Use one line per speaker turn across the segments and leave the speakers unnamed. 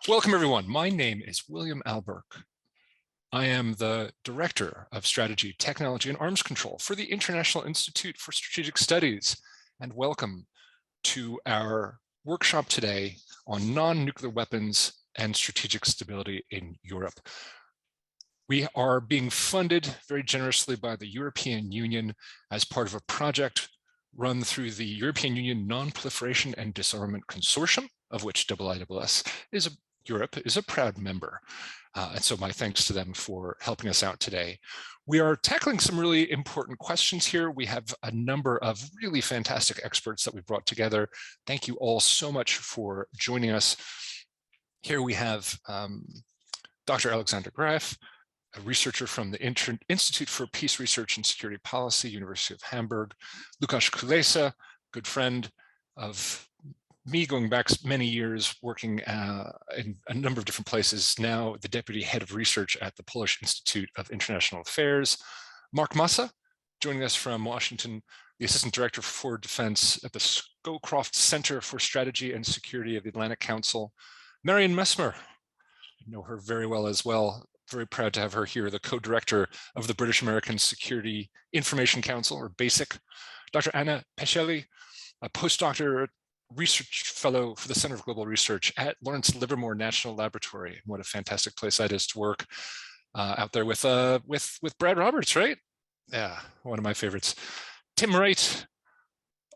Welcome, everyone. My name is William Alberk. I am the Director of Strategy, Technology, and Arms Control for the International Institute for Strategic Studies, and welcome to our workshop today on non-nuclear weapons and strategic stability in Europe. We are being funded very generously by the European Union as part of a project run through the European Union Non-Proliferation and Disarmament Consortium, of which IISS Europe is a proud member. And so my thanks to them for helping us out today. We are tackling some really important questions here. We have a number of really fantastic experts that we've brought together. Thank you all so much for joining us. Here we have Dr. Alexander Greif, a researcher from the Institute for Peace Research and Security Policy, University of Hamburg. Lukasz Kulesa, good friend of me going back many years, working in a number of different places, now the deputy head of research at the Polish Institute of International Affairs. Mark Massa, joining us from Washington, the assistant director for defense at the Scowcroft Center for Strategy and Security of the Atlantic Council. Marion Messmer, I know her very well as well. Very proud to have her here, the co-director of the British American Security Information Council, or BASIC. Dr. Anna Peschelli, a postdoctoral research fellow for the Center for Global Research at Lawrence Livermore National Laboratory. What a fantastic place that is to work out there with Brad Roberts, right? Yeah, one of my favorites. Tim Wright,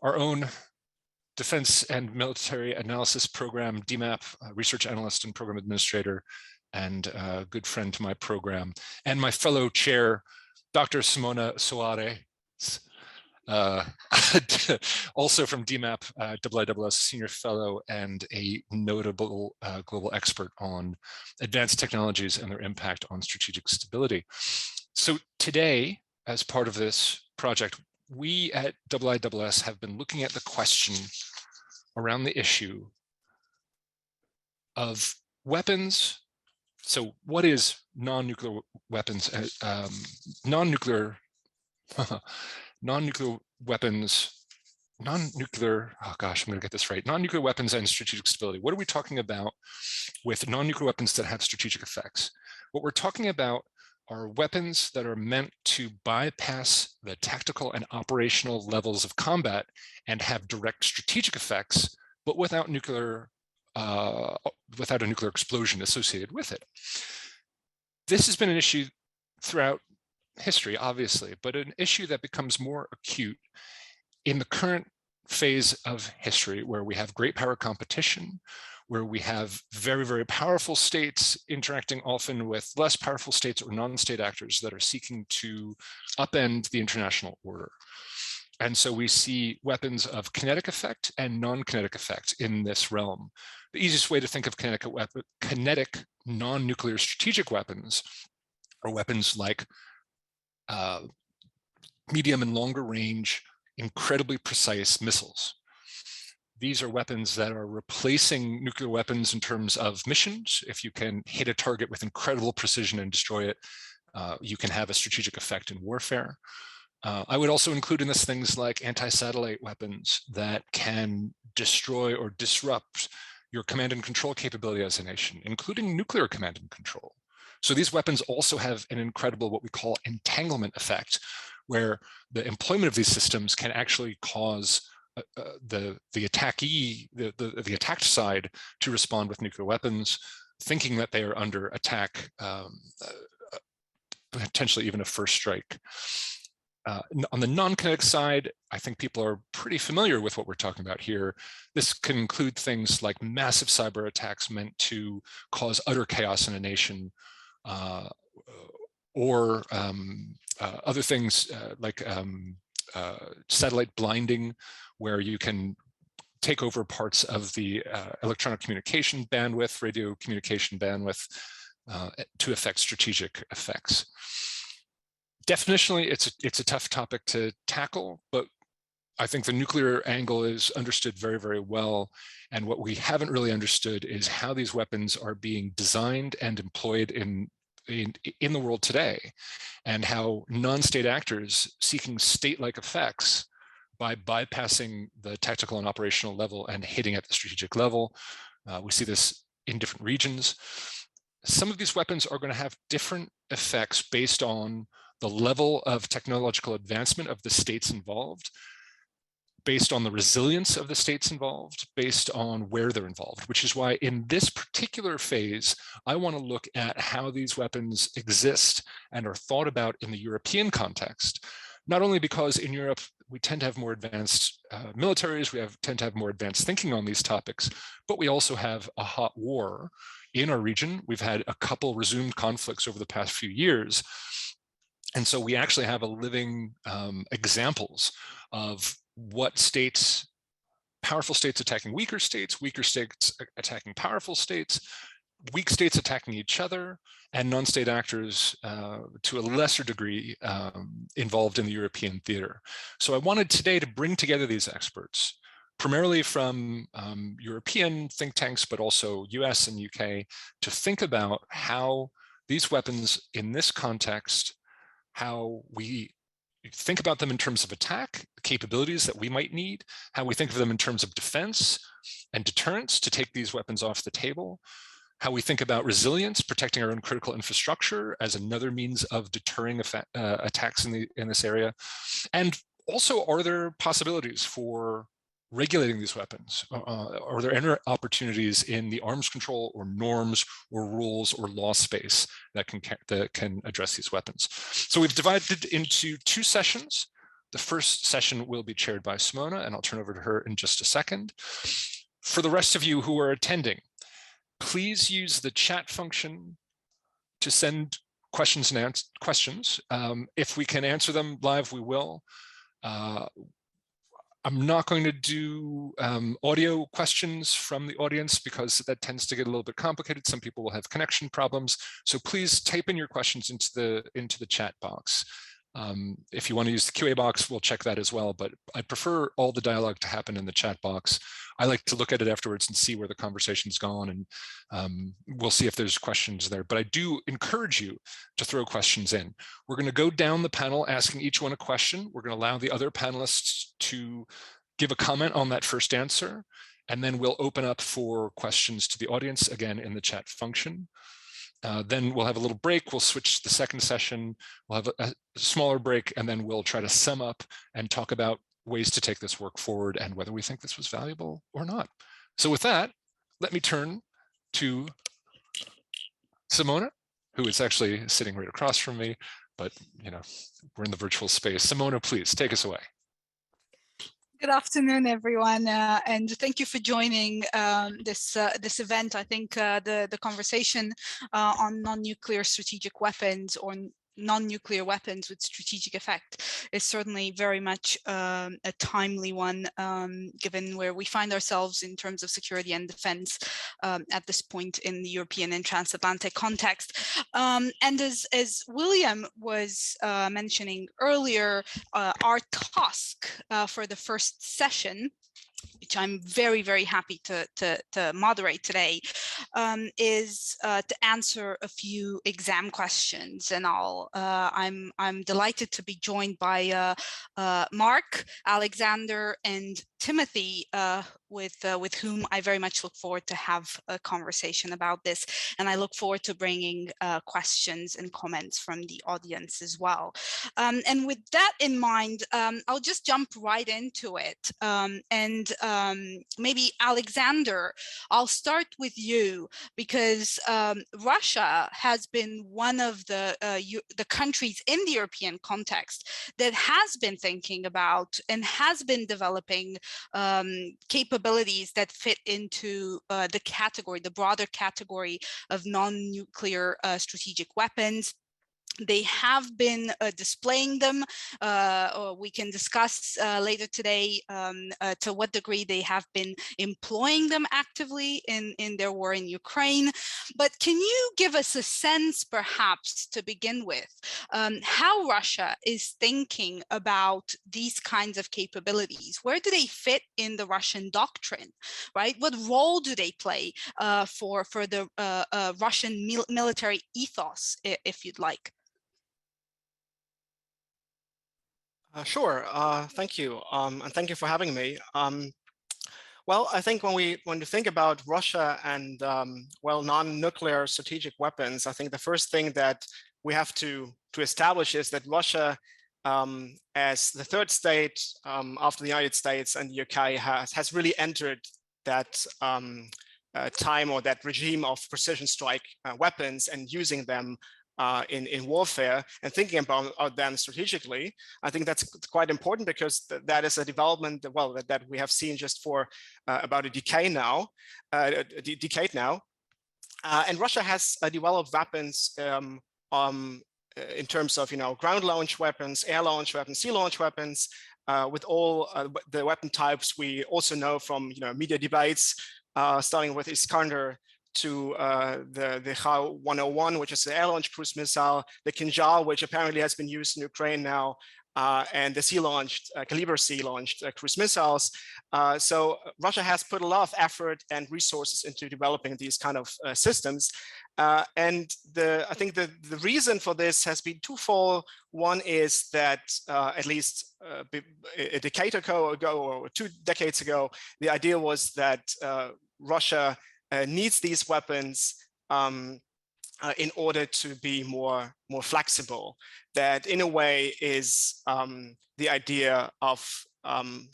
our own Defense and Military Analysis Program, DMAP, research analyst and program administrator, and a good friend to my program, and my fellow chair, Dr. Simona Soare, also from DMAP, IISS senior fellow and a notable global expert on advanced technologies and their impact on strategic stability. So today, as part of this project, we at IISS have been looking at the question around the issue of weapons. So what is non-nuclear weapons, non-nuclear weapons, oh gosh, I'm gonna get this right, non-nuclear weapons and strategic stability. What are we talking about with non-nuclear weapons that have strategic effects? What we're talking about are weapons that are meant to bypass the tactical and operational levels of combat and have direct strategic effects, but without a nuclear explosion associated with it. This has been an issue throughout history, obviously, but an issue that becomes more acute in the current phase of history, where we have great power competition, where we have very, very powerful states interacting often with less powerful states or non-state actors that are seeking to upend the international order. And so we see weapons of kinetic effect and non-kinetic effect in this realm. The easiest way to think of kinetic non-nuclear strategic weapons are weapons like medium and longer range, incredibly precise missiles. These are weapons that are replacing nuclear weapons in terms of missions. If you can hit a target with incredible precision and destroy it, you can have a strategic effect in warfare. I would also include in this things like anti-satellite weapons that can destroy or disrupt your command and control capability as a nation, including nuclear command and control. So these weapons also have an incredible, what we call entanglement effect, where the employment of these systems can actually cause the attacked side to respond with nuclear weapons, thinking that they are under attack, potentially even a first strike. On the non-kinetic side, I think people are pretty familiar with what we're talking about here. This can include things like massive cyber attacks meant to cause utter chaos in a nation, or other things like satellite blinding, where you can take over parts of the electronic communication bandwidth, radio communication bandwidth, to affect strategic effects. Definitionally, it's a tough topic to tackle, but I think the nuclear angle is understood very, very well. And what we haven't really understood is how these weapons are being designed and employed in the world today, and how non-state actors seeking state-like effects by bypassing the tactical and operational level and hitting at the strategic level. We see this in different regions. Some of these weapons are going to have different effects based on the level of technological advancement of the states involved, based on the resilience of the states involved, based on where they're involved, which is why in this particular phase, I want to look at how these weapons exist and are thought about in the European context. Not only because in Europe, we tend to have more advanced militaries, we tend to have more advanced thinking on these topics, but we also have a hot war in our region. We've had a couple resumed conflicts over the past few years. And so we actually have a living examples of what states, powerful states attacking weaker states attacking powerful states, weak states attacking each other, and non-state actors to a lesser degree involved in the European theater. So I wanted today to bring together these experts, primarily from European think tanks, but also US and UK, to think about how these weapons in this context, how we think about them in terms of attack, capabilities that we might need, how we think of them in terms of defense and deterrence to take these weapons off the table, how we think about resilience, protecting our own critical infrastructure as another means of deterring attacks in this area. And also, are there possibilities for regulating these weapons? Are there any opportunities in the arms control or norms or rules or law space that can address these weapons? So we've divided into two sessions. The first session will be chaired by Simona, and I'll turn over to her in just a second. For the rest of you who are attending, please use the chat function to send questions and questions. If we can answer them live, we will. I'm not going to do audio questions from the audience because that tends to get a little bit complicated. Some people will have connection problems. So please type in your questions into the chat box. If you want to use the QA box, we'll check that as well, but I prefer all the dialogue to happen in the chat box. I like to look at it afterwards and see where the conversation's gone, and we'll see if there's questions there. But I do encourage you to throw questions in. We're going to go down the panel asking each one a question. We're going to allow the other panelists to give a comment on that first answer, and then we'll open up for questions to the audience, again, in the chat function. Then we'll have a little break. We'll switch to the second session. We'll have a smaller break, and then we'll try to sum up and talk about ways to take this work forward and whether we think this was valuable or not. So with that, let me turn to Simona, who is actually sitting right across from me, but you know, we're in the virtual space. Simona, please take us away.
Good afternoon, everyone, and thank you for joining this event. I think the conversation on non-nuclear strategic weapons or non-nuclear weapons with strategic effect is certainly very much a timely one, given where we find ourselves in terms of security and defense at this point in the European and transatlantic context. And as William was mentioning earlier, our task for the first session, which I'm very, very happy to moderate today, is to answer a few exam questions. And I'm delighted to be joined by Mark, Alexander, and Timothy, with whom I very much look forward to have a conversation about this. And I look forward to bringing questions and comments from the audience as well. And with that in mind, I'll just jump right into it. Maybe Alexander, I'll start with you, because Russia has been one of the countries in the European context that has been thinking about and has been developing capabilities that fit into the broader category of non-nuclear strategic weapons. They have been displaying them. We can discuss later today to what degree they have been employing them actively in their war in Ukraine. But can you give us a sense, perhaps, to begin with, how Russia is thinking about these kinds of capabilities? Where do they fit in the Russian doctrine, right? What role do they play for the Russian military ethos, if you'd like?
Sure. Thank you. And thank you for having me. Well, I think when you think about Russia and well, non-nuclear strategic weapons, I think the first thing that we have to establish is that Russia, as the third state after the United States and the UK, has really entered that time or that regime of precision strike weapons and using them in warfare and thinking about them strategically. I think that's quite important because that is a development, well, that we have seen just for about a decade now. And Russia has developed weapons in terms of, ground launch weapons, air launch weapons, sea launch weapons, with all the weapon types we also know from media debates, starting with Iskander to the Kha-101, which is the air-launched cruise missile, the Kinjal, which apparently has been used in Ukraine now, and the sea-launched, Kaliber sea-launched cruise missiles. So Russia has put a lot of effort and resources into developing these kind of systems. And I think the reason for this has been twofold. One is that at least a decade ago or 2 decades ago, the idea was that Russia needs these weapons in order to be more flexible. That in a way is the idea of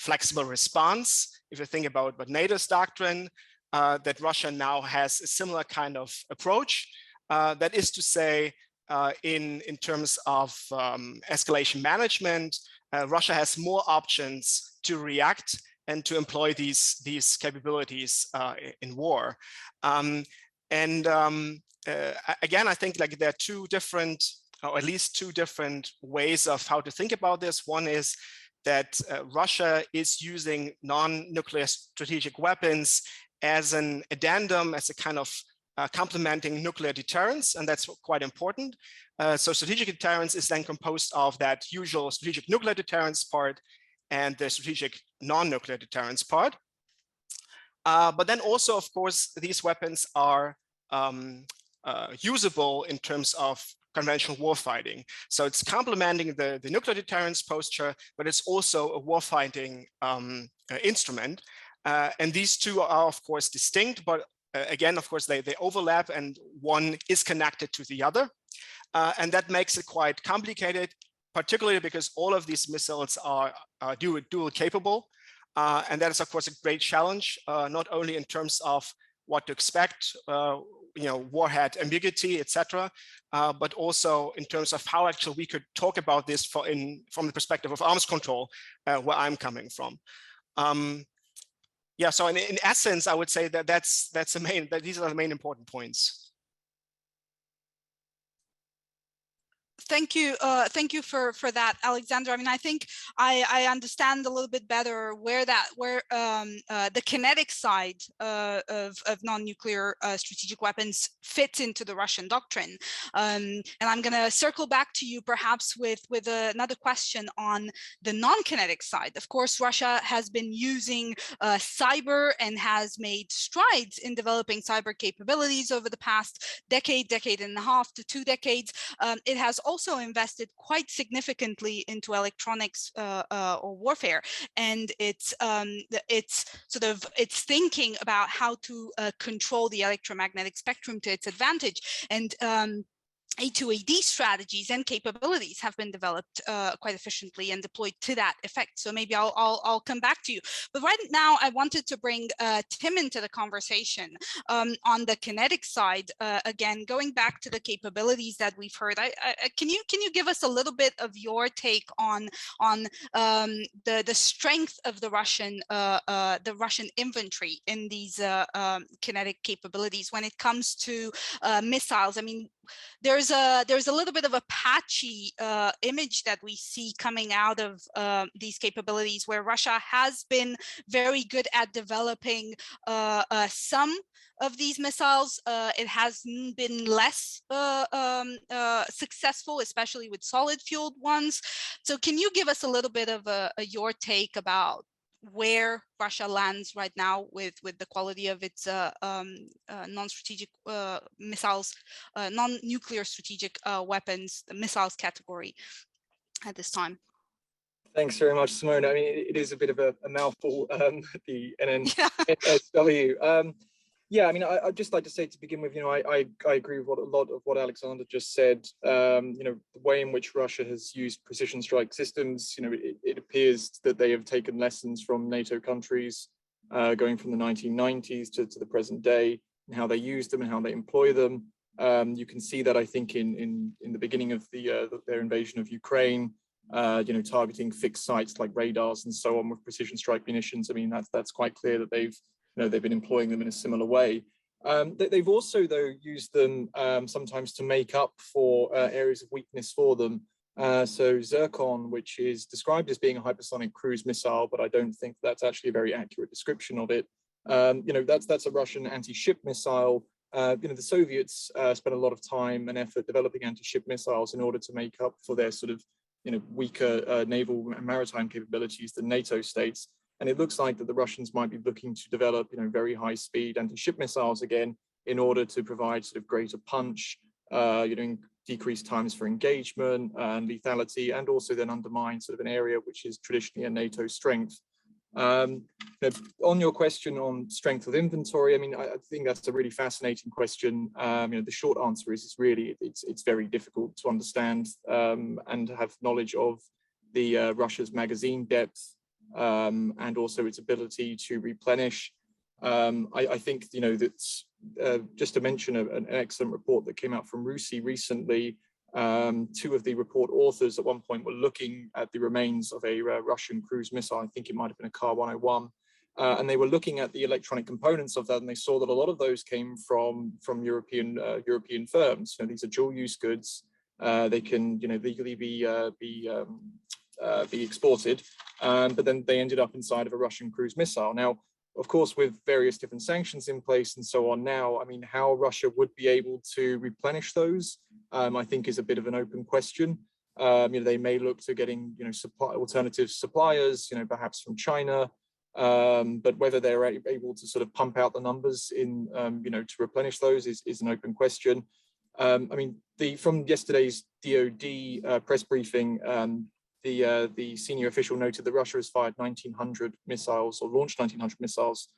flexible response. If you think about NATO's doctrine, that Russia now has a similar kind of approach. That is to say, in terms of escalation management, Russia has more options to react and to employ these capabilities in war. Again, I think like there are two different, or at least two different ways of how to think about this. One is that Russia is using non-nuclear strategic weapons as an addendum, as a kind of complementing nuclear deterrence, and that's quite important. So strategic deterrence is then composed of that usual strategic nuclear deterrence part and the strategic non-nuclear deterrence part. But then also, of course, these weapons are usable in terms of conventional warfighting. So it's complementing the nuclear deterrence posture, but it's also a warfighting instrument. And these two are, of course, distinct, but again, of course, they overlap and one is connected to the other. And that makes it quite complicated, particularly because all of these missiles are dual capable. And that is, of course, a great challenge, not only in terms of what to expect, warhead ambiguity, etc., but also in terms of how actually we could talk about this from the perspective of arms control, where I'm coming from. Yeah, so in essence, I would say that these are the main important points.
Thank you for that, Alexander. I mean, I think I understand a little bit better where the kinetic side of non-nuclear strategic weapons fits into the Russian doctrine. And I'm going to circle back to you perhaps with another question on the non-kinetic side. Of course, Russia has been using cyber and has made strides in developing cyber capabilities over the past decade and a half to 2 decades. It has also invested quite significantly into electronics or warfare, and it's thinking about how to control the electromagnetic spectrum to its advantage. And A2AD strategies and capabilities have been developed quite efficiently and deployed to that effect. So maybe I'll come back to you. But right now, I wanted to bring Tim into the conversation on the kinetic side. Again, going back to the capabilities that we've heard, can you give us a little bit of your take on the strength of the Russian infantry in these kinetic capabilities when it comes to missiles? I mean, there's a little bit of a patchy image that we see coming out of these capabilities, where Russia has been very good at developing some of these missiles. It has been less successful, especially with solid fueled ones. So can you give us a little bit of your take about where Russia lands right now with the quality of its non-strategic missiles, non-nuclear strategic weapons, the missiles category at this time?
Thanks very much, Simone. I mean, it is a bit of a mouthful, the NNSW. Yeah, I mean, I'd just like to say to begin with, I agree with a lot of what Alexander just said. The way in which Russia has used precision strike systems, it appears that they have taken lessons from NATO countries going from the 1990s to the present day, and how they use them and how they employ them. You can see that, I think, in the beginning of their invasion of Ukraine, targeting fixed sites like radars and so on with precision strike munitions. I mean, that's quite clear that they've been employing them in a similar way. They've also, though, used them sometimes to make up for areas of weakness for them. So Zircon, which is described as being a hypersonic cruise missile, but I don't think that's actually a very accurate description of it. That's a Russian anti-ship missile. The Soviets spent a lot of time and effort developing anti-ship missiles in order to make up for their sort of weaker naval and maritime capabilities than NATO states. And it looks like that the Russians might be looking to develop, very high-speed anti-ship missiles again in order to provide sort of greater punch, decreased times for engagement and lethality, and also then undermine sort of an area which is traditionally a NATO strength. On your question on strength of inventory, I mean, I think that's a really fascinating question. The short answer is really it's very difficult to understand and have knowledge of the Russia's magazine depth and also its ability to replenish. I think that just to mention an excellent report that came out from RUSI recently. Two of the report authors at one point were looking at the remains of a Russian cruise missile. I think it might have been a Kar 101. And they were looking at the electronic components of that, and they saw that a lot of those came from European firms. These are dual-use goods. They can legally be exported, but then they ended up inside of a Russian cruise missile. Now, of course, with various different sanctions in place and so on now, I mean, how Russia would be able to replenish those, I think, is a bit of an open question. They may look to getting, alternative suppliers, perhaps from China, but whether they're able to sort of pump out the numbers in, to replenish those is an open question. I mean, from yesterday's DoD press briefing, the senior official noted that Russia has fired 1,900 missiles or launched 1,900 missiles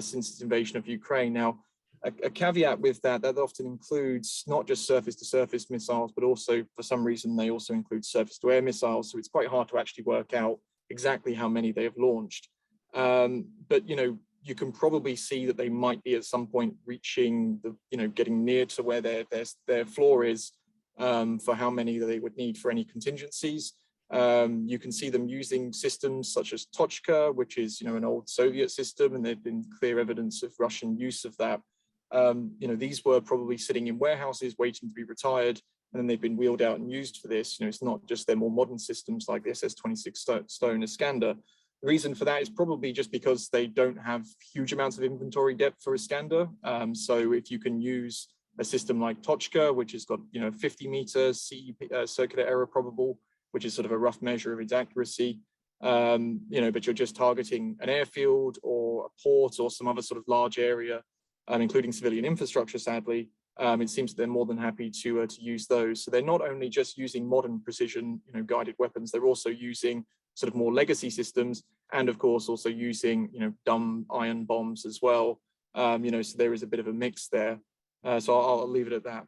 since its invasion of Ukraine. Now, a caveat with that often includes not just surface-to-surface missiles, but also, for some reason, they also include surface-to-air missiles. So it's quite hard to actually work out exactly how many they have launched. But, you can probably see that they might be at some point reaching getting near to where their floor is for how many they would need for any contingencies. You can see them using systems such as Tochka, which is an old Soviet system, and there's been clear evidence of Russian use of that. These were probably sitting in warehouses waiting to be retired, and then they've been wheeled out and used for this. It's not just their more modern systems like the SS-26 Stone Iskander. The reason for that is probably just because they don't have huge amounts of inventory depth for Iskander. So if you can use a system like Tochka, which has got 50 meters circular error probable, which is sort of a rough measure of its accuracy, but you're just targeting an airfield or a port or some other sort of large area, including civilian infrastructure, sadly, it seems they're more than happy to use those. So they're not only just using modern precision, guided weapons, they're also using sort of more legacy systems, and of course also using, dumb iron bombs as well. So there is a bit of a mix there. So I'll leave it at that.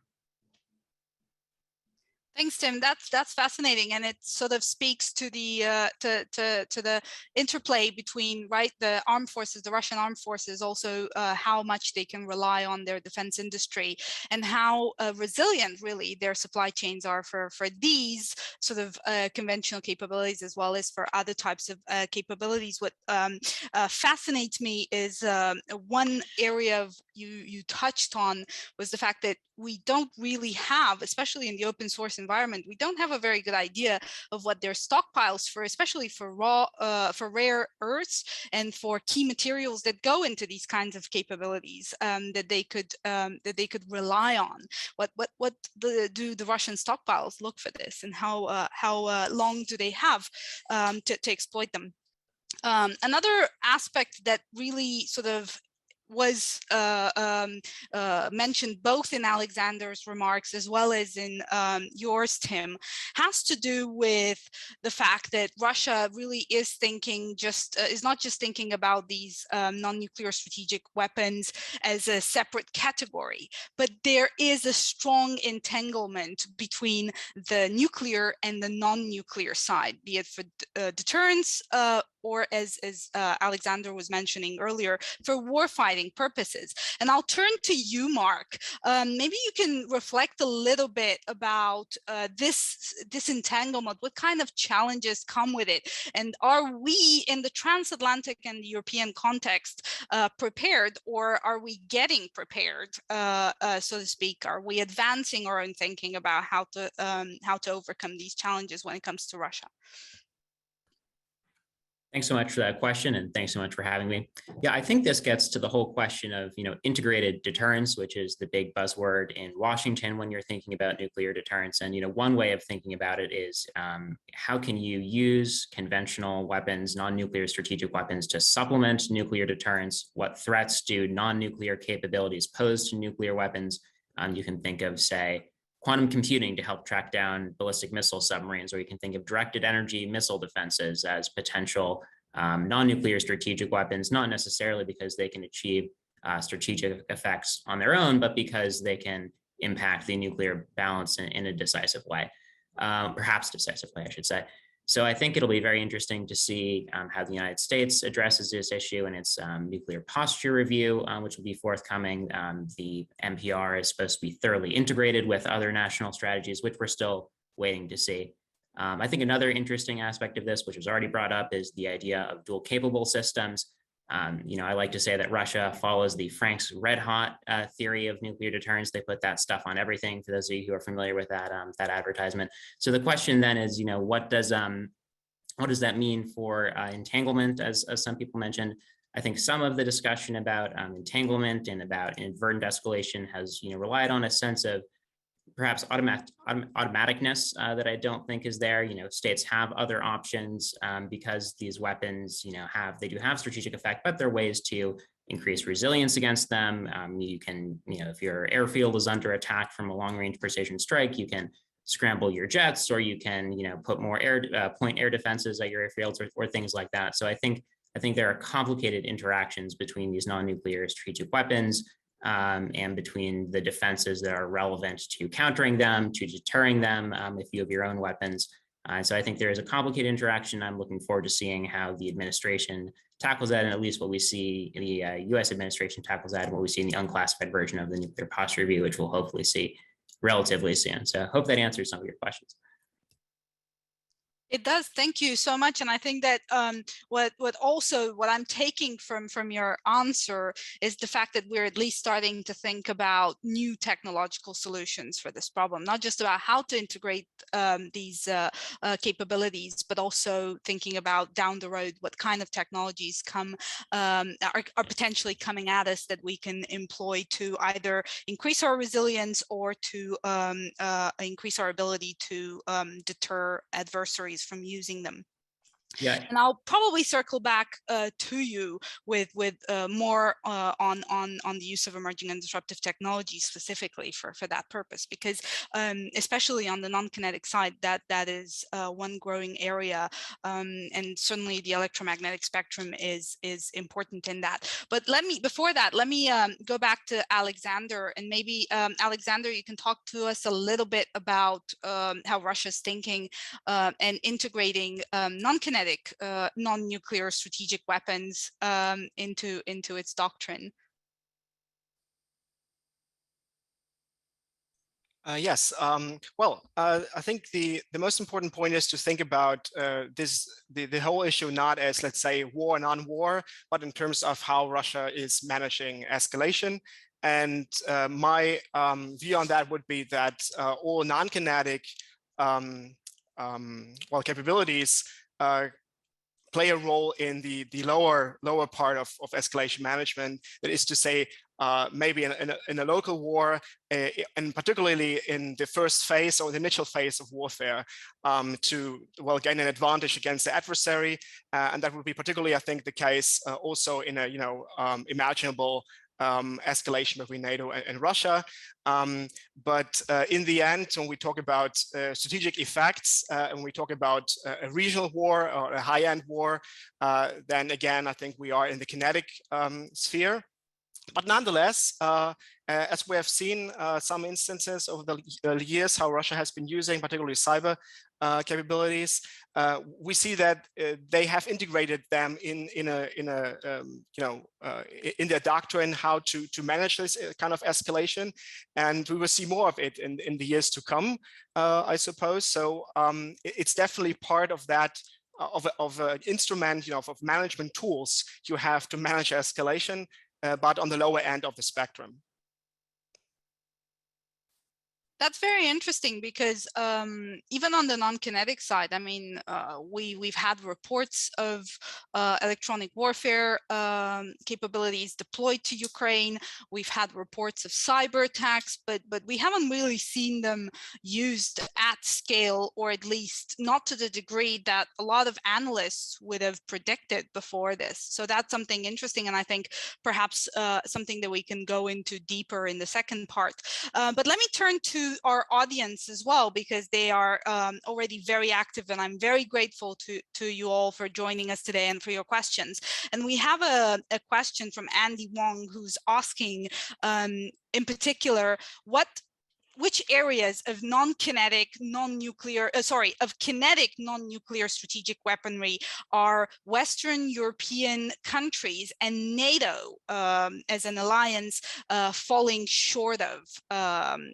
Thanks, Tim. That's fascinating, and it sort of speaks to the to the interplay between the armed forces, the Russian armed forces, also how much they can rely on their defense industry, and how resilient really their supply chains are for these sort of conventional capabilities as well as for other types of capabilities. What fascinates me is one area of you touched on was the fact that we don't really have, especially in the open source environment, we don't have a very good idea of what their stockpiles for, especially for for rare earths and for key materials that go into these kinds of capabilities that they could rely on. What do the Russian stockpiles look for this, and how long do they have to exploit them? Another aspect that really sort of was mentioned both in Alexander's remarks as well as in yours, Tim, has to do with the fact that Russia really is thinking is not just thinking about these non-nuclear strategic weapons as a separate category, but there is a strong entanglement between the nuclear and the non-nuclear side, be it for deterrence or as Alexander was mentioning earlier, for warfighting purposes. And I'll turn to you, Mark. Maybe you can reflect a little bit about this entanglement. What kind of challenges come with it? And are we in the transatlantic and the European context prepared, or are we getting prepared, so to speak? Are we advancing or in thinking about how to overcome these challenges when it comes to Russia?
Thanks so much for that question, and thanks so much for having me. Yeah, I think this gets to the whole question of, integrated deterrence, which is the big buzzword in Washington when you're thinking about nuclear deterrence. And, one way of thinking about it is how can you use conventional weapons, non-nuclear strategic weapons, to supplement nuclear deterrence? What threats do non-nuclear capabilities pose to nuclear weapons? You can think of, say, quantum computing to help track down ballistic missile submarines, or you can think of directed energy missile defenses as potential non-nuclear strategic weapons, not necessarily because they can achieve strategic effects on their own, but because they can impact the nuclear balance in a decisive way, perhaps decisive way, I should say. So I think it'll be very interesting to see how the United States addresses this issue in its nuclear posture review, which will be forthcoming. The NPR is supposed to be thoroughly integrated with other national strategies, which we're still waiting to see. I think another interesting aspect of this, which was already brought up, is the idea of dual capable systems. I like to say that Russia follows the Frank's Red Hot theory of nuclear deterrence. They put that stuff on everything, for those of you who are familiar with that advertisement. So the question then is, what does that mean for entanglement, as some people mentioned? I think some of the discussion about entanglement and about inadvertent escalation has relied on a sense of perhaps automaticness that I don't think is there. States have other options because these weapons, they do have strategic effect, but there are ways to increase resilience against them. You can, if your airfield is under attack from a long-range precision strike, you can scramble your jets, or you can, put more point air defenses at your airfields, or things like that. So I think there are complicated interactions between these non-nuclear strategic weapons and between the defenses that are relevant to countering them, to deterring them if you have your own weapons. So I think there is a complicated interaction. I'm looking forward to seeing how the administration tackles that, and at least what we see in the US administration tackles that, and what we see in the unclassified version of the nuclear posture review, which we'll hopefully see relatively soon. So I hope that answers some of your questions.
It does. Thank you so much. And I think that what I'm taking from your answer is the fact that we're at least starting to think about new technological solutions for this problem, not just about how to integrate these capabilities, but also thinking about down the road what kind of technologies are potentially coming at us that we can employ to either increase our resilience or to increase our ability to deter adversaries from using them. Yeah, and I'll probably circle back to you with more on the use of emerging and disruptive technologies specifically for that purpose, because especially on the non-kinetic side, that is one growing area, and certainly the electromagnetic spectrum is important in that. But before that, let me go back to Alexander, and maybe Alexander, you can talk to us a little bit about how Russia's thinking and integrating non-kinetic non-nuclear strategic weapons into its doctrine.
Yes. Well, I think the most important point is to think about the whole issue not as, let's say, war, non-war, but in terms of how Russia is managing escalation. And my view on that would be that all non-kinetic capabilities play a role in the lower part of escalation management. That is to say, maybe in a local war, and particularly in the first phase or the initial phase of warfare, to gain an advantage against the adversary, and that would be particularly, I think, the case also in a imaginable escalation between NATO and Russia. But in the end, when we talk about strategic effects and we talk about a regional war or a high-end war, then again, I think we are in the kinetic sphere. But nonetheless, as we have seen some instances over the years, how Russia has been using particularly cyber capabilities, we see that they have integrated them in their doctrine how to manage this kind of escalation, and we will see more of it in the years to come, I suppose. So it's definitely part of that. Of an instrument, of management tools you have to manage escalation, but on the lower end of the spectrum.
That's very interesting because even on the non-kinetic side, I mean, we've had reports of electronic warfare capabilities deployed to Ukraine. We've had reports of cyber attacks, but we haven't really seen them used at scale, or at least not to the degree that a lot of analysts would have predicted before this. So that's something interesting, and I think perhaps something that we can go into deeper in the second part. But let me turn to our audience as well, because they are already very active, and I'm very grateful to you all for joining us today and for your questions. And we have a question from Andy Wong, who's asking in particular, which areas of kinetic non-nuclear strategic weaponry are Western European countries and NATO as an alliance falling short of?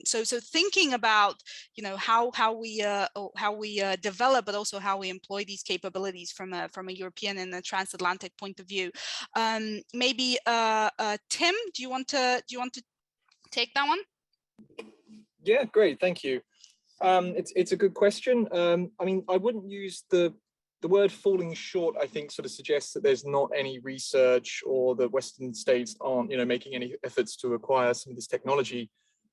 So thinking about how we develop, but also how we employ these capabilities from a European and a transatlantic point of view. Maybe Tim, do you want to take that one?
Yeah, great, thank you. It's a good question. I mean, I wouldn't use the word falling short. I think sort of suggests that there's not any research, or that Western states aren't, making any efforts to acquire some of this technology.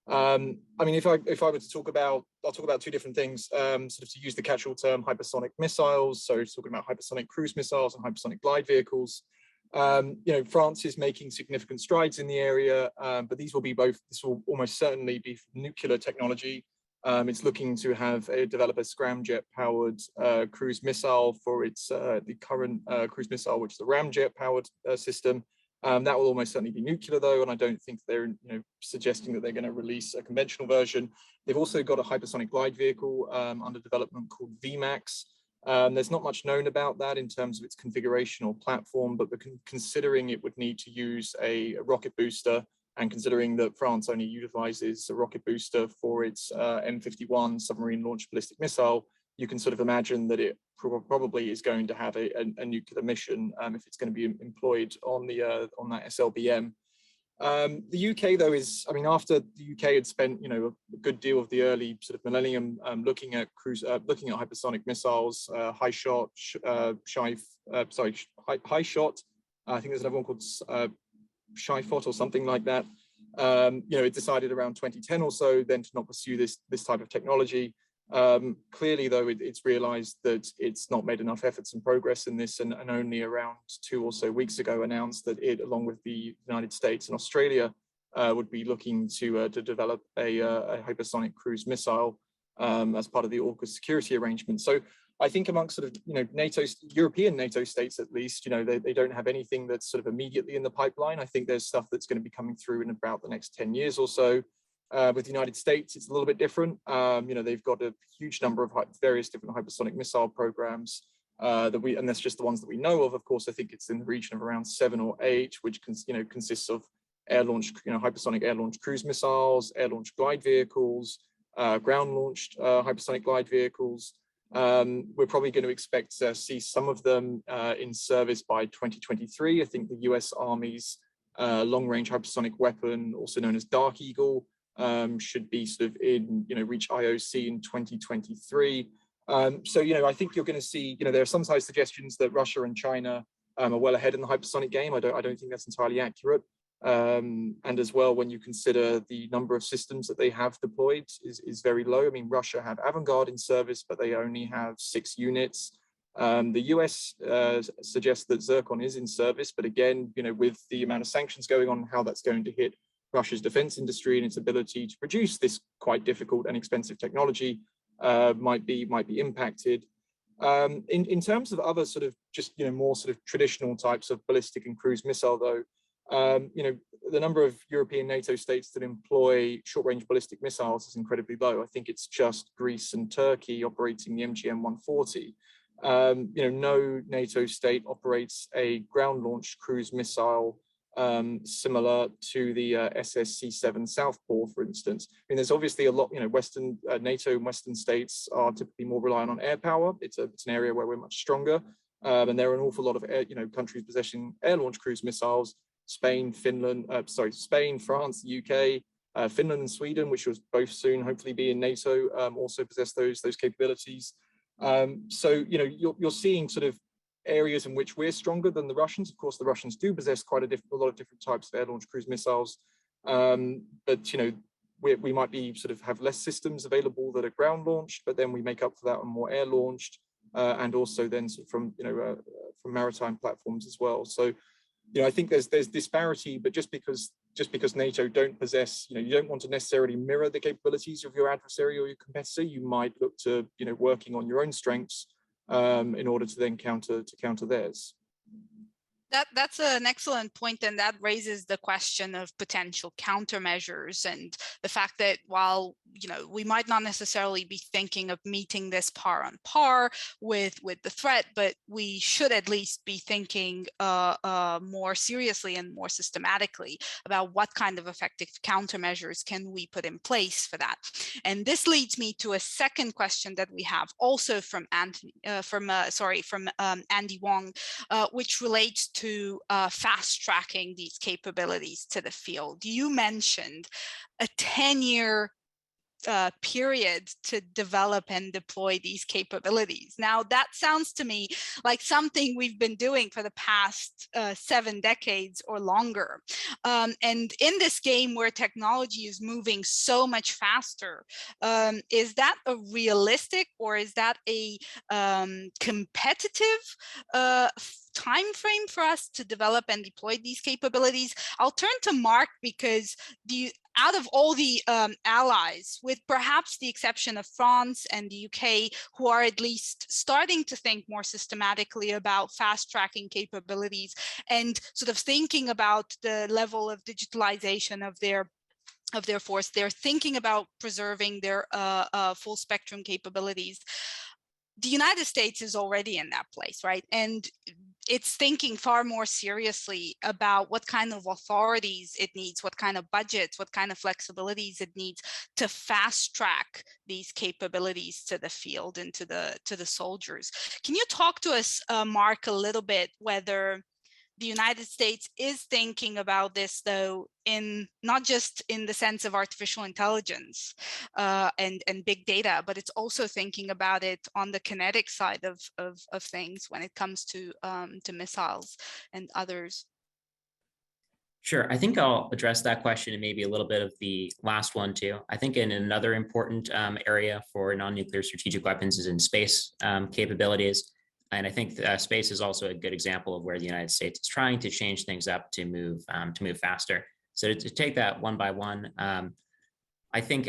I mean, if I were to talk about, I'll talk about two different things. Sort of to use the catch-all term, hypersonic missiles. So talking about hypersonic cruise missiles and hypersonic glide vehicles. France is making significant strides in the area, but this will almost certainly be nuclear technology. It's looking to develop a scramjet-powered cruise missile for the current cruise missile, which is the ramjet-powered system. That will almost certainly be nuclear, though, and I don't think they're suggesting that they're going to release a conventional version. They've also got a hypersonic glide vehicle under development called VMAX. There's not much known about that in terms of its configuration or platform, but considering it would need to use a rocket booster, and considering that France only utilizes a rocket booster for its M51 submarine launched ballistic missile, you can sort of imagine that it probably is going to have a nuclear mission if it's going to be employed on that SLBM. The UK, though, after the UK had spent a good deal of the early sort of millennium looking at hypersonic missiles, high shot. I think there's another one called Shyfot or something like that. It decided around 2010 or so then to not pursue this type of technology. Clearly, though, it's realized that it's not made enough efforts and progress in this, and only around 2 or so weeks ago announced that it, along with the United States and Australia, would be looking to develop a hypersonic cruise missile as part of the AUKUS security arrangement. So I think amongst sort of European NATO states, at least, they don't have anything that's sort of immediately in the pipeline. I think there's stuff that's going to be coming through in about the next 10 years or so. With the United States, it's a little bit different. They've got a huge number of various different hypersonic missile programs and that's just the ones that we know of. Of course, I think it's in the region of around 7 or 8, which consists of air-launched, hypersonic air-launched cruise missiles, air-launched glide vehicles, ground-launched hypersonic glide vehicles. We're probably going to expect to see some of them in service by 2023. I think the US Army's long-range hypersonic weapon, also known as Dark Eagle, should be sort of reach IOC in 2023. So, I think you're going to see, there are sometimes suggestions that Russia and China are well ahead in the hypersonic game. I don't think that's entirely accurate. And as well, when you consider the number of systems that they have deployed is very low. I mean, Russia have Avangard in service, but they only have 6 units. The US suggests that Zircon is in service, but again, with the amount of sanctions going on, how that's going to hit Russia's defense industry and its ability to produce this quite difficult and expensive technology might be impacted. In terms of other sort of just more sort of traditional types of ballistic and cruise missile, though, the number of European NATO states that employ short-range ballistic missiles is incredibly low. I think it's just Greece and Turkey operating the MGM-140. No NATO state operates a ground-launched cruise missile similar to the SSC-7 Southpaw, for instance. I mean, there's obviously a lot, Western NATO and Western states are typically more reliant on air power. It's an area where we're much stronger. And there are an awful lot of countries possessing air-launched cruise missiles. Spain, France, the UK, Finland and Sweden, which will both soon hopefully be in NATO, also possess those capabilities. So you're seeing sort of areas in which we're stronger than the Russians. Of course, the Russians do possess quite a lot of different types of air-launched cruise missiles, but we might be sort of have less systems available that are ground-launched, but then we make up for that on more air-launched, and also then sort of from maritime platforms as well. So. I think there's disparity, but just because NATO don't possess, you don't want to necessarily mirror the capabilities of your adversary or your competitor. You might look to, working on your own strengths in order to then counter theirs.
That's an excellent point, and that raises the question of potential countermeasures and the fact that while we might not necessarily be thinking of meeting this par on par with the threat, but we should at least be thinking more seriously and more systematically about what kind of effective countermeasures can we put in place for that. And this leads me to a second question that we have also from Andy Wong, which relates to fast tracking these capabilities to the field. You mentioned a 10-year period to develop and deploy these capabilities. Now, that sounds to me like something we've been doing for the past 7 decades or longer. And in this game where technology is moving so much faster, is that a realistic or is that a competitive time frame for us to develop and deploy these capabilities? I'll turn to Mark because out of all the allies, with perhaps the exception of France and the UK, who are at least starting to think more systematically about fast tracking capabilities and sort of thinking about the level of digitalization of their force, they're thinking about preserving their full spectrum capabilities. The United States is already in that place, right? And it's thinking far more seriously about what kind of authorities it needs, what kind of budgets, what kind of flexibilities it needs to fast track these capabilities to the field and to the soldiers. Can you talk to us, Mark, a little bit whether the United States is thinking about this, though, in not just in the sense of artificial intelligence and big data, but it's also thinking about it on the kinetic side of things when it comes to missiles and others?
Sure. I think I'll address that question and maybe a little bit of the last one too. I think in another important area for non-nuclear strategic weapons is in space capabilities. And I think space is also a good example of where the United States is trying to change things up to move faster. So to take that one by one, I think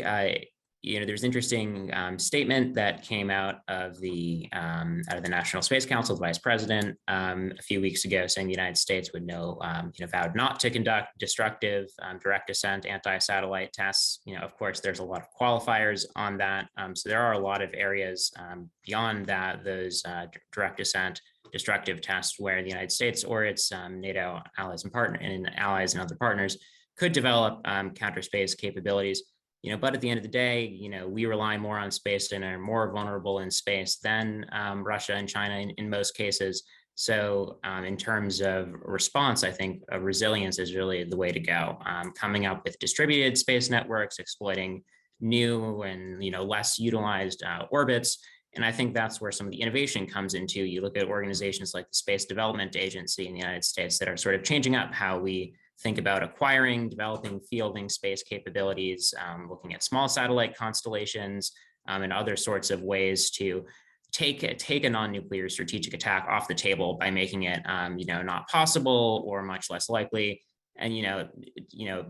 there's an interesting statement that came out of the National Space Council, the Vice President, a few weeks ago, saying the United States would vowed not to conduct destructive direct ascent anti-satellite tests. Of course, there's a lot of qualifiers on that. So there are a lot of areas beyond that, those direct ascent destructive tests, where the United States or its NATO allies and other partners could develop counter space capabilities. But at the end of the day, we rely more on space and are more vulnerable in space than Russia and China in most cases. So in terms of response, I think resilience is really the way to go. Coming up with distributed space networks, exploiting new and less utilized orbits, And I think that's where some of the innovation comes into. You look at organizations like the Space Development Agency in the United States that are sort of changing up how we think about acquiring, developing, fielding space capabilities, looking at small satellite constellations, and other sorts of ways to take a non-nuclear strategic attack off the table by making it, not possible or much less likely. And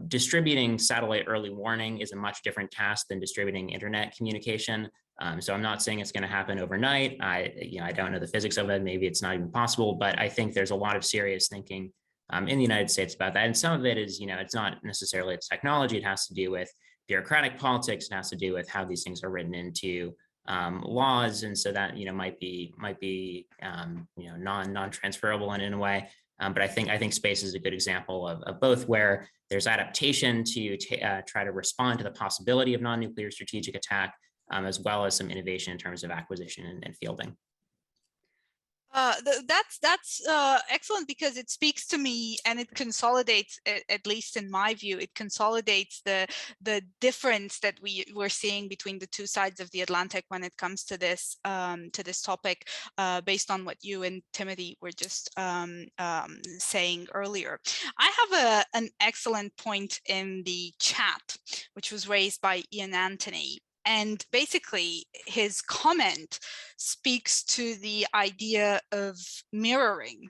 distributing satellite early warning is a much different task than distributing internet communication. So I'm not saying it's going to happen overnight. I don't know the physics of it. Maybe it's not even possible, but I think there's a lot of serious thinking in the United States about that. And some of it is, it's not necessarily its technology. It has to do with bureaucratic politics. It has to do with how these things are written into laws, and so that might be non-transferable in a way. But I think space is a good example of both, where there's adaptation to try to respond to the possibility of non-nuclear strategic attack, as well as some innovation in terms of acquisition and fielding.
That's excellent, because it speaks to me, and it consolidates, at least in my view, it consolidates the difference that we're seeing between the two sides of the Atlantic when it comes to this topic, based on what you and Timothy were just saying earlier. I have an excellent point in the chat, which was raised by Ian Anthony. And basically, his comment speaks to the idea of mirroring,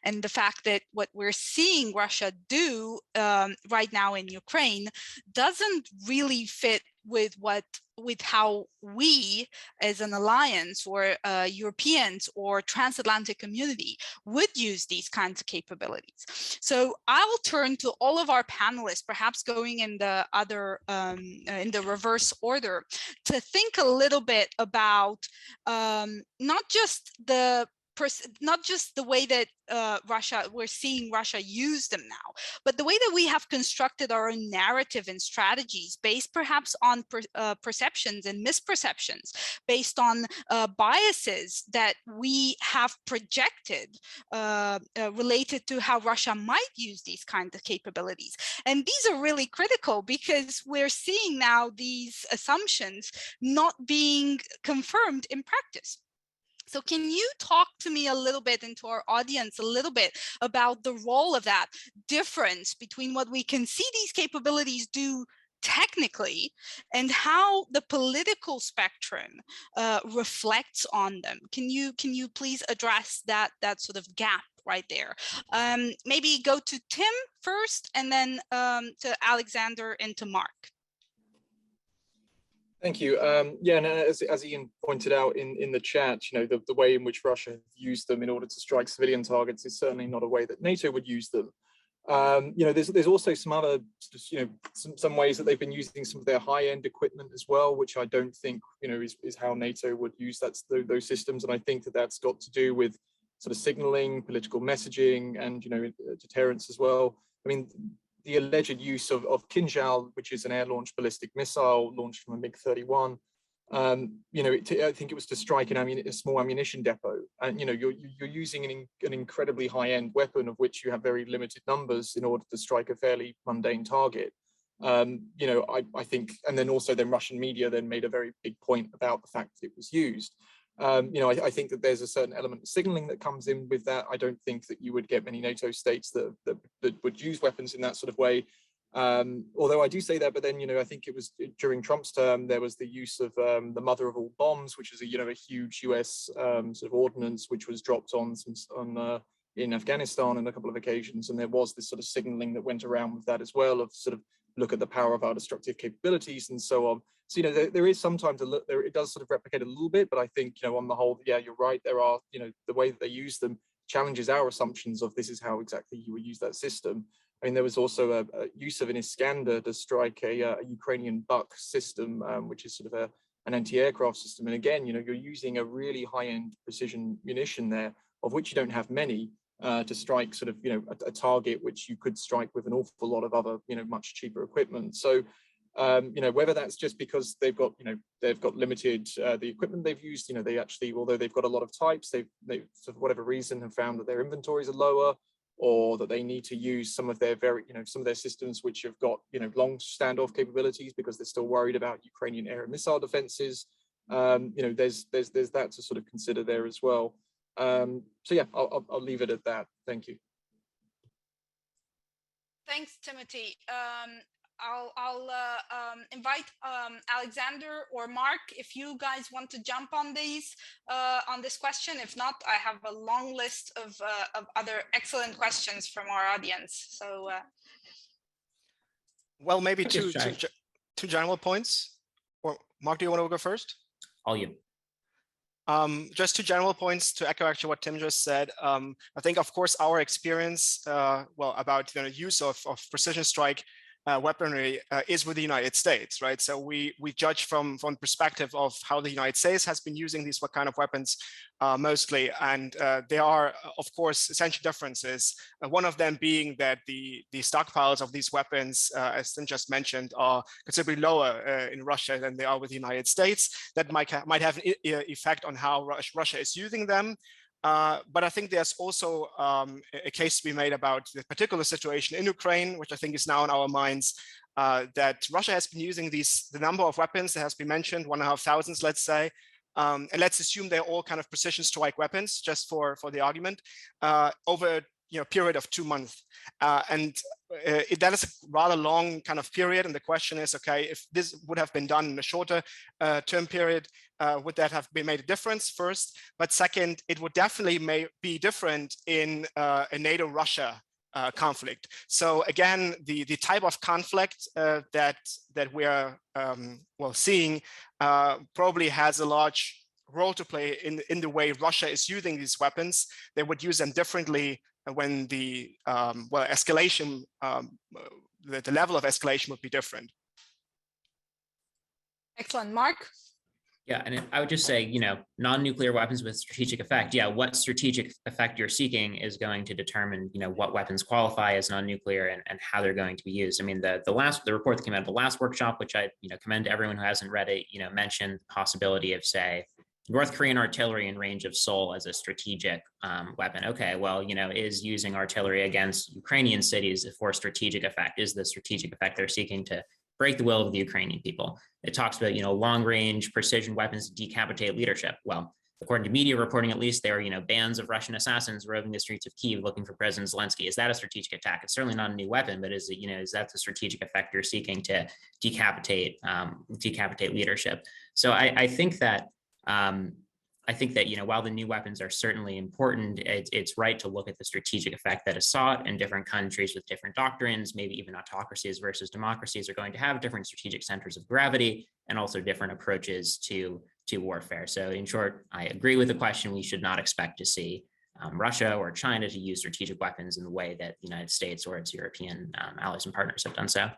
and the fact that what we're seeing Russia do right now in Ukraine doesn't really fit with how we as an alliance, or Europeans or transatlantic community, would use these kinds of capabilities. So I will turn to all of our panelists, perhaps going in the in the reverse order, to think a little bit about not just the way that we're seeing Russia use them now, but the way that we have constructed our own narrative and strategies based perhaps on perceptions and misperceptions, based on biases that we have projected related to how Russia might use these kinds of capabilities. And these are really critical, because we're seeing now these assumptions not being confirmed in practice. So can you talk to me a little bit, and to our audience a little bit, about the role of that difference between what we can see these capabilities do technically and how the political spectrum reflects on them? Can you please address that sort of gap right there? Maybe go to Tim first, and then to Alexander and to Mark.
Thank you. Yeah, and as Ian pointed out in the chat, the way in which Russia used them in order to strike civilian targets is certainly not a way that NATO would use them. There's also some other, some ways that they've been using some of their high-end equipment as well, which I don't think, is how NATO would use those systems. And I think that that's got to do with sort of signaling, political messaging, and deterrence as well. I mean, the alleged use of Kinjal, which is an air-launched ballistic missile launched from a MiG-31, I think it was to strike a small ammunition depot. And you're using an incredibly high-end weapon, of which you have very limited numbers, in order to strike a fairly mundane target. I think, and then also Russian media then made a very big point about the fact that it was used. I think that there's a certain element of signaling that comes in with that. I don't think that you would get many NATO states that would use weapons in that sort of way. Although I do say that, but then, I think it was during Trump's term, there was the use of the mother of all bombs, which is a huge US sort of ordnance, which was dropped in Afghanistan on a couple of occasions. And there was this sort of signaling that went around with that as well, of sort of look at the power of our destructive capabilities and so on. So, there is sometimes it does sort of replicate a little bit, but I think, on the whole, yeah, you're right. There are, the way that they use them challenges our assumptions of this is how exactly you would use that system. I mean, there was also a use of an Iskander to strike a Ukrainian Buk system, which is sort of an anti-aircraft system. And again, you're using a really high-end precision munition there, of which you don't have many, to strike sort of, a target which you could strike with an awful lot of other, much cheaper equipment. So, whether that's just because they've got limited the equipment they've used, they actually, although they've got a lot of types, they for whatever reason have found that their inventories are lower, or that they need to use some of their some of their systems which have got long standoff capabilities because they're still worried about Ukrainian air and missile defenses. there's that to sort of consider there as well. So yeah, I'll leave it at that. Thank you.
Thanks, Timothy. I'll invite Alexander or Mark if you guys want to jump on these on this question. If not, I have a long list of other excellent questions from our audience. So,
well, maybe two general points. Or Mark, do you want to go first?
All you.
Just two general points to echo actually what Tim just said. I think, of course, our experience, about the use of precision strike weaponry is with the United States, right? So we judge from the perspective of how the United States has been using these kind of weapons mostly, and there are, of course, essential differences. One of them being that the stockpiles of these weapons, as Tim just mentioned, are considerably lower in Russia than they are with the United States. That might have an effect on how Russia is using them. But I think there's also a case to be made about the particular situation in Ukraine, which I think is now in our minds, that Russia has been using the number of weapons that has been mentioned, 1,500, let's say, and let's assume they're all kind of precision strike weapons, just for the argument, over a period of 2 months. That is a rather long kind of period. And the question is, okay, if this would have been done in a shorter term period, would that have made a difference first? But second, it would definitely be different in a NATO-Russia conflict. So again, the type of conflict that we are seeing probably has a large role to play in the way Russia is using these weapons. They would use them differently when the escalation, the level of escalation would be different.
excellent, Mark.
Yeah, and I would just say, non-nuclear weapons with strategic effect. Yeah, what strategic effect you're seeking is going to determine, what weapons qualify as non-nuclear and how they're going to be used. I mean, the report that came out of the last workshop, which I commend to everyone who hasn't read it, mentioned the possibility of, say, North Korean artillery in range of Seoul as a strategic weapon. Okay, well, is using artillery against Ukrainian cities for strategic effect? Is the strategic effect they're seeking to break the will of the Ukrainian people? It talks about, long-range precision weapons to decapitate leadership. Well, according to media reporting, at least, there are, bands of Russian assassins roving the streets of Kyiv looking for President Zelensky. Is that a strategic attack? It's certainly not a new weapon, but is it, is that the strategic effect you're seeking to decapitate leadership? So I think that while the new weapons are certainly important, it's right to look at the strategic effect that is sought, and different countries with different doctrines, maybe even autocracies versus democracies, are going to have different strategic centers of gravity and also different approaches to warfare. So in short, I agree with the question. We should not expect to see Russia or China to use strategic weapons in the way that the United States or its European allies and partners have done so.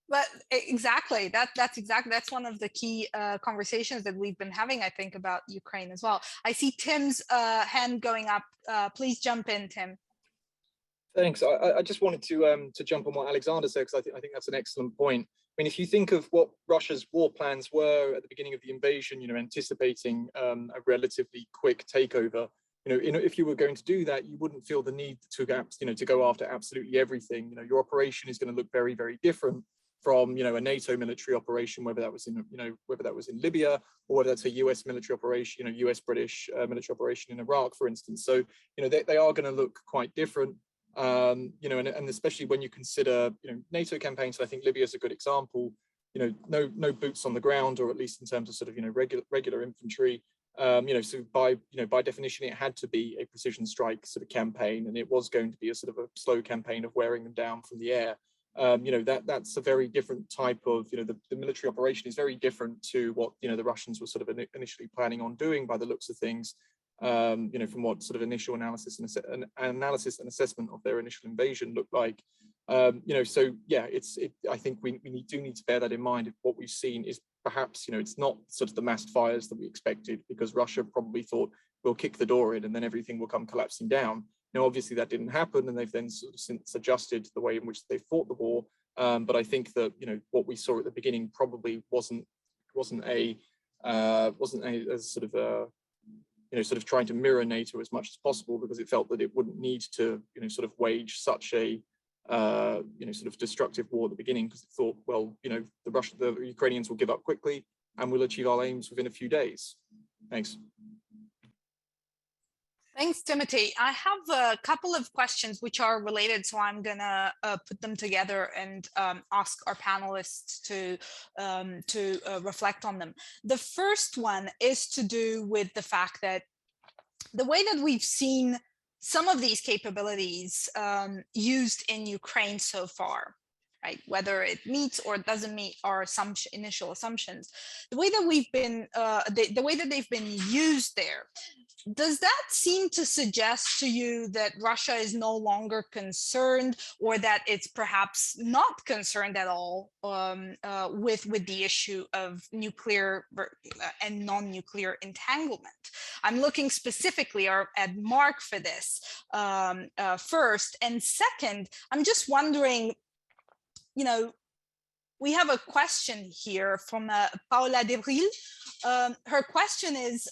But exactly, that's one of the key conversations that we've been having, I think, about Ukraine as well. I see Tim's hand going up. Please jump in, Tim.
Thanks. I just wanted to jump on what Alexander said, because I think that's an excellent point. I mean, if you think of what Russia's war plans were at the beginning of the invasion, anticipating a relatively quick takeover, if you were going to do that, you wouldn't feel the need to go after absolutely everything. Your operation is going to look very, very different from a NATO military operation, whether that was in Libya, or whether that's a US military operation, US British military operation in Iraq, for instance. So they are going to look quite different. And especially when you consider NATO campaigns. I think Libya is a good example. No boots on the ground, or at least in terms of sort of regular infantry. So by definition, it had to be a precision strike sort of campaign, and it was going to be a sort of a slow campaign of wearing them down from the air. That's a very different type of, the military operation is very different to what, the Russians were sort of initially planning on doing by the looks of things, from what sort of initial analysis and assessment of their initial invasion looked like. So yeah, I think we do need to bear that in mind. If what we've seen is perhaps, it's not sort of the massed fires that we expected, because Russia probably thought we'll kick the door in and then everything will come collapsing down. Now, obviously that didn't happen, and they've then sort of since adjusted the way in which they fought the war. But I think that what we saw at the beginning probably wasn't a sort of trying to mirror NATO as much as possible, because it felt that it wouldn't need to sort of wage such a sort of destructive war at the beginning, because it thought, well, the Ukrainians will give up quickly. and we'll achieve our aims within a few days. Thanks.
Thanks, Timothy. I have a couple of questions which are related, so I'm gonna put them together and ask our panelists to reflect on them. The first one is to do with the fact that the way that we've seen some of these capabilities used in Ukraine so far, right? Whether it meets or doesn't meet our initial assumptions, the way that we've been, the way that they've been used there, does that seem to suggest to you that Russia is no longer concerned, or that it's perhaps not concerned at all with the issue of nuclear and non-nuclear entanglement? I'm looking specifically at Mark for this first. And second, I'm just wondering, you know, we have a question here from Paula Devril. Her question is,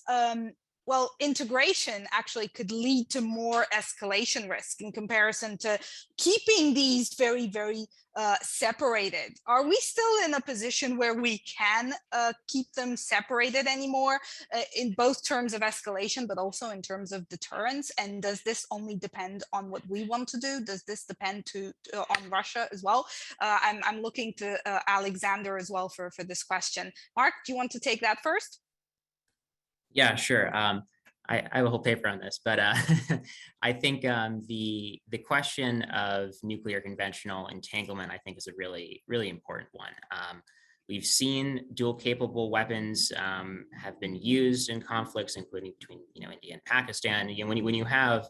well, integration actually could lead to more escalation risk in comparison to keeping these very, very separated. Are we still in a position where we can keep them separated anymore in both terms of escalation, but also in terms of deterrence? And does this only depend on what we want to do? Does this depend on Russia as well? I'm looking to Alexander as well for this question. Mark, do you want to take that first?
Yeah, sure. I have a whole paper on this, but I think the question of nuclear conventional entanglement, I think, is a really, really important one. We've seen dual capable weapons have been used in conflicts, including between India and Pakistan. When you have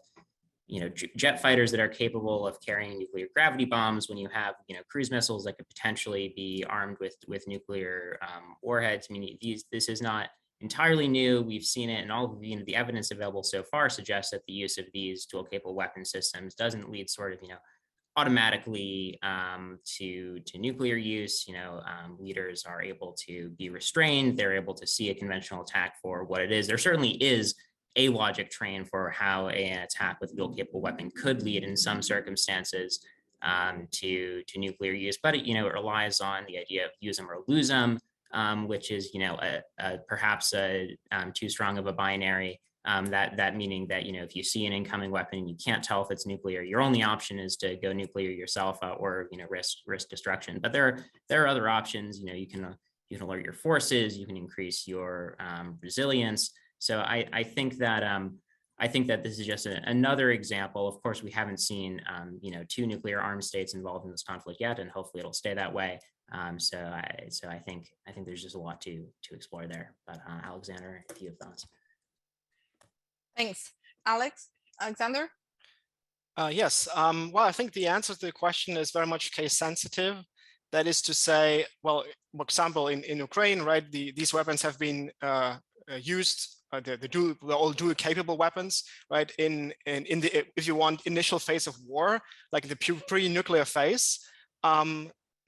jet fighters that are capable of carrying nuclear gravity bombs, when you have cruise missiles that could potentially be armed with nuclear warheads. I mean, this is not entirely new. We've seen it, and all of the evidence available so far suggests that the use of these dual capable weapon systems doesn't lead sort of automatically to nuclear use. Leaders are able to be restrained. They're able to see a conventional attack for what it is. There certainly is a logic train for how an attack with a dual capable weapon could lead in some circumstances to nuclear use, but it relies on the idea of use them or lose them. Which is, perhaps too strong of a binary. That meaning that if you see an incoming weapon and you can't tell if it's nuclear, your only option is to go nuclear yourself, or risk destruction. But there are other options. You can alert your forces. You can increase your resilience. So I think that this is just another example. Of course, we haven't seen two nuclear armed states involved in this conflict yet, and hopefully it'll stay that way. So I think there's just a lot to explore there. But Alexander, if you have thoughts.
Thanks, Alexander.
Yes. Well, I think the answer to the question is very much case sensitive. That is to say, well, for example, in Ukraine, right? These weapons have been used. The all dual capable weapons, right? In the, if you want, initial phase of war, like the pre-nuclear phase.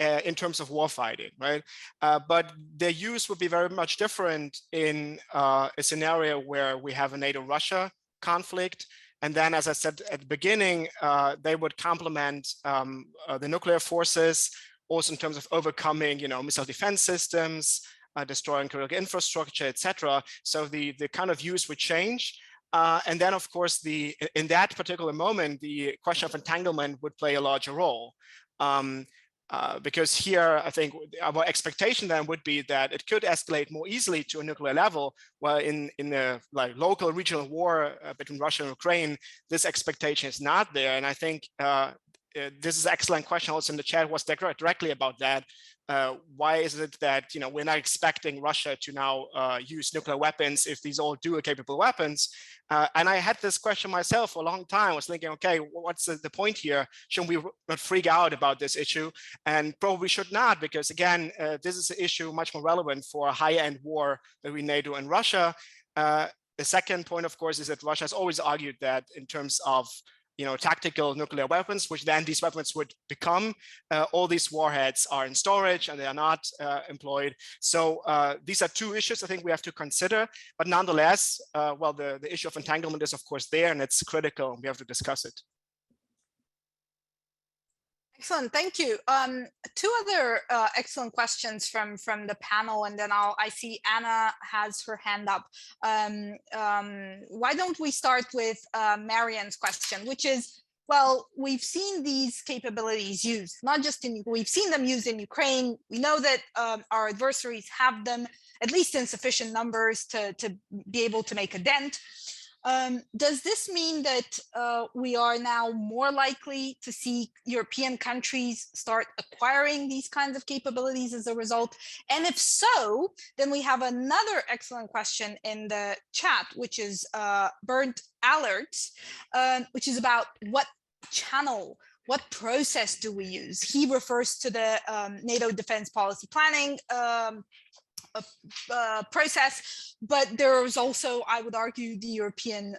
In terms of war fighting, right? But their use would be very much different in a scenario where we have a NATO-Russia conflict. And then, as I said at the beginning, they would complement the nuclear forces, also in terms of overcoming, missile defense systems, destroying critical infrastructure, etc. So the kind of use would change. And then, of course, in that particular moment, the question of entanglement would play a larger role. Because here, I think our expectation then would be that it could escalate more easily to a nuclear level, while in the local regional war between Russia and Ukraine, this expectation is not there. And I think this is an excellent question also in the chat was directly about that. Why is it that we're not expecting Russia to now use nuclear weapons if these all dual capable weapons? And I had this question myself for a long time. I was thinking, okay, what's the point here? Shouldn't we not freak out about this issue? And probably should not, because again, this is an issue much more relevant for a high-end war between NATO and Russia. The second point, of course, is that Russia has always argued that in terms of tactical nuclear weapons, which then these weapons would become, all these warheads are in storage and they are not employed. So these are two issues I think we have to consider, but nonetheless, well, the issue of entanglement is of course there and it's critical. We have to discuss it.
Excellent, thank you. Two other excellent questions from the panel, and then I see Anna has her hand up. Why don't we start with Marianne's question, which is, well, we've seen these capabilities used, not just we've seen them used in Ukraine. We know that our adversaries have them, at least in sufficient numbers to be able to make a dent. Does this mean that we are now more likely to see European countries start acquiring these kinds of capabilities as a result? And if so, then we have another excellent question in the chat, which is Burnt Alerts, which is about what channel, what process do we use? He refers to the NATO defense policy planning process, but there's also, I would argue, the European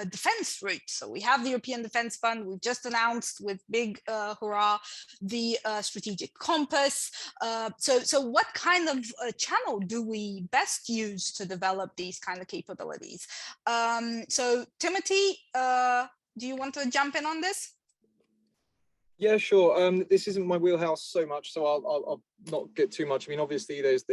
defense route. So we have the European Defense Fund. We've just announced with big hurrah the strategic compass. So what kind of channel do we best use to develop these kind of capabilities? So Timothy, do you want to jump in on this?
Yeah, sure. This isn't my wheelhouse so much, so I'll not get too much. I mean, obviously, there's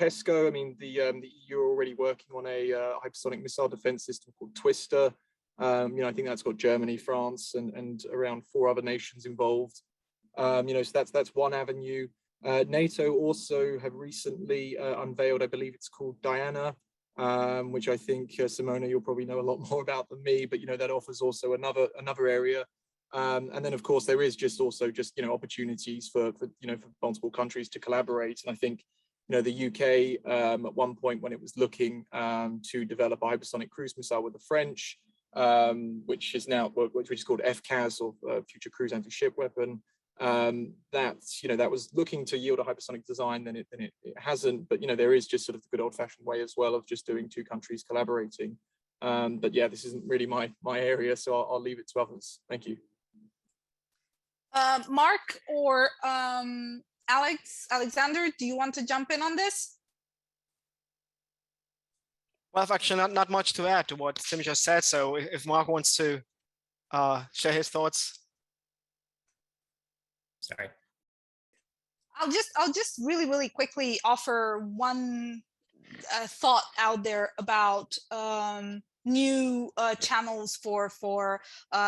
PESCO. I mean, the EU are already working on a hypersonic missile defense system called Twister. You know, I think that's got Germany, France, and around 4 other nations involved. You know, so that's one avenue. NATO also have recently unveiled, I believe it's called Diana, which I think Simona, you'll probably know a lot more about than me. But you know, that offers also another area. And then, of course, there is just you know, opportunities for you know, for multiple countries to collaborate. And I think, you know, the UK at one point, when it was looking to develop a hypersonic cruise missile with the French, which is called FCAS, or Future Cruise Anti-Ship Weapon, that's, you know, that was looking to yield a hypersonic design. Then it hasn't. But you know, there is just sort of the good old-fashioned way as well of just doing 2 countries collaborating. But yeah, this isn't really my area, so I'll leave it to others. Thank you.
Mark or Alexander, do you want to jump in on this?
Well, I've actually not much to add to what Tim just said. So if Mark wants to share his thoughts.
Sorry.
I'll just really quickly offer one thought out there about new channels for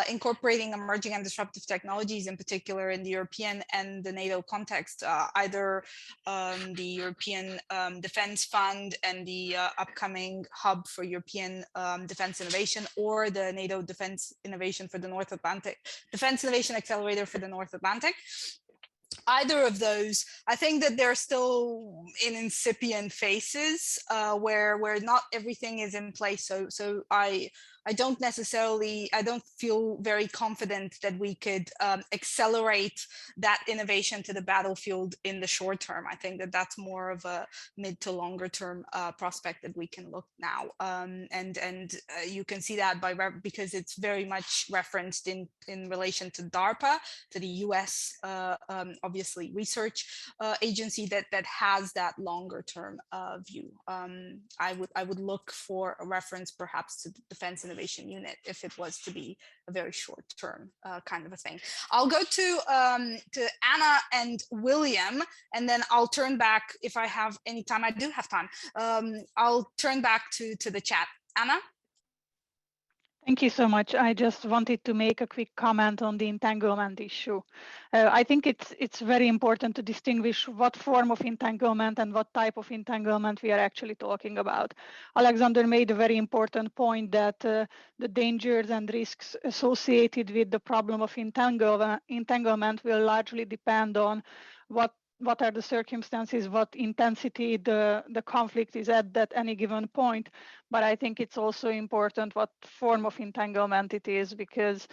incorporating emerging and disruptive technologies, in particular in the European and the NATO context, either the European Defense Fund and the upcoming Hub for European Defense Innovation, or the NATO Defense Innovation for the North Atlantic, Defense Innovation Accelerator for the North Atlantic. Either of those, I think that they're still in incipient phases where not everything is in place. So I don't feel very confident that we could accelerate that innovation to the battlefield in the short term. I think that that's more of a mid to longer term prospect that we can look now. And you can see that because it's very much referenced in relation to DARPA, to the US, obviously, research agency that has that longer term view. I would look for a reference perhaps to the Defense Innovation Unit if it was to be a very short term kind of a thing. I'll go to Anna and William, and then I'll turn back if I have any time. I do have time. I'll turn back to the chat. Anna?
Thank you so much. I just wanted to make a quick comment on the entanglement issue. I think it's very important to distinguish what form of entanglement and what type of entanglement we are actually talking about. Alexander made a very important point that the dangers and risks associated with the problem of entanglement will largely depend on what are the circumstances, what intensity the conflict is at any given point. But I think it's also important what form of entanglement it is, because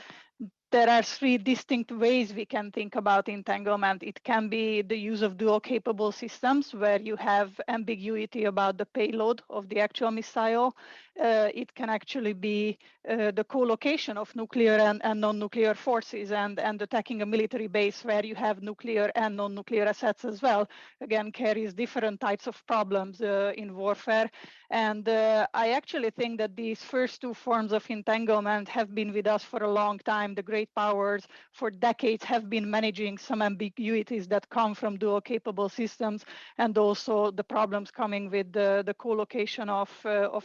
there are 3 distinct ways we can think about entanglement. It can be the use of dual capable systems where you have ambiguity about the payload of the actual missile, it can actually be the co-location of nuclear and non-nuclear forces and attacking a military base where you have nuclear and non-nuclear assets as well, again, carries different types of problems in warfare. And I actually think that these first two forms of entanglement have been with us for a long time. The great powers for decades have been managing some ambiguities that come from dual capable systems, and also the problems coming with the co-location of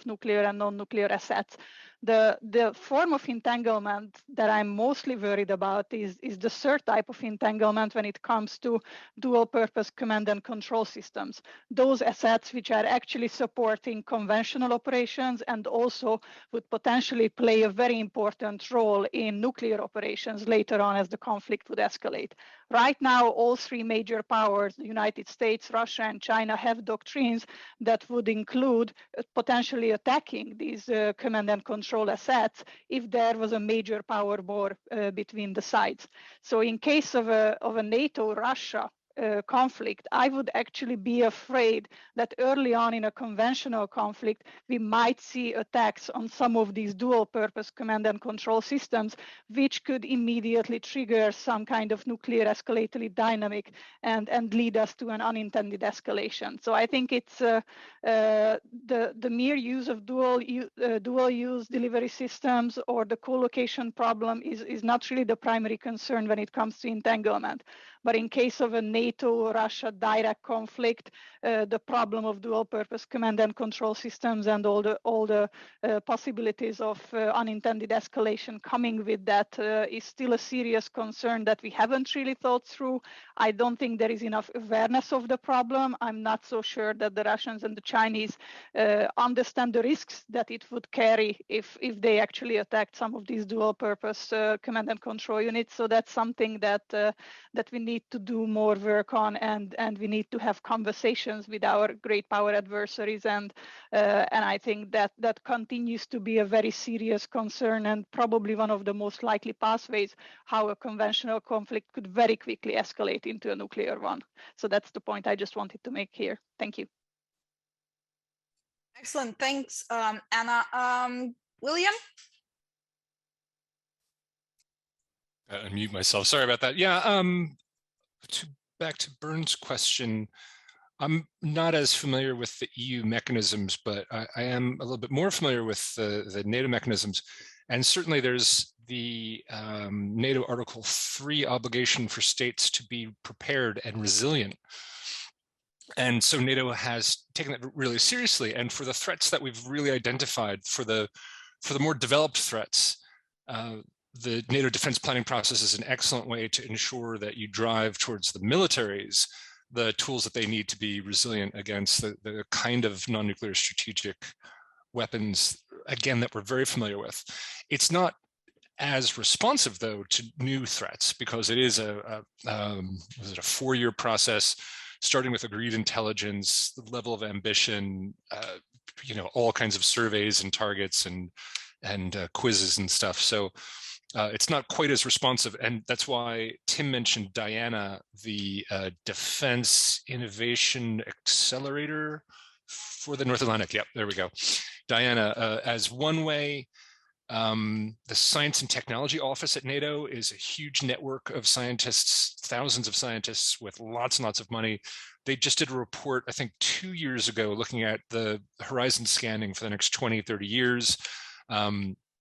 nuclear and non-nuclear assets. The form of entanglement that I'm mostly worried about is the third type of entanglement when it comes to dual purpose command and control systems. Those assets which are actually supporting conventional operations and also would potentially play a very important role in nuclear operations later on as the conflict would escalate. Right now, all three major powers, the United States, Russia, and China, have doctrines that would include potentially attacking these command and control assets if there was a major power war between the sides. So in case of a NATO-Russia conflict, I would actually be afraid that early on in a conventional conflict, we might see attacks on some of these dual purpose command and control systems, which could immediately trigger some kind of nuclear escalatory dynamic and lead us to an unintended escalation. So I think it's the mere use of dual use delivery systems or the co-location problem is not really the primary concern when it comes to entanglement. But in case of a NATO-Russia direct conflict, the problem of dual-purpose command and control systems and all the possibilities of unintended escalation coming with that is still a serious concern that we haven't really thought through. I don't think there is enough awareness of the problem. I'm not so sure that the Russians and the Chinese understand the risks that it would carry if they actually attacked some of these dual-purpose command and control units. So that's something that we need to do more work on, and we need to have conversations with our great power adversaries, and I think that continues to be a very serious concern and probably one of the most likely pathways how a conventional conflict could very quickly escalate into a nuclear one. So that's the point I just wanted to make here. Thank you.
Excellent, thanks, Anna. William?
Unmute myself, sorry about that. Yeah, back to Bernd's question, I'm not as familiar with the EU mechanisms, but I am a little bit more familiar with the NATO mechanisms. And certainly there's the NATO Article 3 obligation for states to be prepared and resilient. And so NATO has taken that really seriously. And for the threats that we've really identified, for the more developed threats, the NATO defense planning process is an excellent way to ensure that you drive towards the militaries the tools that they need to be resilient against the kind of non-nuclear strategic weapons, again, that we're very familiar with. It's not as responsive, though, to new threats, because it is a 4-year process, starting with agreed intelligence, the level of ambition, all kinds of surveys and targets and quizzes and stuff. So it's not quite as responsive, and that's why Tim mentioned Diana, the Defense Innovation Accelerator for the North Atlantic. Yep, there we go. Diana, as one way. The Science and Technology Office at NATO is a huge network of scientists, thousands of scientists with lots and lots of money. They just did a report, I think 2 years ago, looking at the horizon scanning for the next 20, 30 years.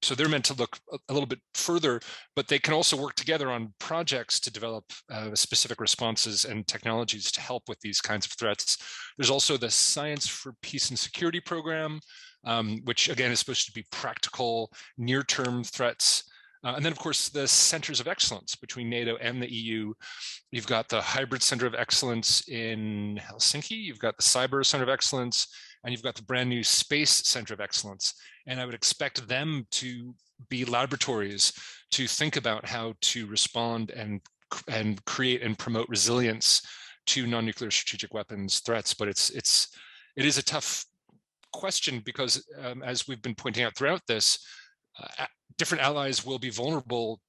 So they're meant to look a little bit further, but they can also work together on projects to develop specific responses and technologies to help with these kinds of threats. There's also the Science for Peace and Security program, which again is supposed to be practical, near-term threats. And then, of course, the centers of excellence between NATO and the EU. You've got the Hybrid Center of Excellence in Helsinki, you've got the Cyber Center of Excellence, and you've got the brand new Space Center of Excellence. And I would expect them to be laboratories to think about how to respond and create and promote resilience to non-nuclear strategic weapons threats. But it is a tough question because, as we've been pointing out throughout this, different allies will be vulnerable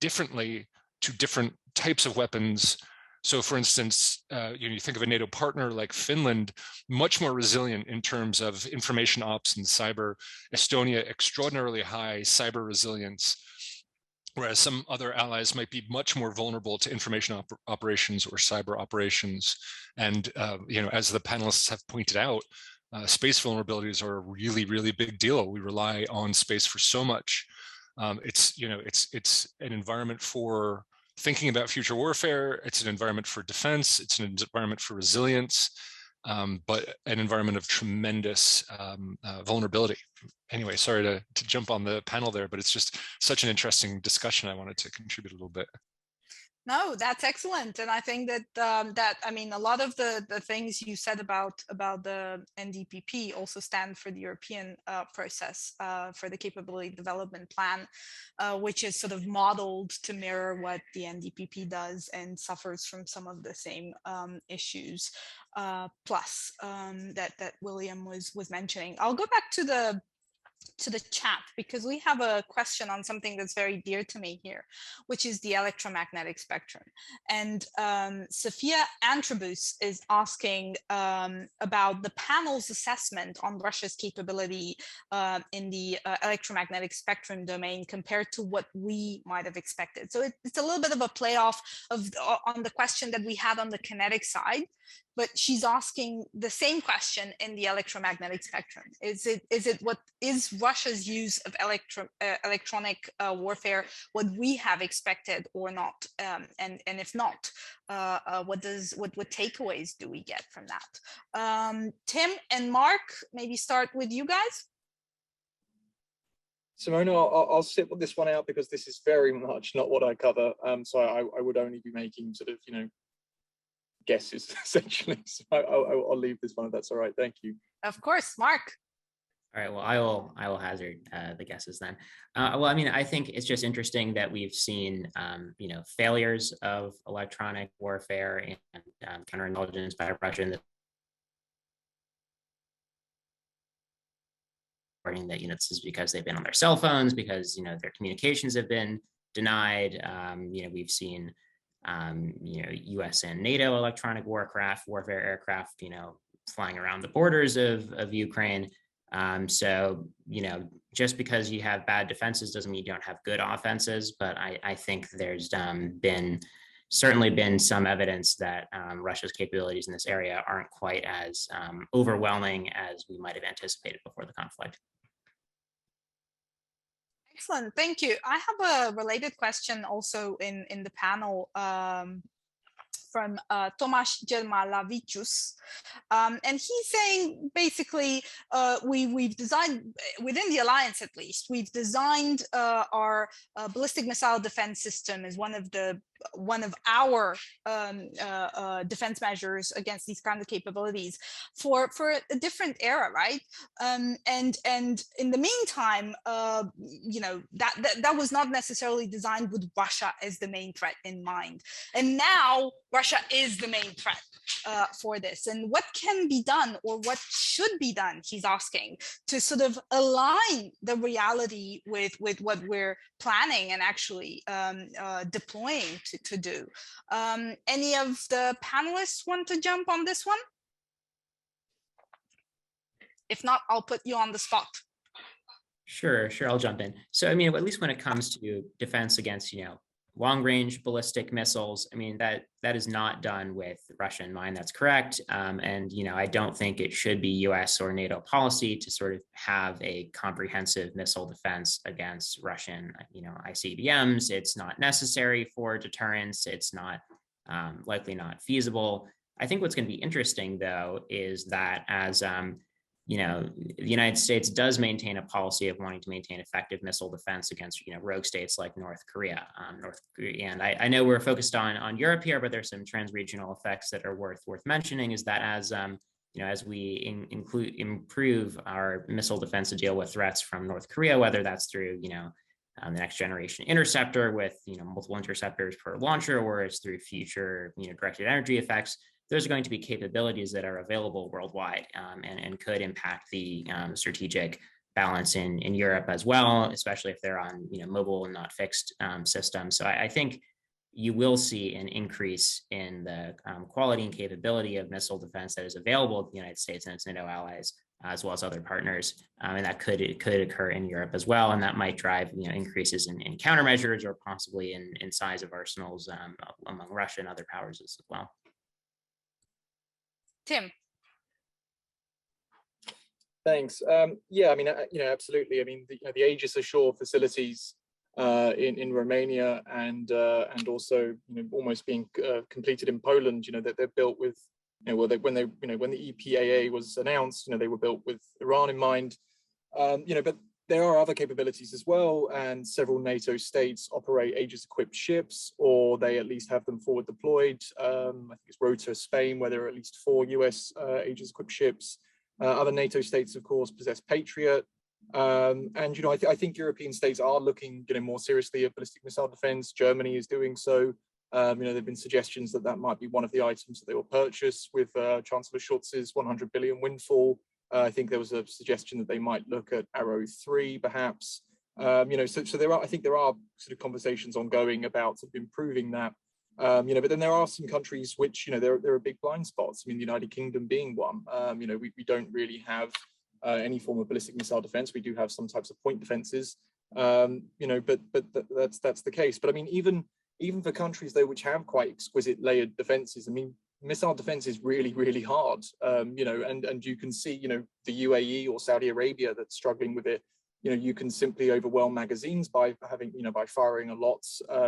differently to different types of weapons So for instance, you think of a NATO partner like Finland, much more resilient in terms of information ops and cyber. Estonia, extraordinarily high cyber resilience, whereas some other allies might be much more vulnerable to information operations or cyber operations. And as the panelists have pointed out, space vulnerabilities are a really, really big deal. We rely on space for so much. It's an environment for thinking about future warfare. It's an environment for defense. It's an environment for resilience, but an environment of tremendous vulnerability. Anyway, sorry to jump on the panel there, but it's just such an interesting discussion. I wanted to contribute a little bit.
No, that's excellent, and I think that I mean, a lot of the things you said about the NDPP also stand for the European process for the capability development plan, which is sort of modeled to mirror what the NDPP does and suffers from some of the same issues. Plus that William was mentioning. I'll go back to the chat because we have a question on something that's very dear to me here, which is the electromagnetic spectrum. And Sophia Antrobus is asking about the panel's assessment on Russia's capability in the electromagnetic spectrum domain compared to what we might have expected. So it's a little bit of a playoff on the question that we had on the kinetic side, but she's asking the same question in the electromagnetic spectrum. Is Russia's use of electronic warfare what we have expected or not? And if not, what takeaways do we get from that? Tim and Mark, maybe start with you guys.
Simona, I'll sit this one out because this is very much not what I cover. So I would only be making sort of, guesses essentially. So I'll leave this one if that's all right. Thank you.
Of course, Mark.
All right. Well, I will hazard the guesses then. Well, I mean, I think it's just interesting that we've seen, failures of electronic warfare and counterintelligence by Russia in the that this is because they've been on their cell phones, because their communications have been denied. We've seen U.S. and NATO electronic warfare aircraft flying around the borders of Ukraine. So just because you have bad defenses doesn't mean you don't have good offenses. But I think there's certainly been some evidence that Russia's capabilities in this area aren't quite as overwhelming as we might have anticipated before the conflict.
Excellent, thank you. I have a related question also in the panel from Tomasz Jelmalavicius. And he's saying basically, we've designed, within the alliance at least, we've designed our ballistic missile defense system as one of our defense measures against these kinds of capabilities for a different era, right? And in the meantime, that was not necessarily designed with Russia as the main threat in mind. And now Russia is the main threat for this. And what can be done, or what should be done, he's asking, to sort of align the reality with what we're planning and actually deploying to do. Any of the panelists want to jump on this one? If not, I'll put you on the spot.
Sure, I'll jump in. So, I mean, at least when it comes to defense against, long-range ballistic missiles, I mean, that is not done with Russia in mind. That's correct. And, I don't think it should be US or NATO policy to sort of have a comprehensive missile defense against Russian, ICBMs. It's not necessary for deterrence. It's not likely not feasible. I think what's going to be interesting, though, is that as the United States does maintain a policy of wanting to maintain effective missile defense against, rogue states like North Korea. And I know we're focused on Europe here, but there's some transregional effects that are worth mentioning. Is that as we improve our missile defense to deal with threats from North Korea, whether that's through the next generation interceptor with multiple interceptors per launcher, or it's through future directed energy effects, those are going to be capabilities that are available worldwide and could impact the strategic balance in Europe as well, especially if they're on mobile and not fixed systems. So I think you will see an increase in the quality and capability of missile defense that is available to the United States and its NATO allies, as well as other partners, and that could occur in Europe as well, and that might drive increases in countermeasures or possibly in size of arsenals among Russia and other powers as well.
Tim.
Thanks. Yeah, I mean, absolutely. I mean, the Aegis Ashore facilities in Romania and also almost being completed in Poland. That they're built with when the EPAA was announced, they were built with Iran in mind. But there are other capabilities as well, and several NATO states operate Aegis-equipped ships, or they at least have them forward deployed. I think it's Rota, Spain, where there are at least 4 US Aegis-equipped ships. Other NATO states, of course, possess Patriot. And I think European states are looking more seriously at ballistic missile defense. Germany is doing so. There have been suggestions that might be one of the items that they will purchase with Chancellor Schurz's 100 billion windfall. I think there was a suggestion that they might look at Arrow 3, perhaps. So I think there are sort of conversations ongoing about sort of improving that. But then there are some countries which, there are big blind spots. I mean, the United Kingdom being one. We don't really have any form of ballistic missile defense. We do have some types of point defenses. But that's the case. But I mean, even for countries though which have quite exquisite layered defenses, I mean, missile defense is really, really hard. And you can see, the UAE or Saudi Arabia that's struggling with it. You can simply overwhelm magazines by having, by firing a lot,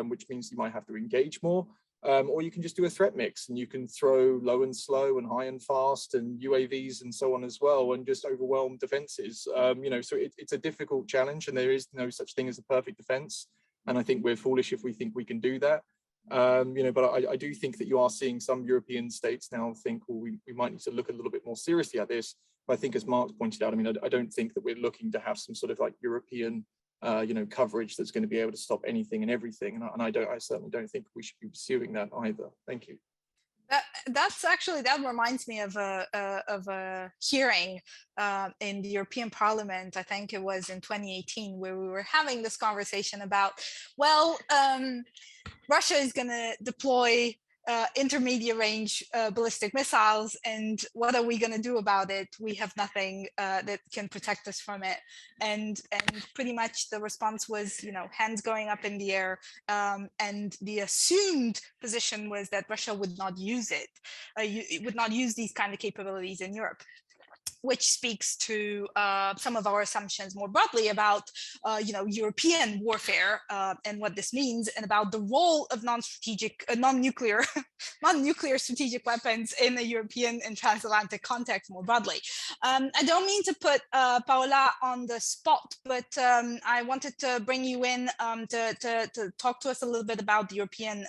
which means you might have to engage more. Or you can just do a threat mix, and you can throw low and slow and high and fast and UAVs and so on as well, and just overwhelm defenses. So it's a difficult challenge, and there is no such thing as a perfect defense. And I think we're foolish if we think we can do that. But I do think that you are seeing some European states now think, well, we might need to look a little bit more seriously at this. But I think, as Mark pointed out, I mean, I don't think that we're looking to have some sort of like European coverage that's going to be able to stop anything and everything. And I certainly don't think we should be pursuing that either. Thank you.
That reminds me of a hearing in the European Parliament. I think it was in 2018, where we were having this conversation about, Russia is going to deploy intermediate range ballistic missiles, and what are we going to do about it? We have nothing that can protect us from it. And pretty much the response was, hands going up in the air, and the assumed position was that Russia would not use it. It would not use these kind of capabilities in Europe, which speaks to some of our assumptions more broadly about, European warfare and what this means, and about the role of non-nuclear strategic weapons in the European and transatlantic context more broadly. I don't mean to put Paola on the spot, but I wanted to bring you in to talk to us a little bit about the European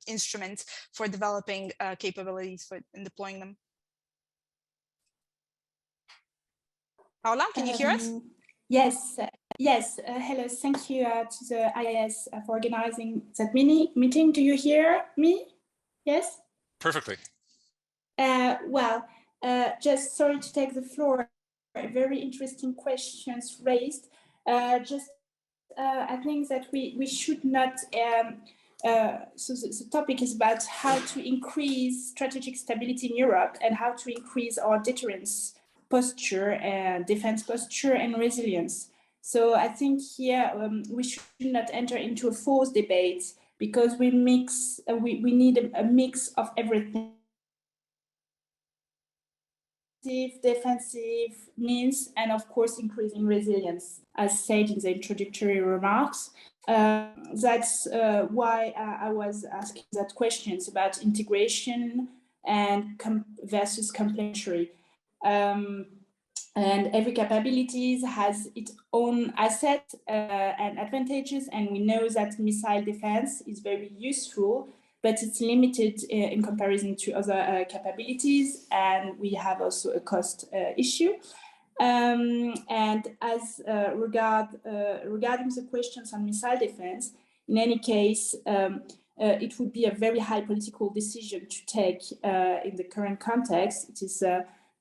instruments for developing capabilities and deploying them. Paola, can you hear us?
Yes. Hello, thank you to the IISS for organizing that meeting. Do you hear me? Yes?
Perfectly.
Just sorry to take the floor. Very interesting questions raised. I think that we should not, so the topic is about how to increase strategic stability in Europe and how to increase our deterrence posture and defense posture and resilience. So I think here we should not enter into a forced debate, because we need a mix of everything. Defensive means, and of course increasing resilience, as said in the introductory remarks. That's why I was asking that questions about integration and versus complementary. And every capability has its own assets and advantages, and we know that missile defense is very useful, but it's limited in comparison to other capabilities, and we have also a cost issue. And as regarding the questions on missile defense, in any case, it would be a very high political decision to take in the current context. It is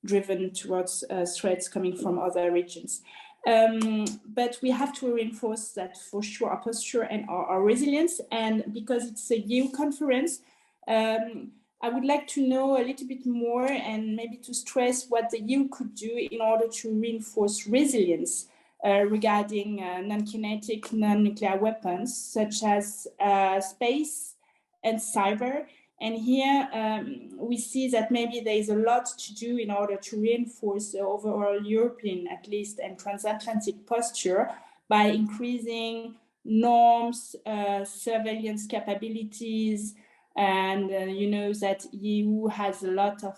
driven towards threats coming from other regions. But we have to reinforce that for sure, our posture and our resilience. And because it's a EU conference, I would like to know a little bit more and maybe to stress what the EU could do in order to reinforce resilience regarding non-kinetic, non-nuclear weapons, such as space and cyber. And here we see that maybe there is a lot to do in order to reinforce the overall European, at least, and transatlantic posture by increasing norms, surveillance capabilities, and you know that EU has a lot of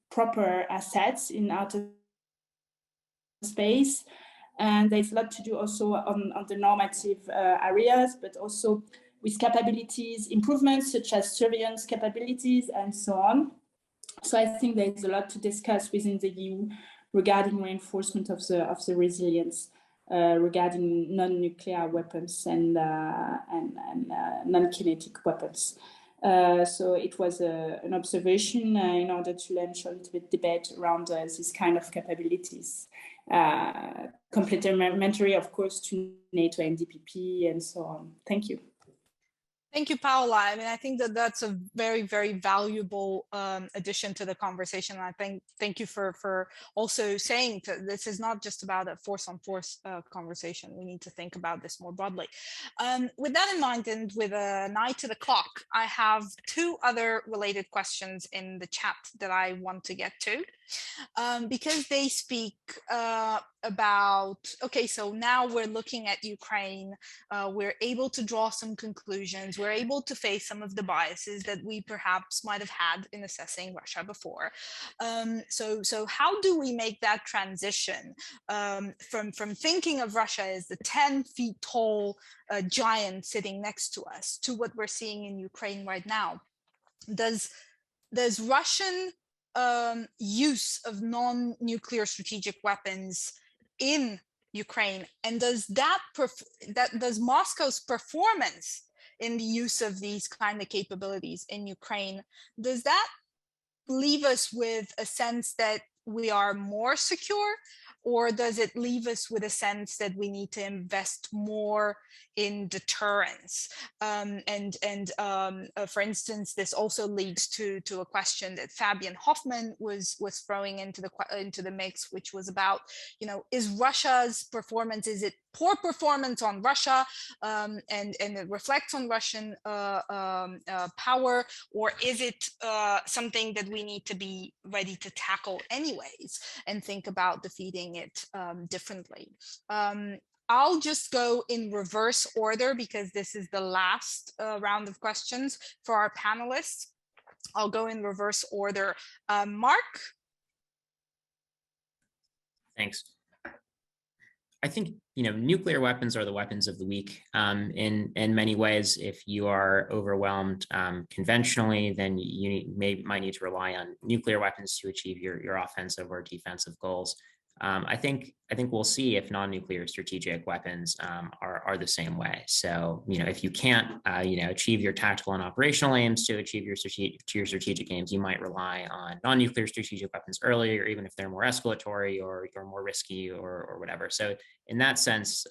proper assets in outer space, and there's a lot to do also on the normative areas, but also with capabilities improvements such as surveillance capabilities and so on. So I think there's a lot to discuss within the EU regarding reinforcement of the resilience regarding non-nuclear weapons and non-kinetic weapons. So it was an observation in order to launch a little bit debate around this kind of capabilities. Complementary, of course, to NATO and DPP and so on. Thank you.
Thank you, Paola. I mean, I think that that's a very, very valuable addition to the conversation. And I thank you for also saying that this is not just about a force-on-force conversation. We need to think about this more broadly. With that in mind, and with an eye to the clock, I have two other related questions in the chat that I want to get to, because they speak about, okay, so now we're looking at Ukraine, we're able to draw some conclusions, we're able to face some of the biases that we perhaps might have had in assessing Russia before. So how do we make that transition from thinking of Russia as the 10 feet tall giant sitting next to us to what we're seeing in Ukraine right now? Does Russian use of non-nuclear strategic weapons in Ukraine, and does Moscow's performance in the use of these kind of capabilities in Ukraine, does that leave us with a sense that we are more secure, or does it leave us with a sense that we need to invest more in deterrence? For instance, this also leads to a question that Fabian Hoffman was throwing into the mix, which was about, you know, is Russia's performance, is it poor performance on Russia, and it reflects on Russian power, or is it something that we need to be ready to tackle anyways and think about defeating it differently? I'll just go in reverse order because this is the last round of questions for our panelists. I'll go in reverse order. Mark?
Thanks. I think, you know, nuclear weapons are the weapons of the weak in many ways. If you are overwhelmed conventionally, then you might need to rely on nuclear weapons to achieve your offensive or defensive goals. I think we'll see if non-nuclear strategic weapons are the same way. So, you know, if you can't, achieve your tactical and operational aims to achieve your strategic aims, you might rely on non-nuclear strategic weapons earlier, even if they're more escalatory or more risky or whatever. So, in that sense,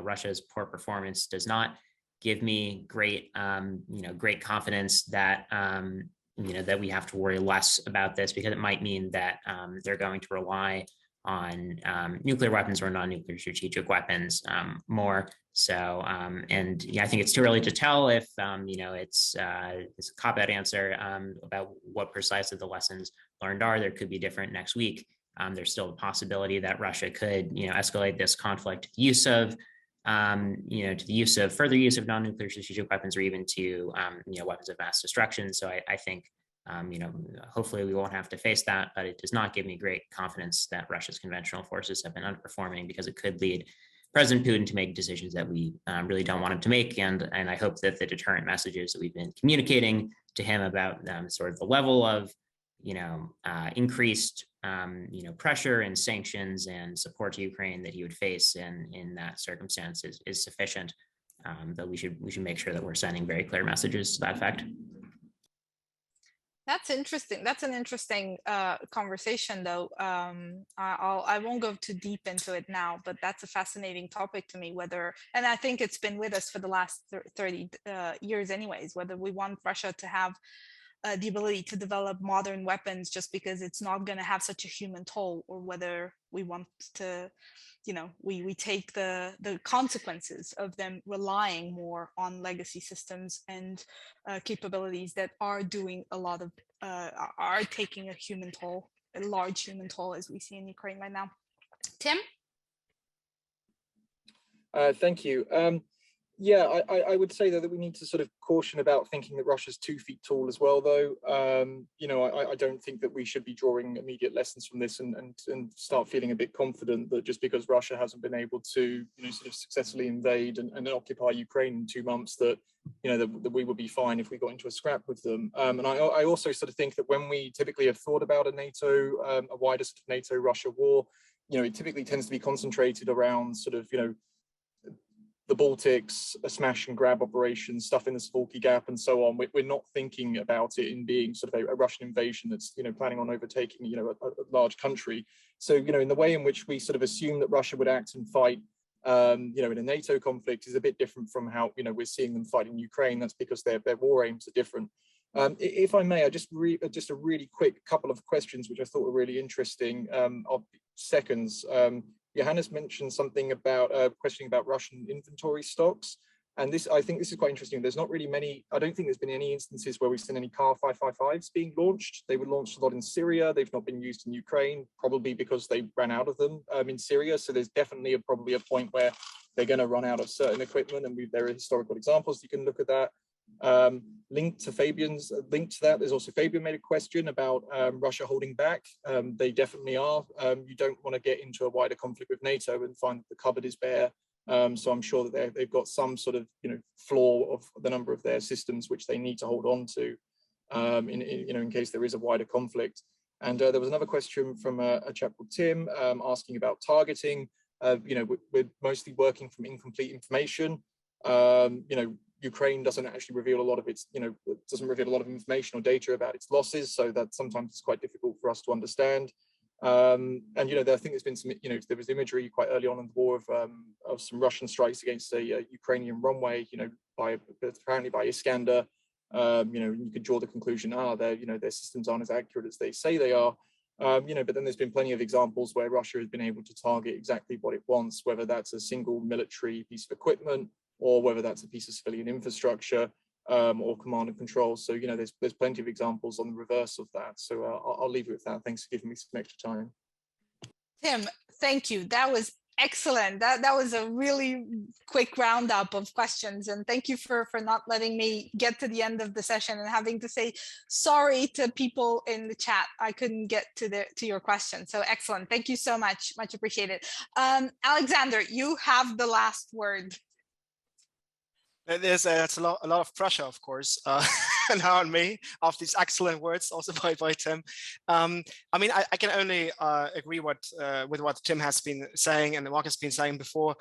Russia's poor performance does not give me great confidence that that we have to worry less about this, because it might mean that they're going to rely on nuclear weapons or non-nuclear strategic weapons more. So, I think it's too early to tell if, it's a cop-out answer about what precisely the lessons learned are. There could be different next week. There's still a possibility that Russia could, escalate this conflict to the use of, further use of non-nuclear strategic weapons, or even to, weapons of mass destruction. So I think, hopefully we won't have to face that, but it does not give me great confidence that Russia's conventional forces have been underperforming, because it could lead President Putin to make decisions that we really don't want him to make. And I hope that the deterrent messages that we've been communicating to him about sort of the level of, increased, pressure and sanctions and support to Ukraine that he would face in that circumstance is sufficient. But we should make sure that we're sending very clear messages to that effect.
That's interesting. That's an interesting conversation, though. I won't go too deep into it now, but that's a fascinating topic to me. Whether, and I think it's been with us for the last 30 years, anyways. Whether we want Russia to have the ability to develop modern weapons just because it's not going to have such a human toll, or whether we want to, you know, we take the consequences of them relying more on legacy systems and capabilities that are doing a lot of are taking a human toll, a large human toll, as we see in Ukraine right now. Tim?
Thank you. Yeah, I would say though that we need to sort of caution about thinking that Russia's 2 feet tall as well, though. You know, I don't think that we should be drawing immediate lessons from this and start feeling a bit confident that just because Russia hasn't been able to, you know, sort of successfully invade and occupy Ukraine in 2 months, that, you know, that we would be fine if we got into a scrap with them. And I also sort of think that when we typically have thought about a NATO, a wider sort of NATO-Russia war, you know, it typically tends to be concentrated around sort of, you know, the Baltics, a smash and grab operation, stuff in the Suwalki Gap and so on. We're not thinking about it in being sort of a Russian invasion that's, you know, planning on overtaking, you know, a large country. So, you know, in the way in which we sort of assume that Russia would act and fight, you know, in a NATO conflict is a bit different from how, you know, we're seeing them fight in Ukraine. That's because their war aims are different. If I may, I just a really quick couple of questions which I thought were really interesting. Of seconds. Johannes mentioned something about questioning about Russian inventory stocks, and this, I think this is quite interesting. There's not really many, I don't think there's been any instances where we've seen any Car 555s being launched. They were launched a lot in Syria. They've not been used in Ukraine, probably because they ran out of them in Syria. So there's definitely probably a point where they're going to run out of certain equipment, and there are historical examples. You can look at that. Linked to that, there's also Fabian made a question about Russia holding back. They definitely are. You don't want to get into a wider conflict with NATO and find that the cupboard is bare. So I'm sure that they've got some sort of, you know, flaw of the number of their systems which they need to hold on to, you know, in case there is a wider conflict. And there was another question from a chap called Tim asking about targeting. You know, we're mostly working from incomplete information. You know, Ukraine doesn't actually reveal a lot of its, you know, doesn't reveal a lot of information or data about its losses, so that sometimes it's quite difficult for us to understand. And you know, I think there's been some, you know, there was imagery quite early on in the war of some Russian strikes against a Ukrainian runway, you know, apparently by Iskander. You know, you could draw the conclusion, you know, their systems aren't as accurate as they say they are. You know, but then there's been plenty of examples where Russia has been able to target exactly what it wants, whether that's a single military piece of equipment, or whether that's a piece of civilian infrastructure, or command and control. So, you know, there's plenty of examples on the reverse of that. So I'll leave it with that. Thanks for giving me some extra time.
Tim, thank you. That was excellent. That was a really quick roundup of questions, and thank you for not letting me get to the end of the session and having to say sorry to people in the chat. I couldn't get to your question. So excellent. Thank you so much. Much appreciated. Alexander, you have the last word.
That's a lot of pressure, of course, now on me of these excellent words, also by Tim. I mean, I can only agree with what Tim has been saying and Mark has been saying before.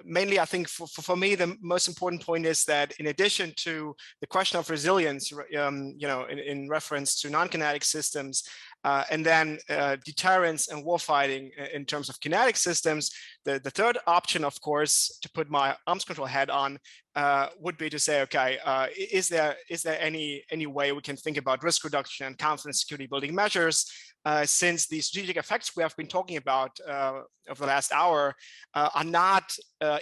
Mainly, I think for me, the most important point is that in addition to the question of resilience, you know, in reference to non-kinetic systems, and then deterrence and warfighting in terms of kinetic systems, the third option, of course, to put my arms control hat on, would be to say, okay, is there any way we can think about risk reduction and confidence security building measures, since the strategic effects we have been talking about over the last hour are not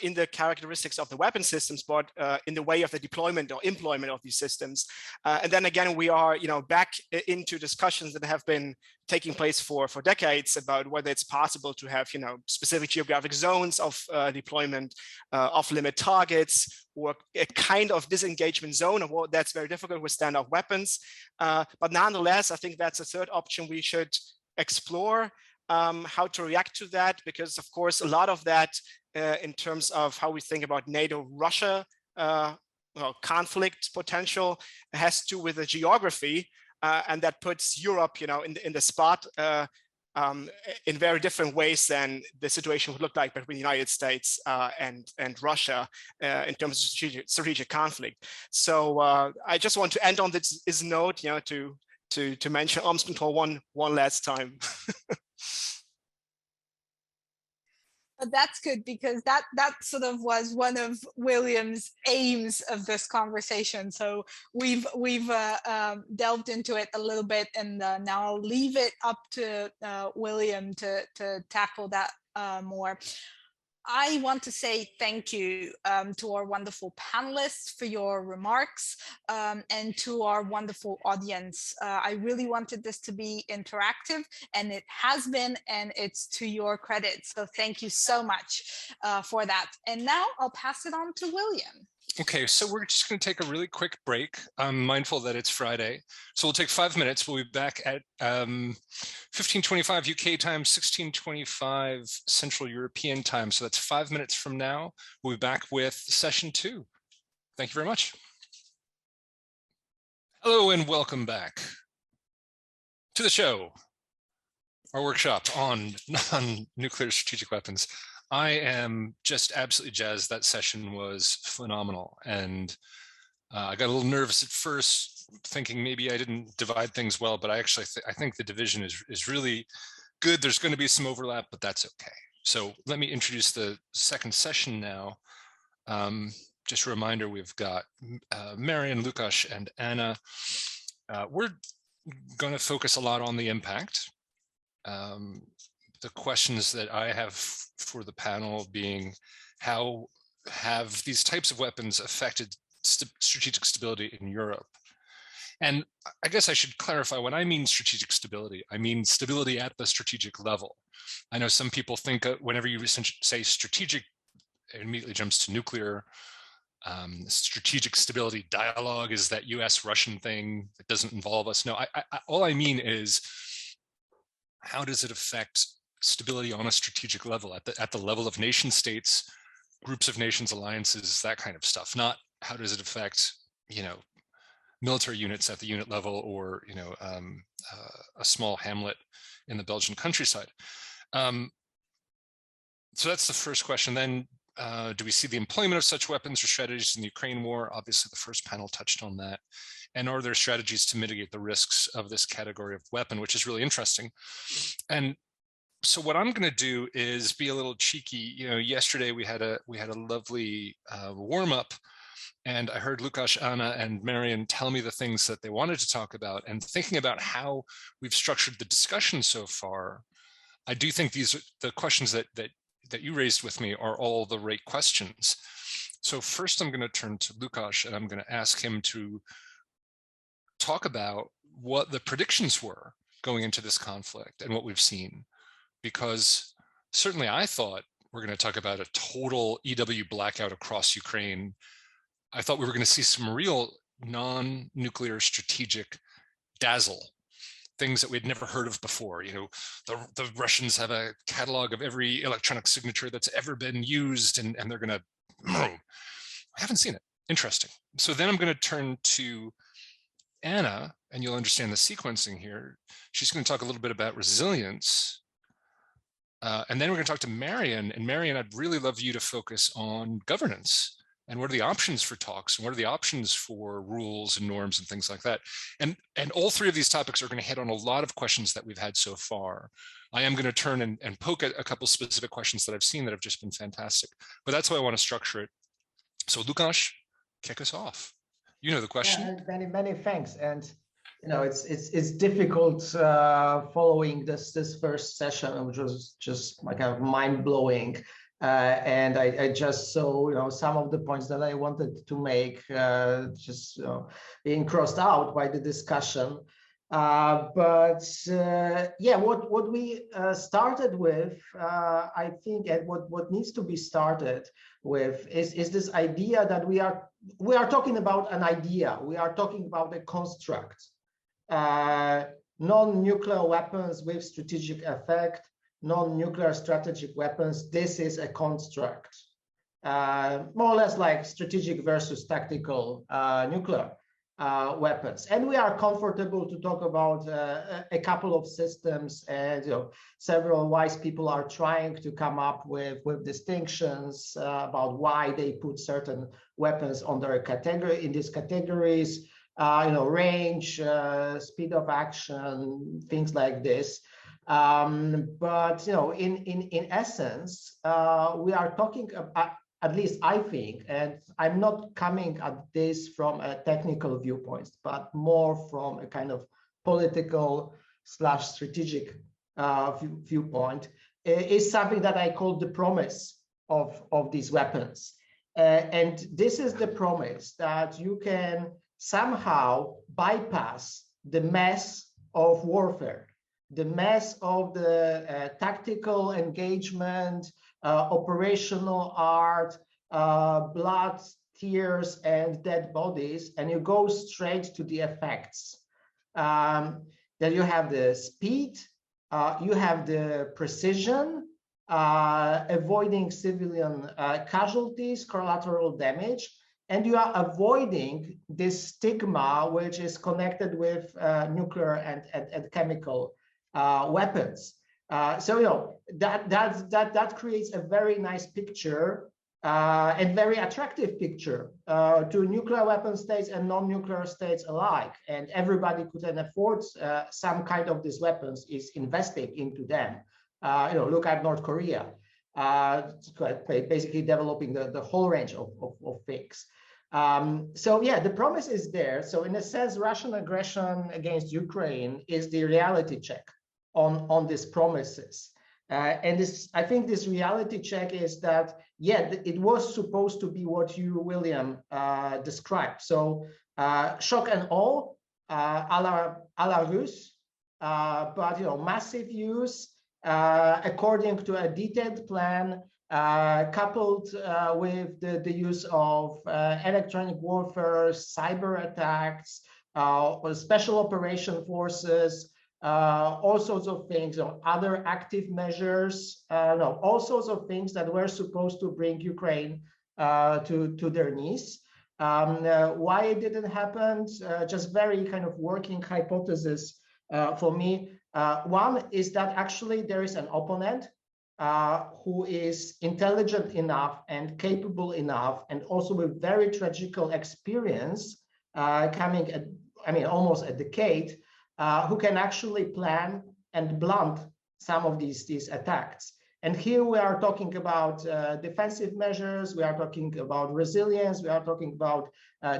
in the characteristics of the weapon systems, but in the way of the deployment or employment of these systems. And then again, we are, you know, back into discussions that have been taking place for decades about whether it's possible to have, you know, specific geographic zones of deployment, off-limit targets, or a kind of disengagement zone, or that's very difficult with standoff weapons. But nonetheless, I think that's a third option we should explore, how to react to that, because of course, a lot of that in terms of how we think about NATO-Russia conflict potential has to do with the geography, and that puts Europe, you know, in the spot in very different ways than the situation would look like between the United States and Russia in terms of strategic conflict. So I just want to end on this note, to mention arms control one last time.
But that's good, because that sort of was one of William's aims of this conversation. So we've delved into it a little bit, and now I'll leave it up to William to tackle that more. I want to say thank you to our wonderful panelists for your remarks, and to our wonderful audience. I really wanted this to be interactive, and it has been, and it's to your credit. So thank you so much for that. And now I'll pass it on to William.
Okay, so we're just going to take a really quick break. I'm mindful that it's Friday, so we'll take 5 minutes. We'll be back at 15:25 UK time, 16:25 Central European time. So that's 5 minutes from now. We'll be back with session 2. Thank you very much. Hello and welcome back to the show, our workshop on non-nuclear strategic weapons. I am just absolutely jazzed. That session was phenomenal. And I got a little nervous at first, thinking maybe I didn't divide things well, but I actually I think the division is really good. There's going to be some overlap, but that's okay. So let me introduce the second session now. Just a reminder, we've got Marian, Lukasz, and Anna. We're going to focus a lot on the impact. The questions that I have for the panel being, how have these types of weapons affected strategic stability in Europe? And I guess I should clarify, when I mean strategic stability, I mean stability at the strategic level. I know some people think whenever you say strategic, it immediately jumps to nuclear. Strategic stability dialogue is that US-Russian thing that doesn't involve us. No, all I mean is, how does it affect stability on a strategic level, at the level of nation states, groups of nations, alliances, that kind of stuff? Not how does it affect, military units at the unit level, or a small hamlet in the Belgian countryside. So that's the first question. Then do we see the employment of such weapons or strategies in the Ukraine war? Obviously, the first panel touched on that. And are there strategies to mitigate the risks of this category of weapon, which is really interesting. And so what I'm going to do is be a little cheeky. Yesterday we had a lovely warm-up, and I heard Lukasz, Anna, and Marian tell me the things that they wanted to talk about. And thinking about how we've structured the discussion so far, I do think the questions that you raised with me are all the right questions. So first I'm going to turn to Lukasz, and I'm going to ask him to talk about what the predictions were going into this conflict and what we've seen. Because certainly I thought we're going to talk about a total EW blackout across Ukraine. I thought we were going to see some real non-nuclear strategic dazzle, things that we'd never heard of before. The Russians have a catalog of every electronic signature that's ever been used, and they're going to, I haven't seen it. Interesting. So then I'm going to turn to Anna, and you'll understand the sequencing here. She's going to talk a little bit about resilience. And then we're going to talk to Marian. And Marian, I'd really love you to focus on governance and what are the options for talks, and what are the options for rules and norms and things like that. And all three of these topics are going to hit on a lot of questions that we've had so far. I am going to turn and poke at a couple specific questions that I've seen that have just been fantastic. But that's how I want to structure it. So Lukasz, kick us off. You know the question.
Yeah, many thanks. And it's difficult following this first session, which was just kind of mind-blowing. And I just saw some of the points that I wanted to make just being crossed out by the discussion. But what we started with, I think, and what needs to be started with is this idea that we are talking about an idea. We are talking about a construct. Non-nuclear weapons with strategic effect, non-nuclear strategic weapons. This is a construct, more or less like strategic versus tactical nuclear. weapons. And we are comfortable to talk about a couple of systems, and several wise people are trying to come up with distinctions about why they put certain weapons under a category in these categories, range, speed of action, things like this. But in essence, we are talking about, at least I think, and I'm not coming at this from a technical viewpoint, but more from a kind of political / strategic viewpoint, is something that I call the promise of these weapons. And this is the promise that you can somehow bypass the mess of warfare, the mess of the tactical engagement, operational art, blood, tears, and dead bodies, and you go straight to the effects. Then you have the speed, you have the precision, avoiding civilian casualties, collateral damage, and you are avoiding this stigma which is connected with nuclear and chemical weapons. So that creates a very nice picture and very attractive picture to nuclear weapon states and non-nuclear states alike. And everybody who can afford some kind of these weapons is investing into them. Look at North Korea, basically developing the whole range of things. So yeah, the promise is there. So in a sense, Russian aggression against Ukraine is the reality check on these promises. And I think this reality check is that, yeah, it was supposed to be what you, William, described. So shock and awe, a la Rus, but massive use according to a detailed plan, coupled with the use of electronic warfare, cyber attacks, special operation forces, all sorts of things, other active measures, all sorts of things that were supposed to bring Ukraine to their knees. Why it didn't happen? Just very kind of working hypothesis for me. One is that actually there is an opponent who is intelligent enough and capable enough, and also with very tragical experience, coming at, almost a decade, who can actually plan and blunt some of these attacks. And here we are talking about defensive measures, we are talking about resilience, we are talking about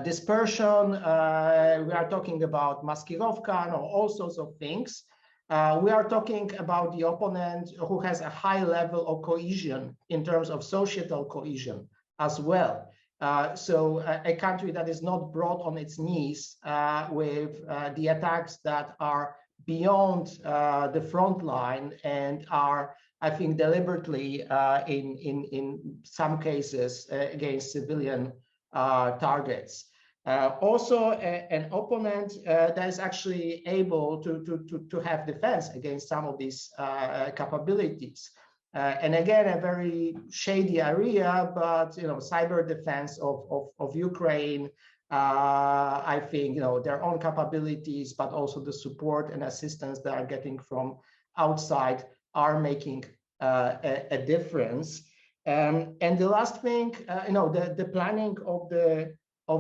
dispersion, we are talking about maskirovka, all sorts of things. We are talking about the opponent who has a high level of cohesion in terms of societal cohesion as well. So a country that is not brought on its knees with the attacks that are beyond the front line and are, I think, deliberately in some cases against civilian targets. Also an opponent that is actually able to have defense against some of these capabilities. And again, a very shady area, but cyber defense of Ukraine, I think their own capabilities, but also the support and assistance they are getting from outside are making a difference. And the last thing, the planning of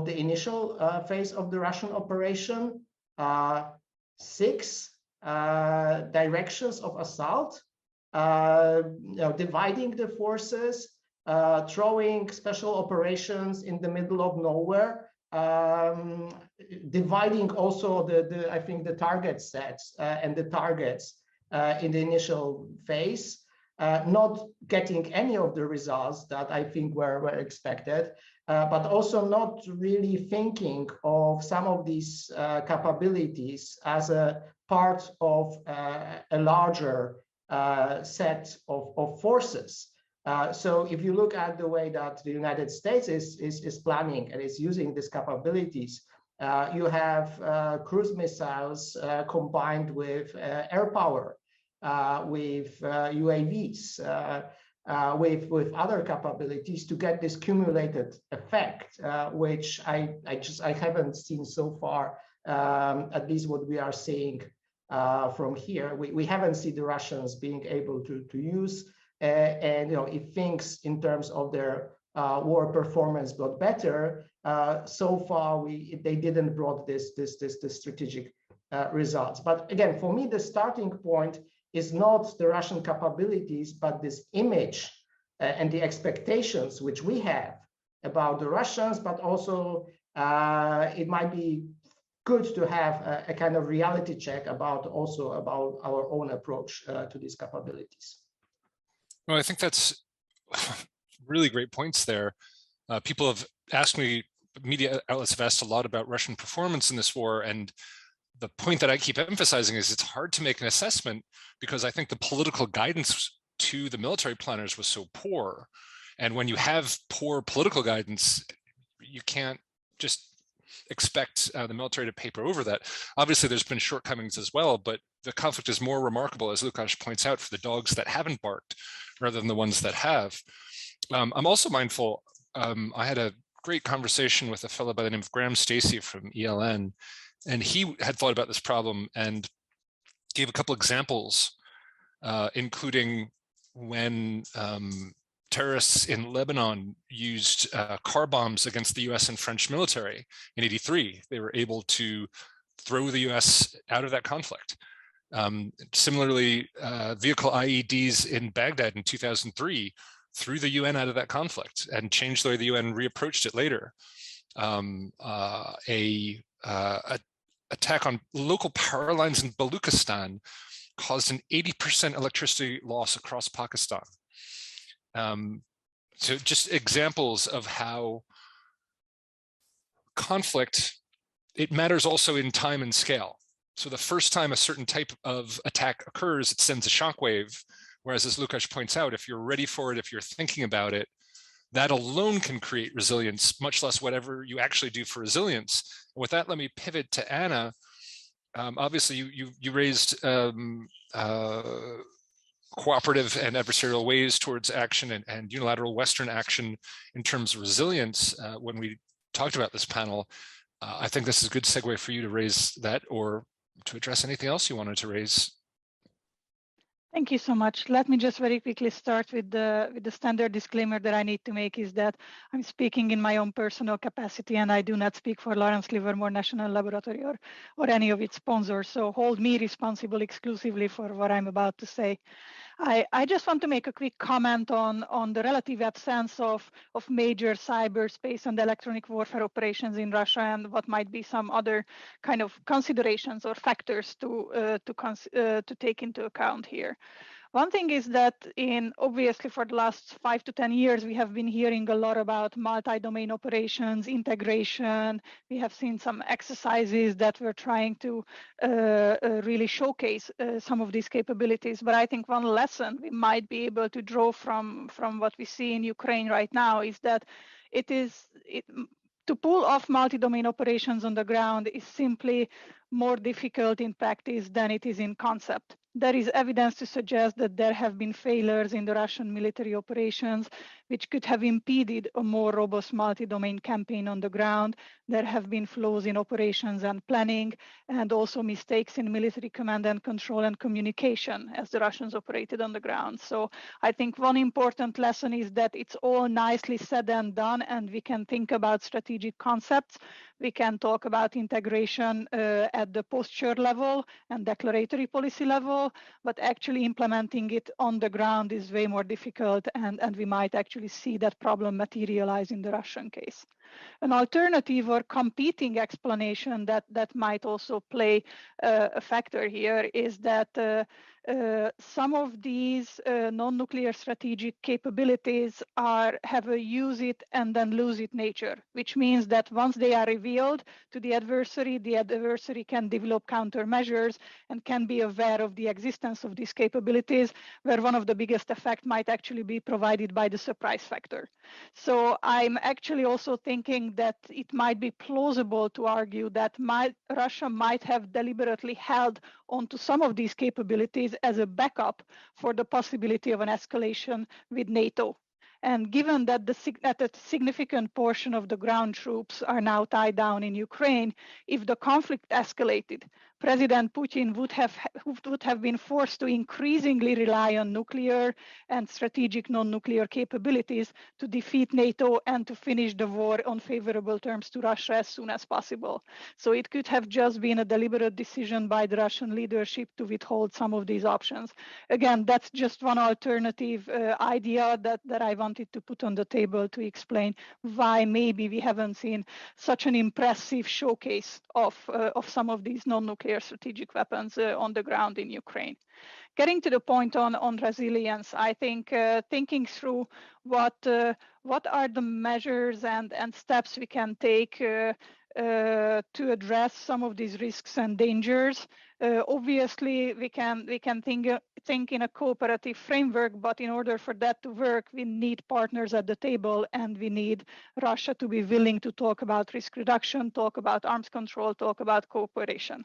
the initial phase of the Russian operation, 6 directions of assault. Dividing the forces, throwing special operations in the middle of nowhere, dividing also I think the target sets and the targets in the initial phase, not getting any of the results that I think were expected, but also not really thinking of some of these capabilities as a part of a larger set of forces. So if you look at the way that the United States is planning and is using these capabilities, you have cruise missiles combined with air power, with UAVs, with other capabilities to get this cumulated effect, which I haven't seen so far, at least what we are seeing from here. We haven't seen the Russians being able to use, and if things in terms of their war performance got better, so far they didn't brought this strategic results. But again, for me, the starting point is not the Russian capabilities, but this image and the expectations which we have about the Russians, but also it might be good to have a kind of reality check about our own approach to these capabilities.
Well, I think that's really great points there. People have asked me, media outlets have asked a lot about Russian performance in this war, and the point that I keep emphasizing is it's hard to make an assessment because I think the political guidance to the military planners was so poor. And when you have poor political guidance, you can't just expect the military to paper over that. Obviously, there's been shortcomings as well, but the conflict is more remarkable, as Lukasz points out, for the dogs that haven't barked rather than the ones that have. I'm also mindful, I had a great conversation with a fellow by the name of Graham Stacey from ELN, and he had thought about this problem and gave a couple examples, including when terrorists in Lebanon used car bombs against the US and French military in '83. They were able to throw the US out of that conflict. Similarly, vehicle IEDs in Baghdad in 2003 threw the UN out of that conflict and changed the way the UN reapproached it later. Attack on local power lines in Baluchistan caused an 80% electricity loss across Pakistan. So just examples of how conflict, it matters also in time and scale. So the first time a certain type of attack occurs, it sends a shockwave. Whereas, as Lukasz points out, if you're ready for it, if you're thinking about it, that alone can create resilience, much less whatever you actually do for resilience. And with that, let me pivot to Anna. Obviously, you raised cooperative and adversarial ways towards action and unilateral Western action in terms of resilience. When we talked about this panel, I think this is a good segue for you to raise that or to address anything else you wanted to raise.
Thank you so much. Let me just very quickly start with the standard disclaimer that I need to make is that I'm speaking in my own personal capacity and I do not speak for Lawrence Livermore National Laboratory or any of its sponsors. So hold me responsible exclusively for what I'm about to say. I just want to make a quick comment on the relative absence of major cyberspace and electronic warfare operations in Russia and what might be some other kind of considerations or factors to take into account here. One thing is that obviously for the last 5 to 10 years, we have been hearing a lot about multi-domain operations, integration. We have seen some exercises that were trying to really showcase some of these capabilities. But I think one lesson we might be able to draw from what we see in Ukraine right now is that to pull off multi-domain operations on the ground is simply more difficult in practice than it is in concept. There is evidence to suggest that there have been failures in the Russian military operations, which could have impeded a more robust multi-domain campaign on the ground. There have been flaws in operations and planning, and also mistakes in military command and control and communication as the Russians operated on the ground. So I think one important lesson is that it's all nicely said and done, and we can think about strategic concepts. We can talk about integration at the posture level and declaratory policy level, but actually implementing it on the ground is way more difficult, and we might actually see that problem materialize in the Russian case. An alternative or competing explanation that might also play a factor here is that some of these non-nuclear strategic capabilities have a use it and then lose it nature, which means that once they are revealed to the adversary can develop countermeasures and can be aware of the existence of these capabilities, where one of the biggest effects might actually be provided by the surprise factor. So I'm actually also thinking that it might be plausible to argue that Russia might have deliberately held onto some of these capabilities as a backup for the possibility of an escalation with NATO. And given that a significant portion of the ground troops are now tied down in Ukraine, if the conflict escalated, President Putin would have been forced to increasingly rely on nuclear and strategic non-nuclear capabilities to defeat NATO and to finish the war on favorable terms to Russia as soon as possible. So it could have just been a deliberate decision by the Russian leadership to withhold some of these options. Again, that's just one alternative idea that I wanted to put on the table to explain why maybe we haven't seen such an impressive showcase of some of these non-nuclear strategic weapons on the ground in Ukraine. Getting to the point on resilience, I think thinking through what are the measures and steps we can take to address some of these risks and dangers. Obviously, we can think in a cooperative framework, but in order for that to work, we need partners at the table, and we need Russia to be willing to talk about risk reduction, talk about arms control, talk about cooperation.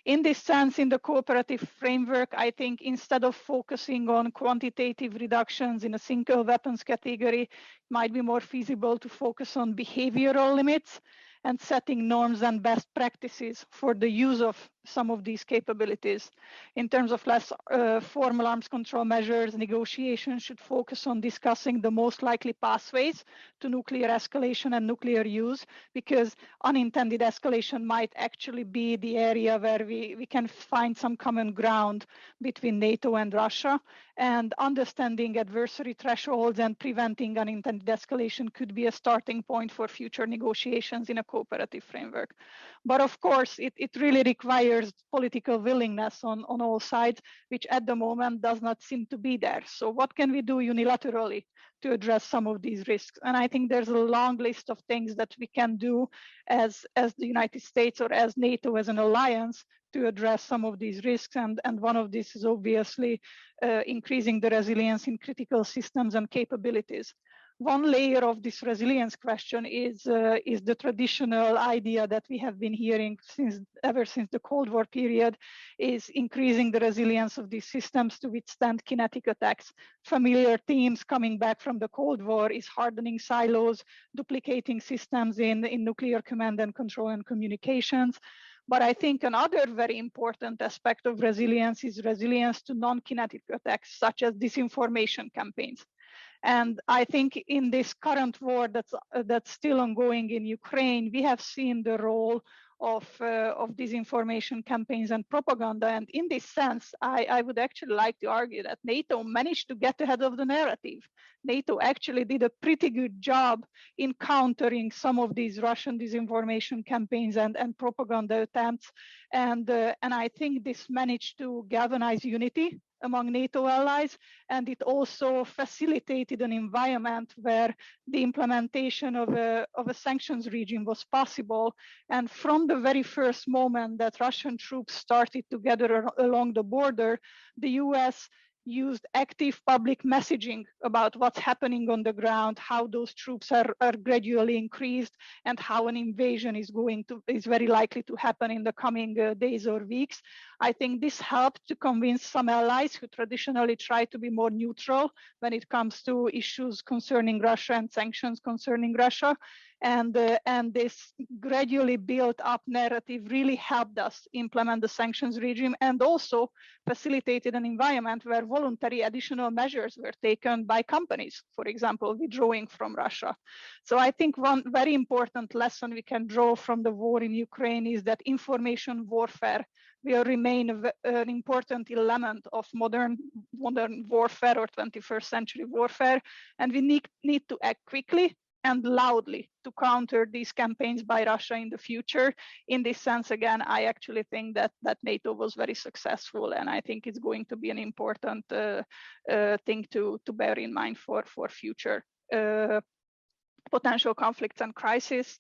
In this sense, in the cooperative framework, I think instead of focusing on quantitative reductions in a single weapons category, it might be more feasible to focus on behavioral limits and setting norms and best practices for the use of some of these capabilities. In terms of less formal arms control measures, negotiations should focus on discussing the most likely pathways to nuclear escalation and nuclear use, because unintended escalation might actually be the area where we can find some common ground between NATO and Russia. And understanding adversary thresholds and preventing unintended escalation could be a starting point for future negotiations in a cooperative framework. But of course, it really requires political willingness on all sides, which at the moment does not seem to be there. So what can we do unilaterally to address some of these risks? And I think there's a long list of things that we can do as the United States or as NATO as an alliance to address some of these risks. And one of these is obviously increasing the resilience in critical systems and capabilities. One layer of this resilience question is the traditional idea that we have been hearing ever since the Cold War period, is increasing the resilience of these systems to withstand kinetic attacks. Familiar themes coming back from the Cold War is hardening silos, duplicating systems in nuclear command and control and communications. But I think another very important aspect of resilience is resilience to non-kinetic attacks, such as disinformation campaigns. And I think in this current war that's still ongoing in Ukraine, we have seen the role of disinformation campaigns and propaganda. And in this sense, I would actually like to argue that NATO managed to get ahead of the narrative. NATO actually did a pretty good job in countering some of these Russian disinformation campaigns and propaganda attempts. And I think this managed to galvanize unity among NATO allies, and it also facilitated an environment where the implementation of a sanctions regime was possible. And from the very first moment that Russian troops started to gather along the border, the US used active public messaging about what's happening on the ground, how those troops are gradually increased, and how an invasion is very likely to happen in the coming days or weeks. I think this helped to convince some allies who traditionally try to be more neutral when it comes to issues concerning Russia and sanctions concerning Russia. And this gradually built up narrative really helped us implement the sanctions regime, and also facilitated an environment where voluntary additional measures were taken by companies, for example, withdrawing from Russia. So I think one very important lesson we can draw from the war in Ukraine is that information warfare will remain an important element of modern warfare or 21st century warfare. And we need to act quickly and loudly to counter these campaigns by Russia in the future. In this sense, again, I actually think that NATO was very successful, and I think it's going to be an important thing to bear in mind for future potential conflicts and crises.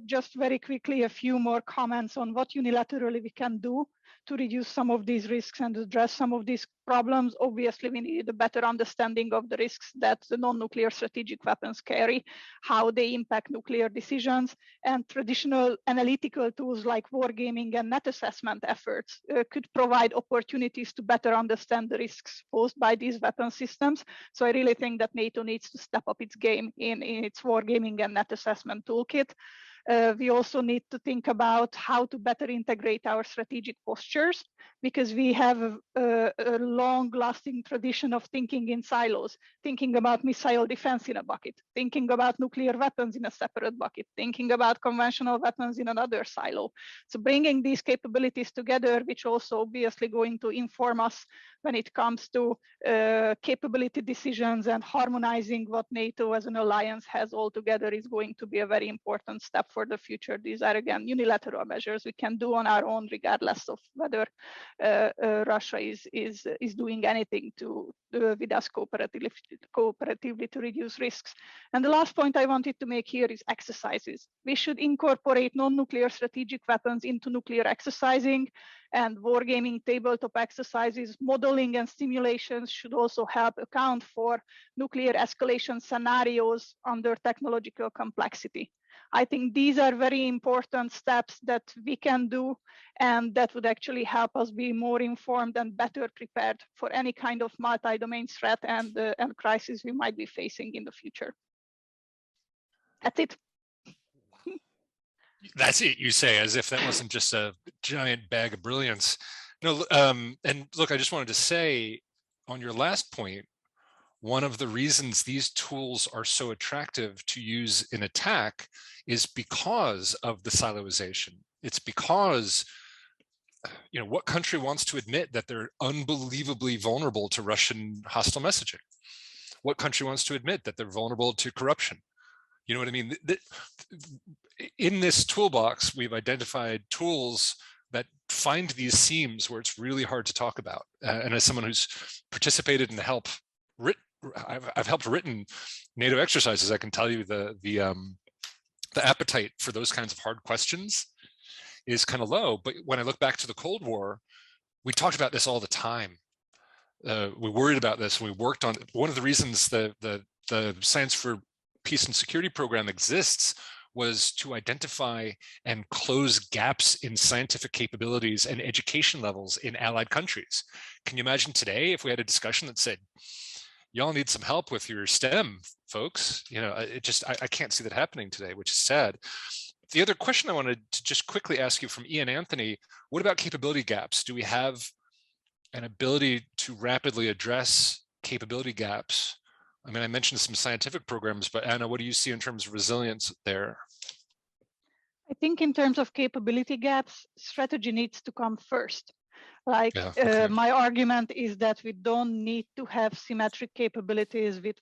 Just very quickly, a few more comments on what unilaterally we can do. to reduce some of these risks and address some of these problems. Obviously, we need a better understanding of the risks that the non-nuclear strategic weapons carry, how they impact nuclear decisions, and traditional analytical tools like wargaming and net assessment efforts could provide opportunities to better understand the risks posed by these weapon systems. So I really think that NATO needs to step up its game in its wargaming and net assessment toolkit. We also need to think about how to better integrate our strategic postures, because we have a long-lasting tradition of thinking in silos, thinking about missile defense in a bucket, thinking about nuclear weapons in a separate bucket, thinking about conventional weapons in another silo. So bringing these capabilities together, which also obviously going to inform us when it comes to capability decisions and harmonizing what NATO as an alliance has all together, is going to be a very important step for the future. These are, again, unilateral measures we can do on our own, regardless of whether Russia is doing anything with us cooperatively to reduce risks. And the last point I wanted to make here is exercises. We should incorporate non-nuclear strategic weapons into nuclear exercising, and wargaming tabletop exercises, modeling and simulations should also help account for nuclear escalation scenarios under technological complexity. I think these are very important steps that we can do, and that would actually help us be more informed and better prepared for any kind of multi-domain threat and crisis we might be facing in the future. That's it.
That's it, you say, as if that wasn't just a giant bag of brilliance. No, and look, I just wanted to say on your last point, one of the reasons these tools are so attractive to use in attack is because of the siloization. It's because, what country wants to admit that they're unbelievably vulnerable to Russian hostile messaging? What country wants to admit that they're vulnerable to corruption? You know what I mean? In this toolbox, we've identified tools that find these seams where it's really hard to talk about. And as someone who's participated in I've helped written NATO exercises, I can tell you the appetite for those kinds of hard questions is kind of low. But when I look back to the Cold War, we talked about this all the time. We worried about this. We worked on one of the reasons the Science for Peace and Security program exists was to identify and close gaps in scientific capabilities and education levels in allied countries. Can you imagine today if we had a discussion that said, y'all need some help with your STEM, folks? I can't see that happening today, which is sad. The other question I wanted to just quickly ask you from Ian Anthony, what about capability gaps? Do we have an ability to rapidly address capability gaps? I mean, I mentioned some scientific programs, but Anna, what do you see in terms of resilience there?
I think in terms of capability gaps, strategy needs to come first. My argument is that we don't need to have symmetric capabilities with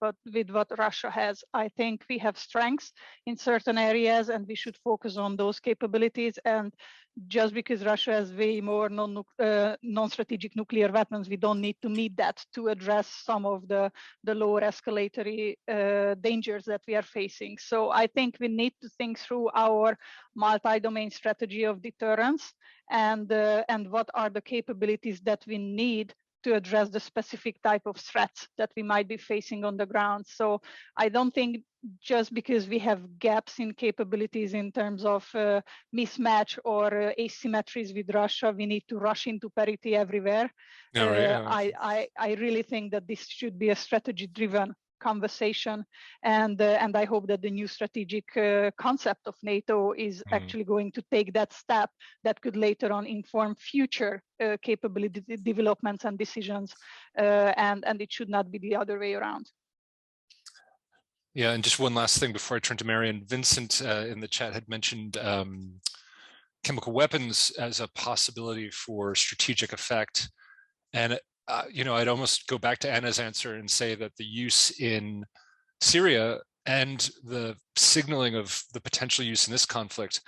what Russia has. I think we have strengths in certain areas, and we should focus on those capabilities. And just because Russia has way more non-strategic nuclear weapons, we don't need to meet that to address some of the lower escalatory dangers that we are facing. So I think we need to think through our multi-domain strategy of deterrence and what are the capabilities that we need to address the specific type of threats that we might be facing on the ground. So I don't think just because we have gaps in capabilities in terms of mismatch or asymmetries with Russia, we need to rush into parity everywhere. I really think that this should be a strategy-driven conversation, and I hope that the new strategic concept of NATO is actually going to take that step that could later on inform future capability developments and decisions, and it should not be the other way around.
Yeah, and just one last thing before I turn to Marion. Vincent in the chat had mentioned chemical weapons as a possibility for strategic effect, and I'd almost go back to Anna's answer and say that the use in Syria and the signaling of the potential use in this conflict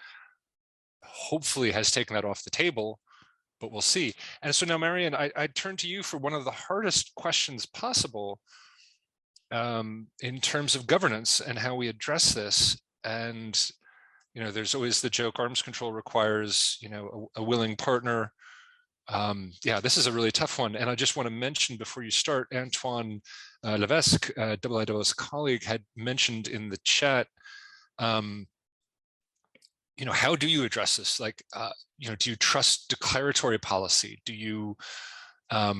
hopefully has taken that off the table, but we'll see. And so now, Marion, I turn to you for one of the hardest questions possible in terms of governance and how we address this. And, there's always the joke, arms control requires, a willing partner. Yeah, this is a really tough one. And I just want to mention before you start, Antoine Levesque, IISS colleague, had mentioned in the chat, how do you address this? Like, do you trust declaratory policy? Do you, are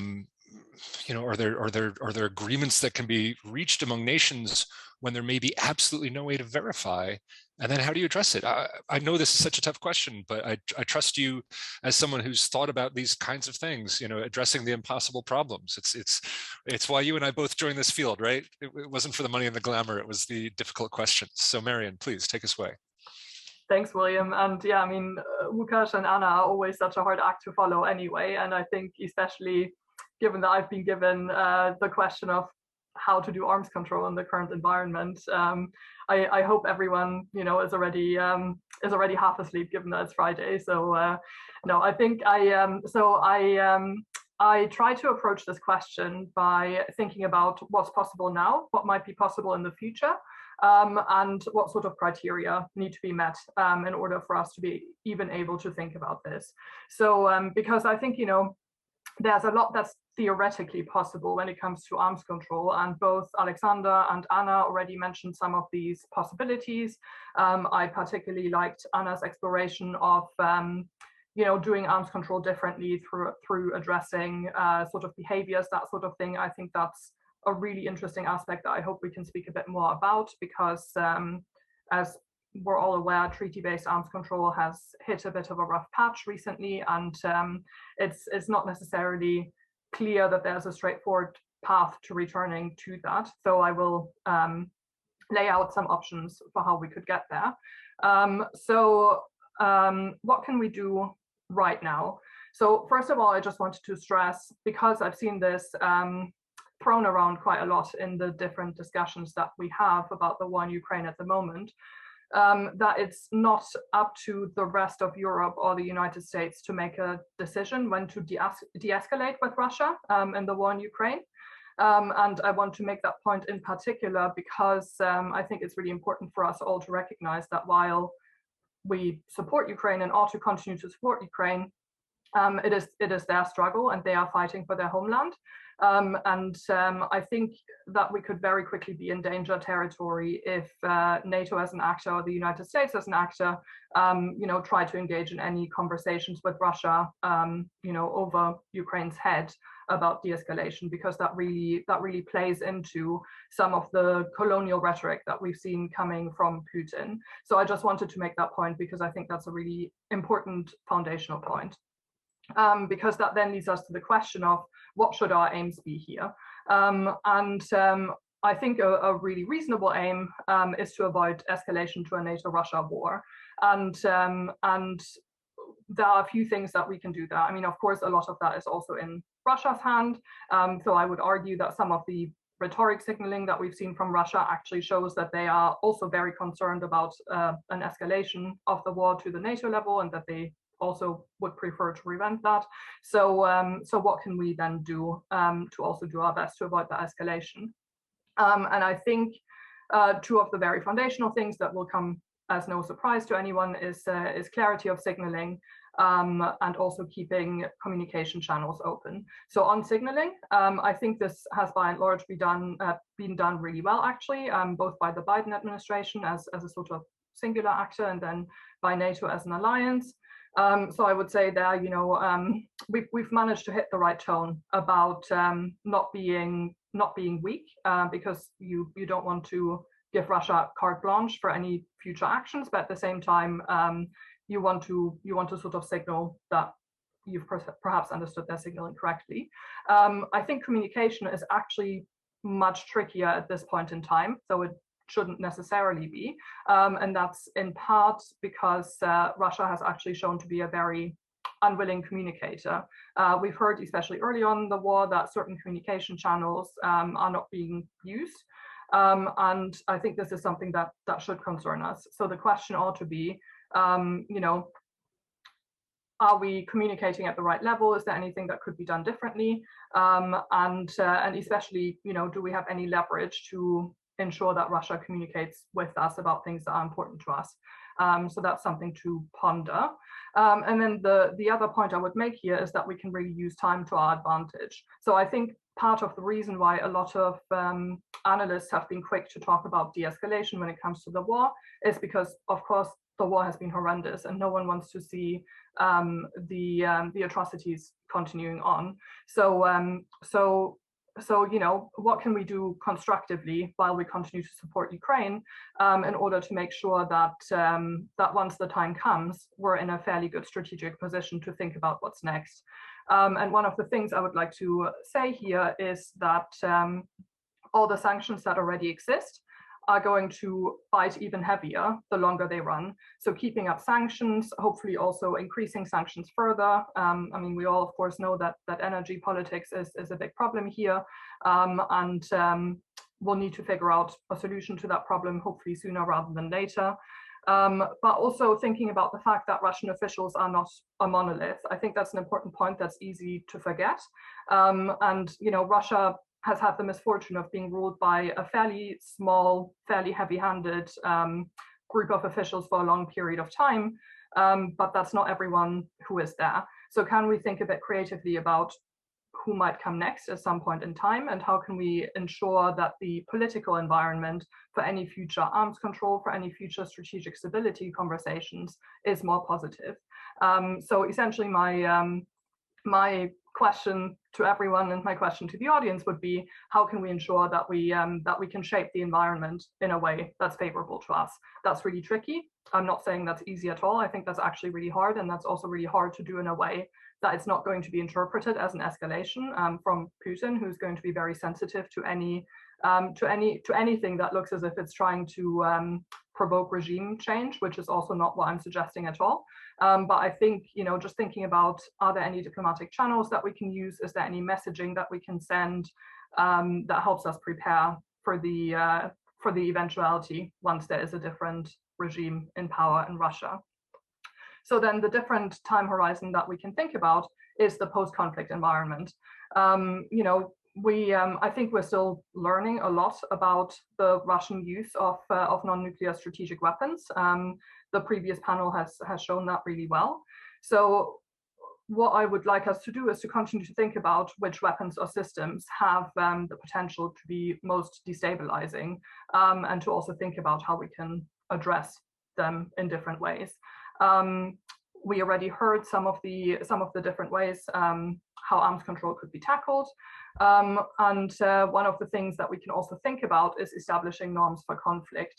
there agreements that can be reached among nations when there may be absolutely no way to verify? And then how do you address it? I know this is such a tough question, but I trust you as someone who's thought about these kinds of things, addressing the impossible problems. It's why you and I both joined this field, right? It wasn't for the money and the glamour, it was the difficult questions. So Marion, please take us away.
Thanks, William. And yeah, I mean, Łukasz and Anna are always such a hard act to follow anyway. And I think especially given that I've been given the question of how to do arms control in the current environment, I hope everyone, is already half asleep, given that it's Friday. So no, I think I try to approach this question by thinking about what's possible now, what might be possible in the future, and what sort of criteria need to be met in order for us to be even able to think about this. So because I think, there's a lot that's theoretically possible when it comes to arms control, and both Alexander and Anna already mentioned some of these possibilities. I particularly liked Anna's exploration of doing arms control differently through addressing sort of behaviors, that sort of thing. I think that's a really interesting aspect that I hope we can speak a bit more about, because as we're all aware, treaty-based arms control has hit a bit of a rough patch recently, and it's not necessarily clear that there's a straightforward path to returning to that. So I will lay out some options for how we could get there. What can we do right now? So first of all, I just wanted to stress, because I've seen this thrown around quite a lot in the different discussions that we have about the war in Ukraine at the moment, that it's not up to the rest of Europe or the United States to make a decision when to de-escalate with Russia in the war in Ukraine. And I want to make that point in particular because I think it's really important for us all to recognize that while we support Ukraine and ought to continue to support Ukraine, it is their struggle, and they are fighting for their homeland. I think that we could very quickly be in danger territory if NATO as an actor or the United States as an actor, try to engage in any conversations with Russia, over Ukraine's head about de-escalation, because that really plays into some of the colonial rhetoric that we've seen coming from Putin. So I just wanted to make that point because I think that's a really important foundational point. Because that then leads us to the question of what should our aims be here. I think a really reasonable aim is to avoid escalation to a NATO-Russia war. And there are a few things that we can do there. I mean, of course, a lot of that is also in Russia's hand. So I would argue that some of the rhetoric signaling that we've seen from Russia actually shows that they are also very concerned about an escalation of the war to the NATO level, and that they also would prefer to prevent that. So what can we then do to also do our best to avoid that escalation? And I think two of the very foundational things that will come as no surprise to anyone is clarity of signaling, and also keeping communication channels open. So on signaling, I think this has by and large been done really well, actually, both by the Biden administration as a sort of singular actor, and then by NATO as an alliance. So I would say there, we've managed to hit the right tone about not being weak, because you don't want to give Russia carte blanche for any future actions, but at the same time, you want to sort of signal that you've perhaps understood their signaling correctly. I think communication is actually much trickier at this point in time, so it shouldn't necessarily be, and that's in part because Russia has actually shown to be a very unwilling communicator. We've heard, especially early on in the war, that certain communication channels are not being used, and I think this is something that should concern us. So the question ought to be, are we communicating at the right level? Is there anything that could be done differently? And especially, do we have any leverage to ensure that Russia communicates with us about things that are important to us? So that's something to ponder. And then the other point I would make here is that we can really use time to our advantage. So I think part of the reason why a lot of analysts have been quick to talk about de-escalation when it comes to the war is because, of course, the war has been horrendous and no one wants to see the atrocities continuing on. So, you know, what can we do constructively while we continue to support Ukraine in order to make sure that that once the time comes, we're in a fairly good strategic position to think about what's next. And one of the things I would like to say here is that all the sanctions that already exist are going to bite even heavier the longer they run. So keeping up sanctions, hopefully also increasing sanctions further. I mean, we all, of course, know that energy politics is a big problem here. And we'll need to figure out a solution to that problem, hopefully sooner rather than later. But also thinking about the fact that Russian officials are not a monolith. I think that's an important point that's easy to forget. And, you know, Russia has had the misfortune of being ruled by a fairly small, fairly heavy-handed group of officials for a long period of time, but that's not everyone who is there. So can we think a bit creatively about who might come next at some point in time, and how can we ensure that the political environment for any future arms control, for any future strategic stability conversations is more positive? So essentially my question to everyone and my question to the audience would be, how can we ensure that we can shape the environment in a way that's favorable to us? That's really tricky. I'm not saying that's easy at all. I think that's actually really hard, and that's also really hard to do in a way that it's not going to be interpreted as an escalation from Putin, who's going to be very sensitive to anything that looks as if it's trying to provoke regime change, which is also not what I'm suggesting at all. But I think, you know, just thinking about, are there any diplomatic channels that we can use? Is there any messaging that we can send that helps us prepare for the eventuality once there is a different regime in power in Russia? So then the different time horizon that we can think about is the post-conflict environment. You know, I think we're still learning a lot about the Russian use of non-nuclear strategic weapons. The previous panel has shown that really well. So what I would like us to do is to continue to think about which weapons or systems have the potential to be most destabilizing, and to also think about how we can address them in different ways. We already heard some of the different ways how arms control could be tackled. And one of the things that we can also think about is establishing norms for conflict.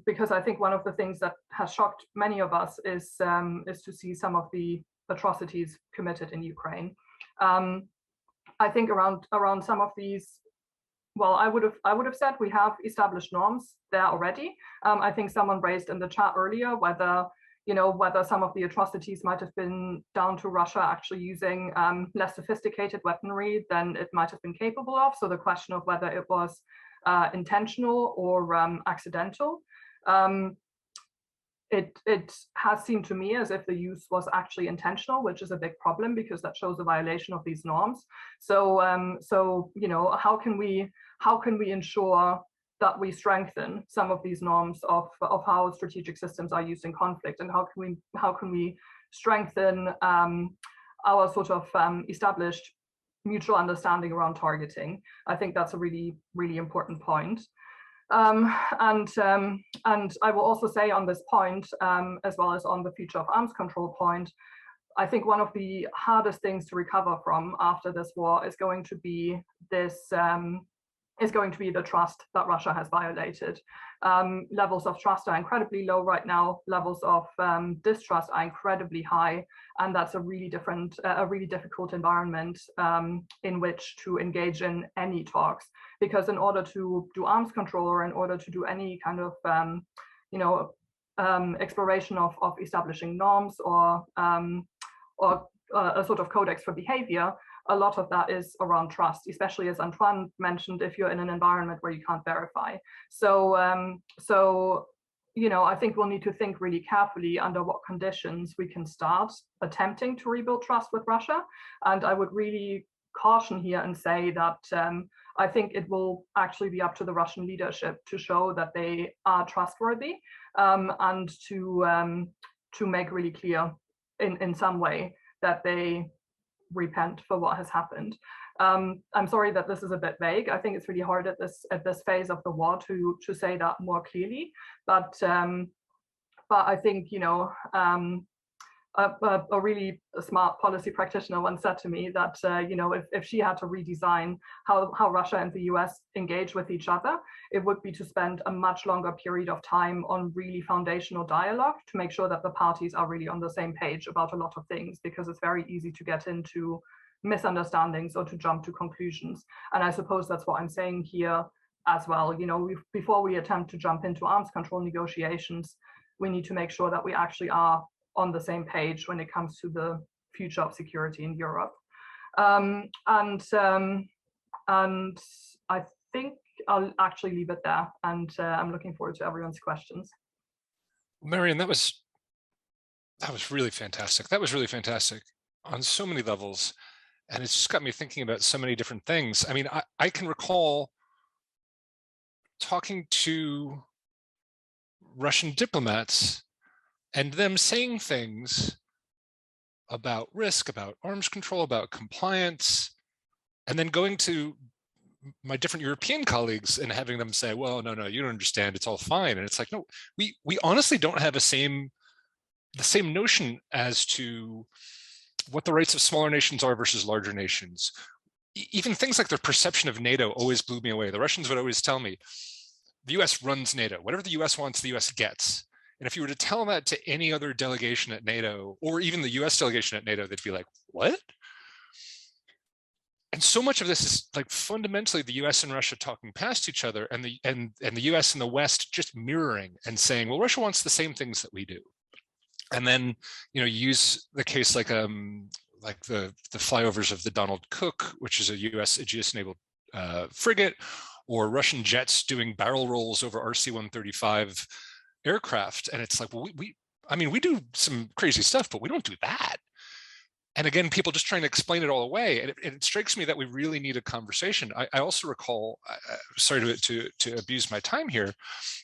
Because I think one of the things that has shocked many of us is to see some of the atrocities committed in Ukraine. I think around some of these, well, I would have said we have established norms there already. I think someone raised in the chat earlier whether some of the atrocities might have been down to Russia actually using less sophisticated weaponry than it might have been capable of. So the question of whether it was intentional or accidental. It has seemed to me as if the use was actually intentional, which is a big problem because that shows a violation of these norms. So you know, how can we ensure that we strengthen some of these norms of how strategic systems are used in conflict, and how can we strengthen our sort of established mutual understanding around targeting? I think that's a really, really important point. And I will also say on this point, as well as on the future of arms control point, I think one of the hardest things to recover from after this war is going to be the trust that Russia has violated. Levels of trust are incredibly low right now. Levels of distrust are incredibly high, and that's a really difficult environment in which to engage in any talks. Because in order to do arms control, or in order to do any kind of exploration of establishing norms or a sort of codex for behavior, a lot of that is around trust, especially as Antoine mentioned, if you're in an environment where you can't verify. So you know, I think we'll need to think really carefully under what conditions we can start attempting to rebuild trust with Russia. And I would really caution here and say that I think it will actually be up to the Russian leadership to show that they are trustworthy, and to make really clear in some way that they repent for what has happened. I'm sorry that this is a bit vague. I think it's really hard at this phase of the war to say that more clearly. But I think, you know, a really smart policy practitioner once said to me that you know, if she had to redesign how Russia and the US engage with each other, it would be to spend a much longer period of time on really foundational dialogue to make sure that the parties are really on the same page about a lot of things, because it's very easy to get into misunderstandings or to jump to conclusions. And I suppose that's what I'm saying here as well. You know, before we attempt to jump into arms control negotiations, we need to make sure that we actually are on the same page when it comes to the future of security in Europe. And I think I'll actually leave it there, and I'm looking forward to everyone's questions.
Marion, that was really fantastic. That was really fantastic on so many levels. And it's just got me thinking about so many different things. I mean, I can recall talking to Russian diplomats and them saying things about risk, about arms control, about compliance, and then going to my different European colleagues and having them say, well, no, you don't understand, it's all fine. And it's like, no, we honestly don't have the same notion as to what the rights of smaller nations are versus larger nations. Even things like their perception of NATO always blew me away. The Russians would always tell me, the US runs NATO. Whatever the US wants, the US gets. And if you were to tell that to any other delegation at NATO, or even the US delegation at NATO, they'd be like, what? And so much of this is like fundamentally the US and Russia talking past each other, and the US and the West just mirroring and saying, well, Russia wants the same things that we do. And then, you know, use the case like the flyovers of the Donald Cook, which is a US Aegis-enabled frigate, or Russian jets doing barrel rolls over RC-135 aircraft. And it's like, well, I mean, we do some crazy stuff, but we don't do that. And again, people just trying to explain it all away. And it strikes me that we really need a conversation. I also recall, sorry to abuse my time here,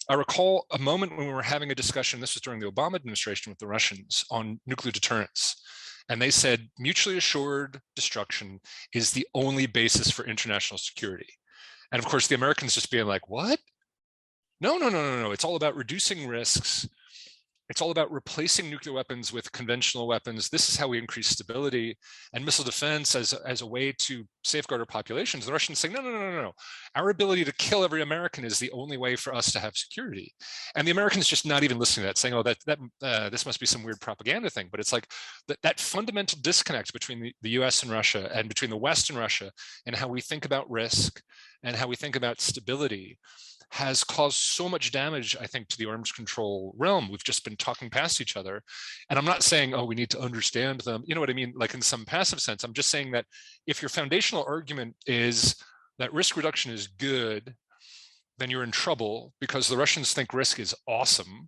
I recall a moment when we were having a discussion, this was during the Obama administration with the Russians, on nuclear deterrence. And they said mutually assured destruction is the only basis for international security. And of course, the Americans just being like, what? No. It's all about reducing risks. It's all about replacing nuclear weapons with conventional weapons. This is how we increase stability and missile defense as a way to safeguard our populations. The Russians saying, no. Our ability to kill every American is the only way for us to have security. And the Americans just not even listening to that, saying, oh, this must be some weird propaganda thing. But it's like that fundamental disconnect between the US and Russia, and between the West and Russia, and how we think about risk and how we think about stability, has caused so much damage, I think, to the arms control realm. We've just been talking past each other. And I'm not saying, oh, we need to understand them. You know what I mean? Like in some passive sense, I'm just saying that if your foundational argument is that risk reduction is good, then you're in trouble, because the Russians think risk is awesome.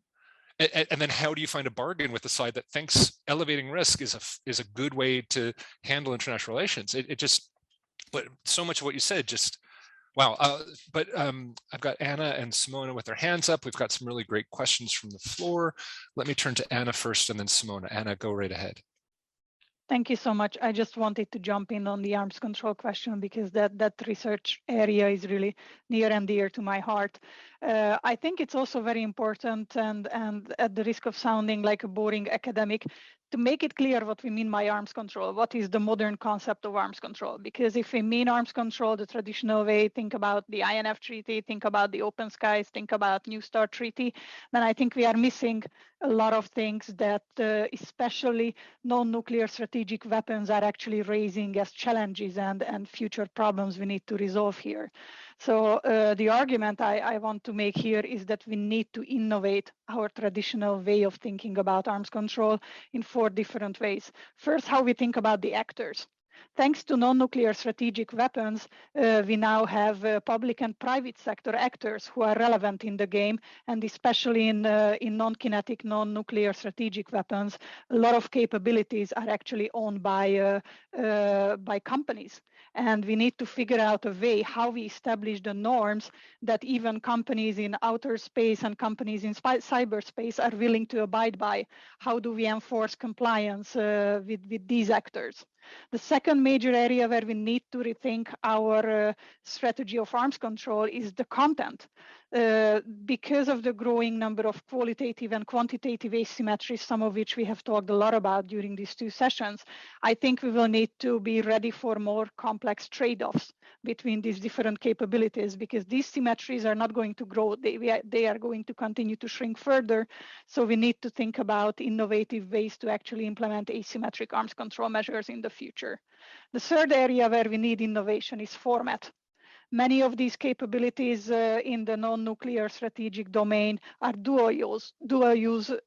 And then how do you find a bargain with the side that thinks elevating risk is a good way to handle international relations? But so much of what you said just, wow. I've got Anna and Simona with their hands up. We've got some really great questions from the floor. Let me turn to Anna first and then Simona. Anna, go right ahead.
Thank you so much. I just wanted to jump in on the arms control question, because that research area is really near and dear to my heart. I think it's also very important, and at the risk of sounding like a boring academic, to make it clear what we mean by arms control. What is the modern concept of arms control? Because if we mean arms control the traditional way, think about the INF Treaty, think about the Open Skies, think about New START Treaty, then I think we are missing a lot of things that especially non-nuclear strategic weapons are actually raising as challenges and future problems we need to resolve here. So the argument I want to make here is that we need to innovate our traditional way of thinking about arms control in 4 different ways. First, how we think about the actors. Thanks to non-nuclear strategic weapons, we now have public and private sector actors who are relevant in the game, and especially in non-kinetic, non-nuclear strategic weapons, a lot of capabilities are actually owned by companies. And we need to figure out a way how we establish the norms that even companies in outer space and companies in cyberspace are willing to abide by. How do we enforce compliance with these actors? The second major area where we need to rethink our strategy of arms control is the content. Because of the growing number of qualitative and quantitative asymmetries, some of which we have talked a lot about during these two sessions, I think we will need to be ready for more complex trade-offs between these different capabilities, because these symmetries are not going to grow. They are going to continue to shrink further. So we need to think about innovative ways to actually implement asymmetric arms control measures in the future. The third area where we need innovation is format. Many of these capabilities in the non-nuclear strategic domain are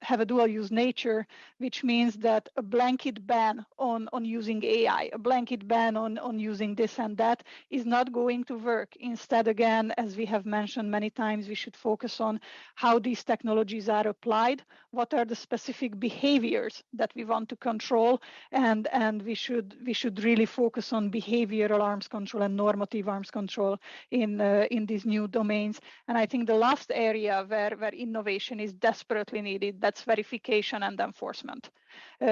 have a dual use nature, which means that a blanket ban on using AI, a blanket ban on using this and that is not going to work. Instead, again, as we have mentioned many times, we should focus on how these technologies are applied, what are the specific behaviors that we want to control, and we should really focus on behavioral arms control and normative arms control in these new domains. And I think the last area where innovation is desperately needed, that's verification and enforcement.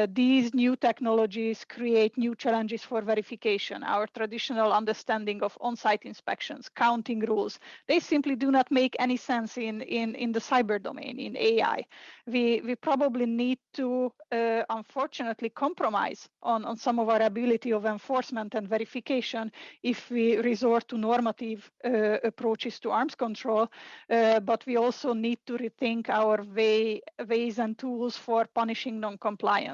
These new technologies create new challenges for verification. Our traditional understanding of on-site inspections, counting rules, they simply do not make any sense in the cyber domain, in AI. We probably need to, unfortunately, compromise on some of our ability of enforcement and verification if we resort to normative approaches to arms control, but we also need to rethink our ways and tools for punishing non-compliance.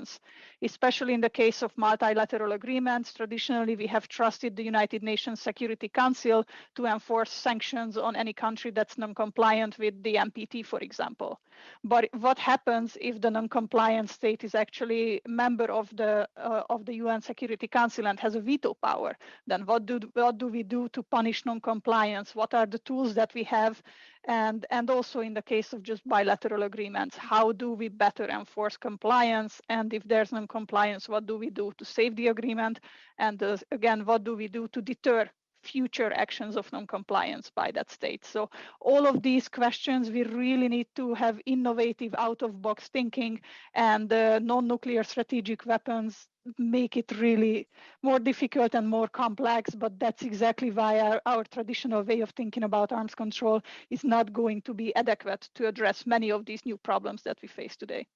Especially in the case of multilateral agreements, traditionally we have trusted the United Nations Security Council to enforce sanctions on any country that's non-compliant with the NPT, for example. But what happens if the non-compliant state is actually a member of the UN Security Council and has a veto power? Then what do we do to punish non-compliance? What are the tools that we have? And also in the case of just bilateral agreements, how do we better enforce compliance? And if there's non-compliance, what do we do to save the agreement? And again, what do we do to deter future actions of non-compliance by that state? So all of these questions, we really need to have innovative out-of-box thinking, and non-nuclear strategic weapons make it really more difficult and more complex, but that's exactly why our traditional way of thinking about arms control is not going to be adequate to address many of these new problems that we face today.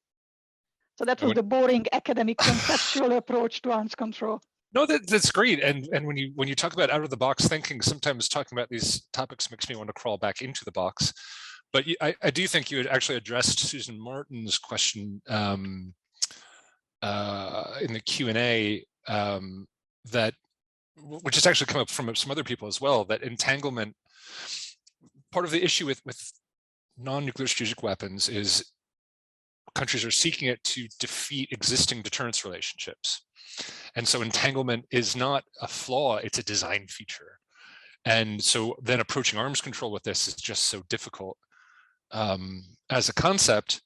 So that was the boring academic conceptual approach to arms control.
No, that's great. And when you talk about out of the box thinking, sometimes talking about these topics makes me want to crawl back into the box. But I do think you had actually addressed Susan Martin's question in the Q&A, which has actually come up from some other people as well, that entanglement, part of the issue with non-nuclear strategic weapons is countries are seeking it to defeat existing deterrence relationships. And so entanglement is not a flaw, it's a design feature. And so then approaching arms control with this is just so difficult. As a concept,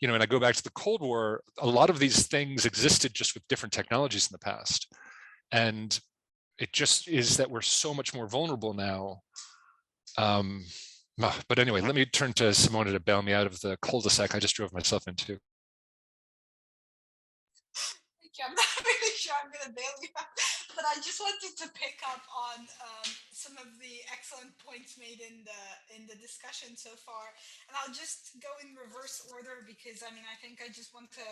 and I go back to the Cold War, a lot of these things existed just with different technologies in the past. And it just is that we're so much more vulnerable now. But anyway, let me turn to Simona to bail me out of the cul-de-sac I just drove myself into.
I'm not really sure I'm going to bail you out, but I just wanted to pick up on some of the excellent points made in the discussion so far, and I'll just go in reverse order because I think I just want to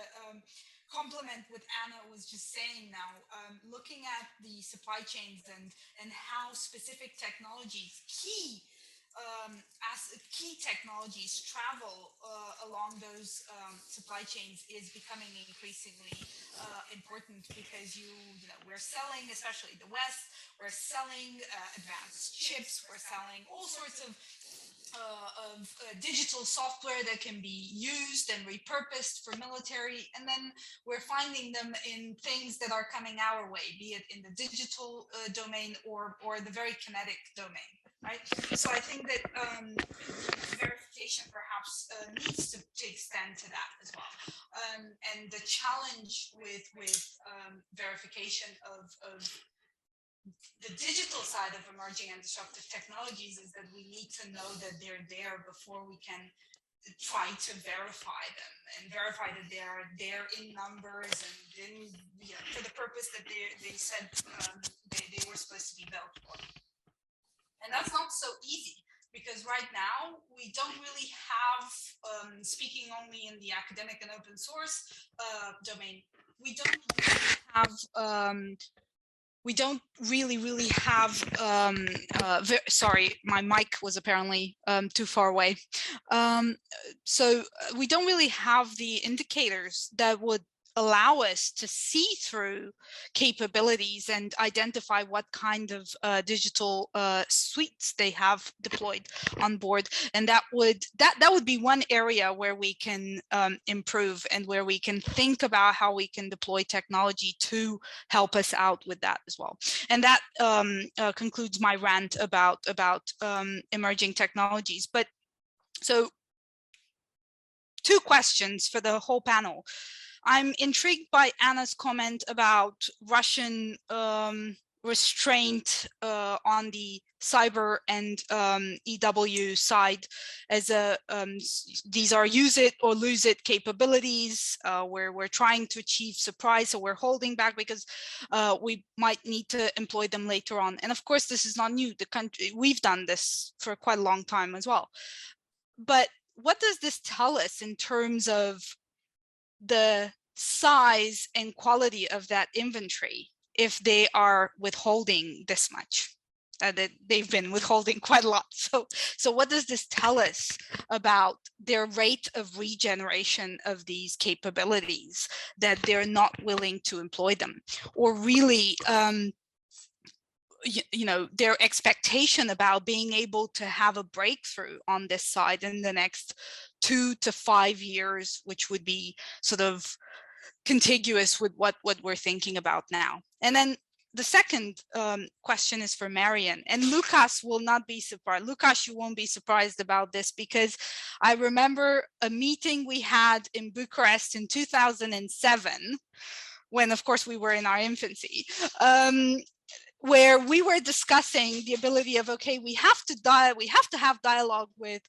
complement what Anna was just saying now. Looking at the supply chains and how specific technologies, key technologies travel along those supply chains is becoming increasingly important because we're selling, especially the West, we're selling advanced chips, we're selling all sorts of digital software that can be used and repurposed for military, and then we're finding them in things that are coming our way, be it in the digital domain or the very kinetic domain. Right, so I think that verification perhaps needs to extend to that as well, and the challenge with verification of the digital side of emerging and disruptive technologies is that we need to know that they're there before we can try to verify them and verify that they are there in numbers and in, for the purpose that they said they were supposed to be built for. And that's not so easy, because right now we don't really have, speaking only in the academic and open source domain, we don't really have sorry, my mic was apparently too far away. So we don't really have the indicators that would allow us to see through capabilities and identify what kind of digital suites they have deployed on board, and that would be one area where we can improve and where we can think about how we can deploy technology to help us out with that as well. And that concludes my rant about emerging technologies. But so 2 questions for the whole panel. I'm intrigued by Anna's comment about Russian restraint on the cyber and EW side as these are use it or lose it capabilities where we're trying to achieve surprise, so we're holding back because we might need to employ them later on. And of course, this is not new. The country, we've done this for quite a long time as well. But what does this tell us in terms of the size and quality of that inventory if they are withholding this much? That they've been withholding quite a lot. So what does this tell us about their rate of regeneration of these capabilities, that they're not willing to employ them? Or really, you know, their expectation about being able to have a breakthrough on this side in the next 2 to 5 years, which would be sort of contiguous with what we're thinking about now. And then the second question is for Marian, and Lukas will not be surprised. Lukas, you won't be surprised about this, because I remember a meeting we had in Bucharest in 2007, when of course we were in our infancy, where we were discussing the ability of, okay, we have to have dialogue with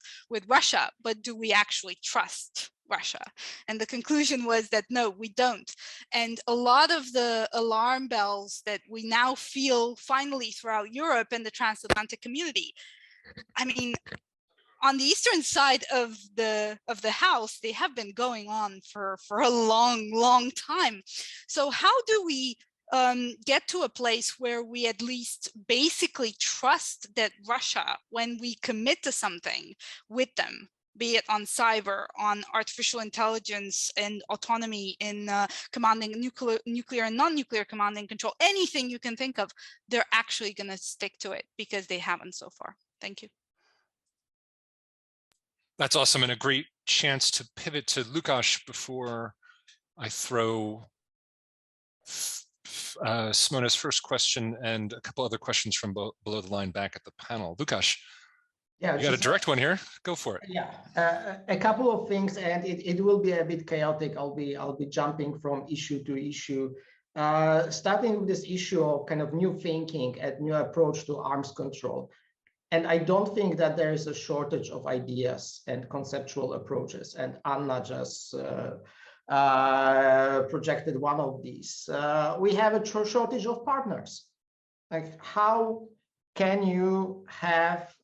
Russia, but do we actually trust Russia? And the conclusion was that no, we don't. And a lot of the alarm bells that we now feel finally throughout Europe and the transatlantic community, I mean, on the eastern side of the house, they have been going on for a long time. So how do we get to a place where we at least basically trust that Russia, when we commit to something with them, be it on cyber, on artificial intelligence and autonomy in commanding nuclear and non-nuclear command and control, anything you can think of, they're actually going to stick to it, because they haven't so far. Thank you.
That's awesome, and a great chance to pivot to Lukas before I throw Simona's first question and a couple other questions from below the line back at the panel. Lukas,
yeah,
you got a direct one here. Go for it.
Yeah, a couple of things, and it will be a bit chaotic. I'll be jumping from issue to issue, starting with this issue of kind of new thinking and new approach to arms control. And I don't think that there is a shortage of ideas and conceptual approaches. And Anna just projected one of these. We have a shortage of partners. Like, how can you have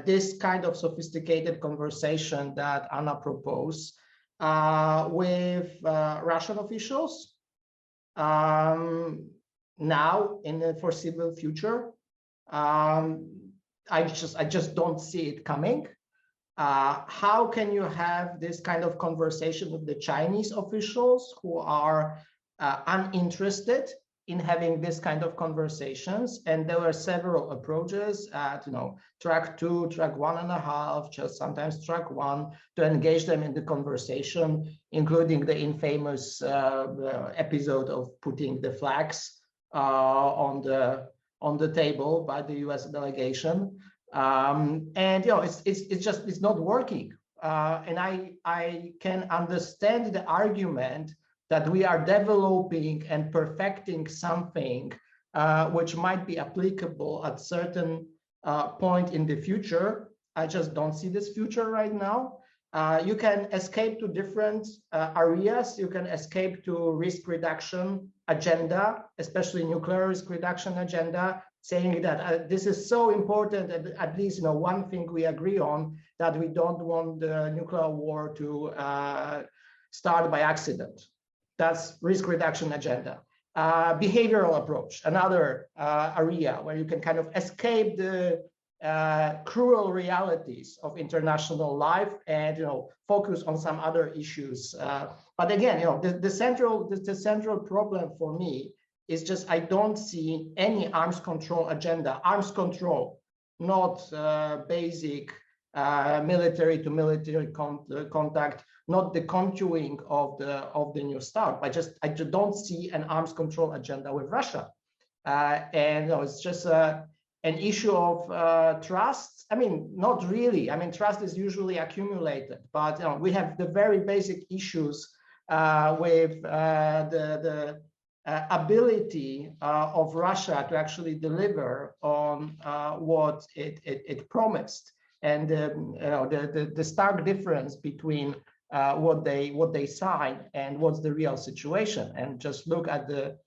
this kind of sophisticated conversation that Anna proposed with Russian officials now in the foreseeable future? I just don't see it coming. How can you have this kind of conversation with the Chinese officials who are uninterested in having this kind of conversations? And there were several approaches at, track 2, track 1.5, just sometimes track 1, to engage them in the conversation, including the infamous episode of putting the flags on the table by the US delegation. And it's not working. And I can understand the argument that we are developing and perfecting something which might be applicable at certain point in the future. I just don't see this future right now. You can escape to different areas. You can escape to risk reduction agenda, especially nuclear risk reduction agenda, saying that this is so important, and at least one thing we agree on, that we don't want the nuclear war to start by accident. That's risk reduction agenda. Behavioral approach, another area where you can kind of escape the cruel realities of international life and focus on some other issues. But again, the central problem for me is just I don't see any arms control agenda. Arms control, not basic military to military contact, not the conjuring of the New START. I just don't see an arms control agenda with Russia, and it's just an issue of trust. I mean, not really. I mean, trust is usually accumulated, but we have the very basic issues with the ability of Russia to actually deliver on what it promised, and the stark difference between what they sign and what's the real situation. And just look at the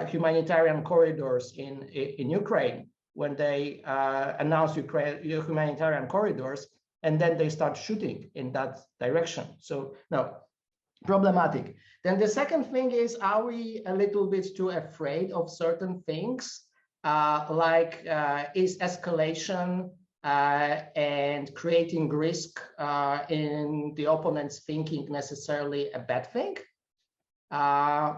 humanitarian corridors in Ukraine, when they announce humanitarian corridors, and then they start shooting in that direction. So no, problematic. Then the second thing is, are we a little bit too afraid of certain things, like is escalation and creating risk in the opponent's thinking necessarily a bad thing? I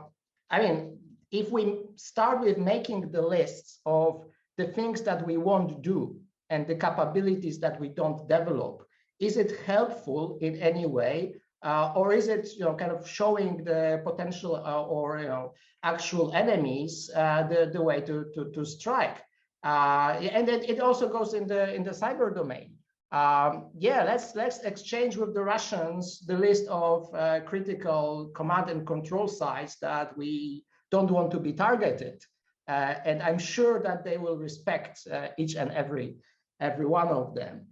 mean, if we start with making the lists of the things that we won't do and the capabilities that we don't develop, is it helpful in any way? Or is it kind of showing the potential or actual enemies the way to strike? And then it also goes in the cyber domain. Yeah, let's exchange with the Russians the list of critical command and control sites that we don't want to be targeted, and I'm sure that they will respect each and every one of them.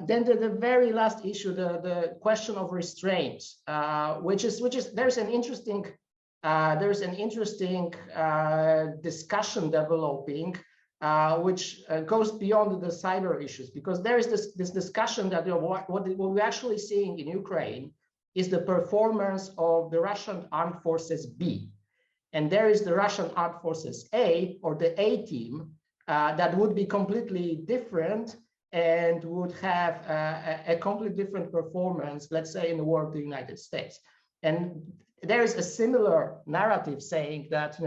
Then the very last issue, the question of restraint, which is there's an interesting discussion developing, which goes beyond the cyber issues, because there is this discussion that what we're actually seeing in Ukraine is the performance of the Russian Armed Forces B, and there is the Russian Armed Forces A, or the A team, that would be completely different and would have a completely different performance, let's say, in the war of the United States. And there is a similar narrative saying that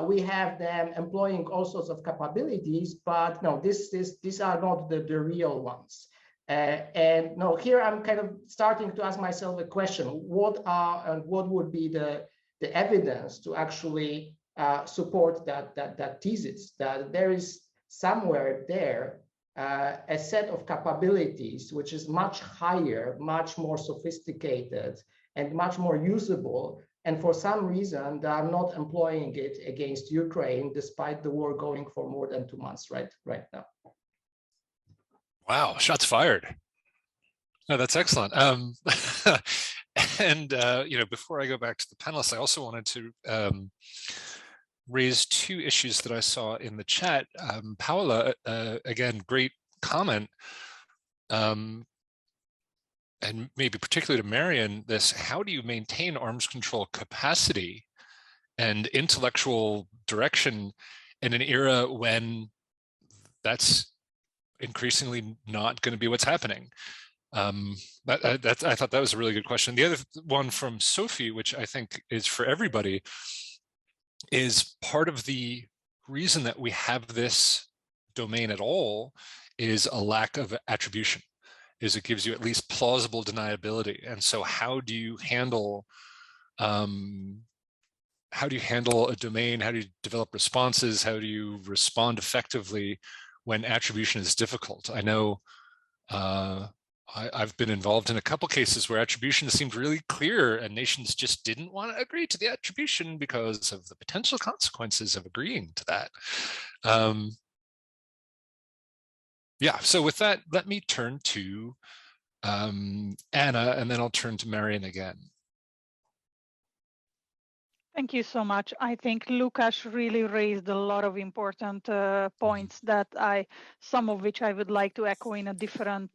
we have them employing all sorts of capabilities, but no, these are not the real ones. And no, here I'm kind of starting to ask myself a question: what would be the evidence to actually support that thesis, that there is somewhere there a set of capabilities which is much higher, much more sophisticated, and much more usable, and for some reason they are not employing it against Ukraine, despite the war going for more than 2 months right now.
Wow, shots fired. No, that's excellent. And before I go back to the panelists, I also wanted to raise two issues that I saw in the chat. Paola, again, great comment, and maybe particularly to Marian, this: how do you maintain arms control capacity and intellectual direction in an era when that's increasingly not going to be what's happening? I thought that was a really good question. The other one from Sophie, which I think is for everybody, is part of the reason that we have this domain at all is a lack of attribution, is it gives you at least plausible deniability. And so how do you handle a domain? How do you develop responses? How do you respond effectively when attribution is difficult? I know I've been involved in a couple cases where attribution seemed really clear and nations just didn't want to agree to the attribution because of the potential consequences of agreeing to that. Yeah, so with that, let me turn to Anna, and then I'll turn to Marian again.
Thank you so much. I think Lukasz really raised a lot of important points that some of which I would like to echo in a different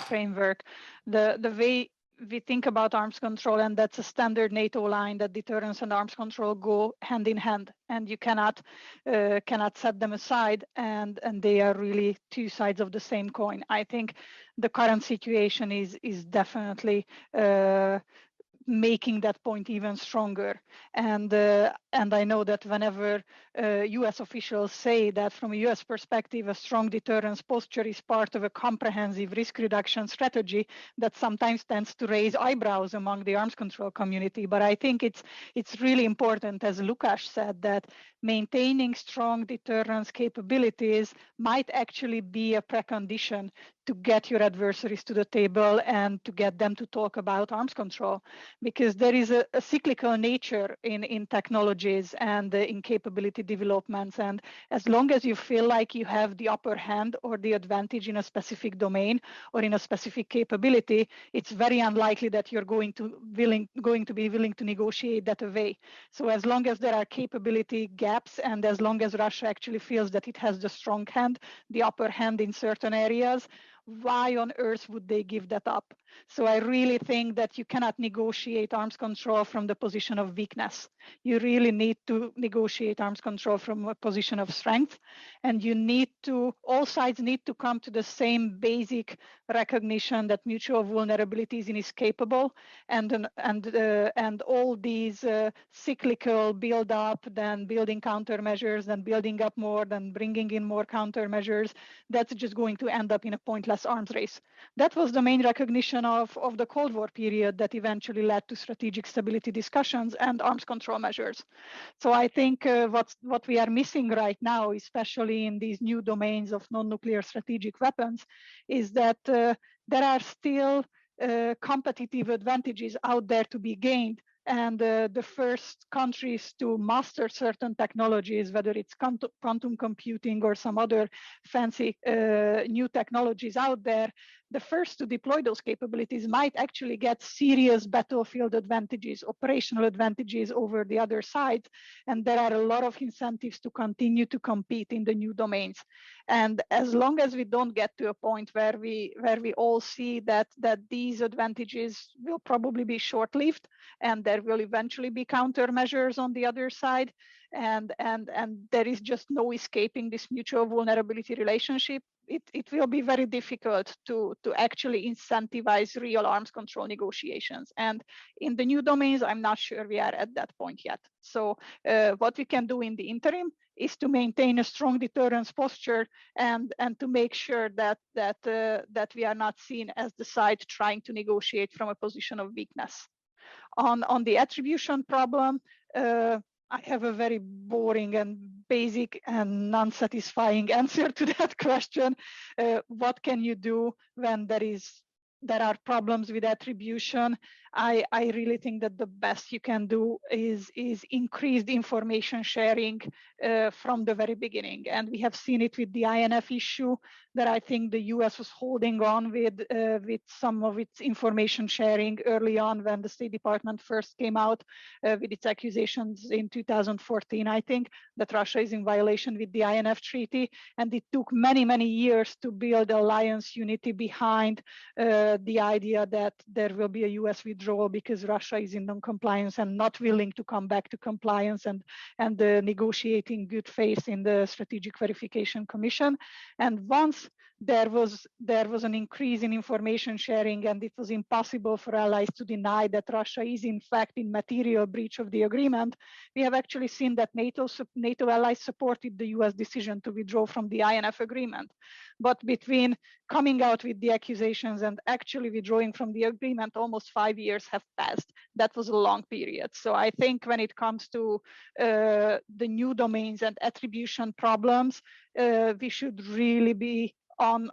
framework. The way we think about arms control, and that's a standard NATO line, that deterrence and arms control go hand in hand, and you cannot set them aside, and they are really two sides of the same coin. I think the current situation is definitely making that point even stronger. And I know that whenever US officials say that from a US perspective, a strong deterrence posture is part of a comprehensive risk reduction strategy, that sometimes tends to raise eyebrows among the arms control community. But I think it's really important, as Lukasz said, that maintaining strong deterrence capabilities might actually be a precondition to get your adversaries to the table and to get them to talk about arms control, because there is a cyclical nature in technologies and in capability developments. And as long as you feel like you have the upper hand or the advantage in a specific domain or in a specific capability, it's very unlikely that you're going to be willing to negotiate that away. So as long as there are capability gaps, and as long as Russia actually feels that it has the strong hand, the upper hand in certain areas, why on earth would they give that up? So I really think that you cannot negotiate arms control from the position of weakness. You really need to negotiate arms control from a position of strength, and all sides need to come to the same basic recognition that mutual vulnerability is inescapable, and all these cyclical build up, then building countermeasures, then building up more, then bringing in more countermeasures, that's just going to end up in a pointless arms race. That was the main recognition of the Cold War period that eventually led to strategic stability discussions and arms control measures. So I think what we are missing right now, especially in these new domains of non-nuclear strategic weapons, is that there are still competitive advantages out there to be gained. And the first countries to master certain technologies, whether it's quantum computing or some other fancy new technologies out there, the first to deploy those capabilities might actually get serious battlefield advantages, operational advantages over the other side. And there are a lot of incentives to continue to compete in the new domains. And as long as we don't get to a point where we all see that these advantages will probably be short-lived, and there will eventually be countermeasures on the other side, and there is just no escaping this mutual vulnerability relationship, it will be very difficult to actually incentivize real arms control negotiations. And in the new domains, I'm not sure we are at that point yet. So what we can do in the interim is to maintain a strong deterrence posture and to make sure that we are not seen as the side trying to negotiate from a position of weakness. On the attribution problem, I have a very boring and basic and non-satisfying answer to that question. What can you do when there are problems with attribution? I really think that the best you can do is increase the information sharing from the very beginning. And we have seen it with the INF issue, that I think the US was holding on with some of its information sharing early on when the State Department first came out with its accusations in 2014, I think, that Russia is in violation with the INF treaty. And it took many, many years to build alliance unity behind the idea that there will be a US withdrawal because Russia is in non-compliance and not willing to come back to compliance, and negotiating good faith in the Strategic Verification Commission. And once there was an increase in information sharing, and it was impossible for allies to deny that Russia is in fact in material breach of the agreement, we have actually seen that NATO allies supported the US decision to withdraw from the INF agreement. But between coming out with the accusations and actually withdrawing from the agreement, almost 5 years have passed. That was a long period. So I think when it comes to the new domains and attribution problems, we should really be on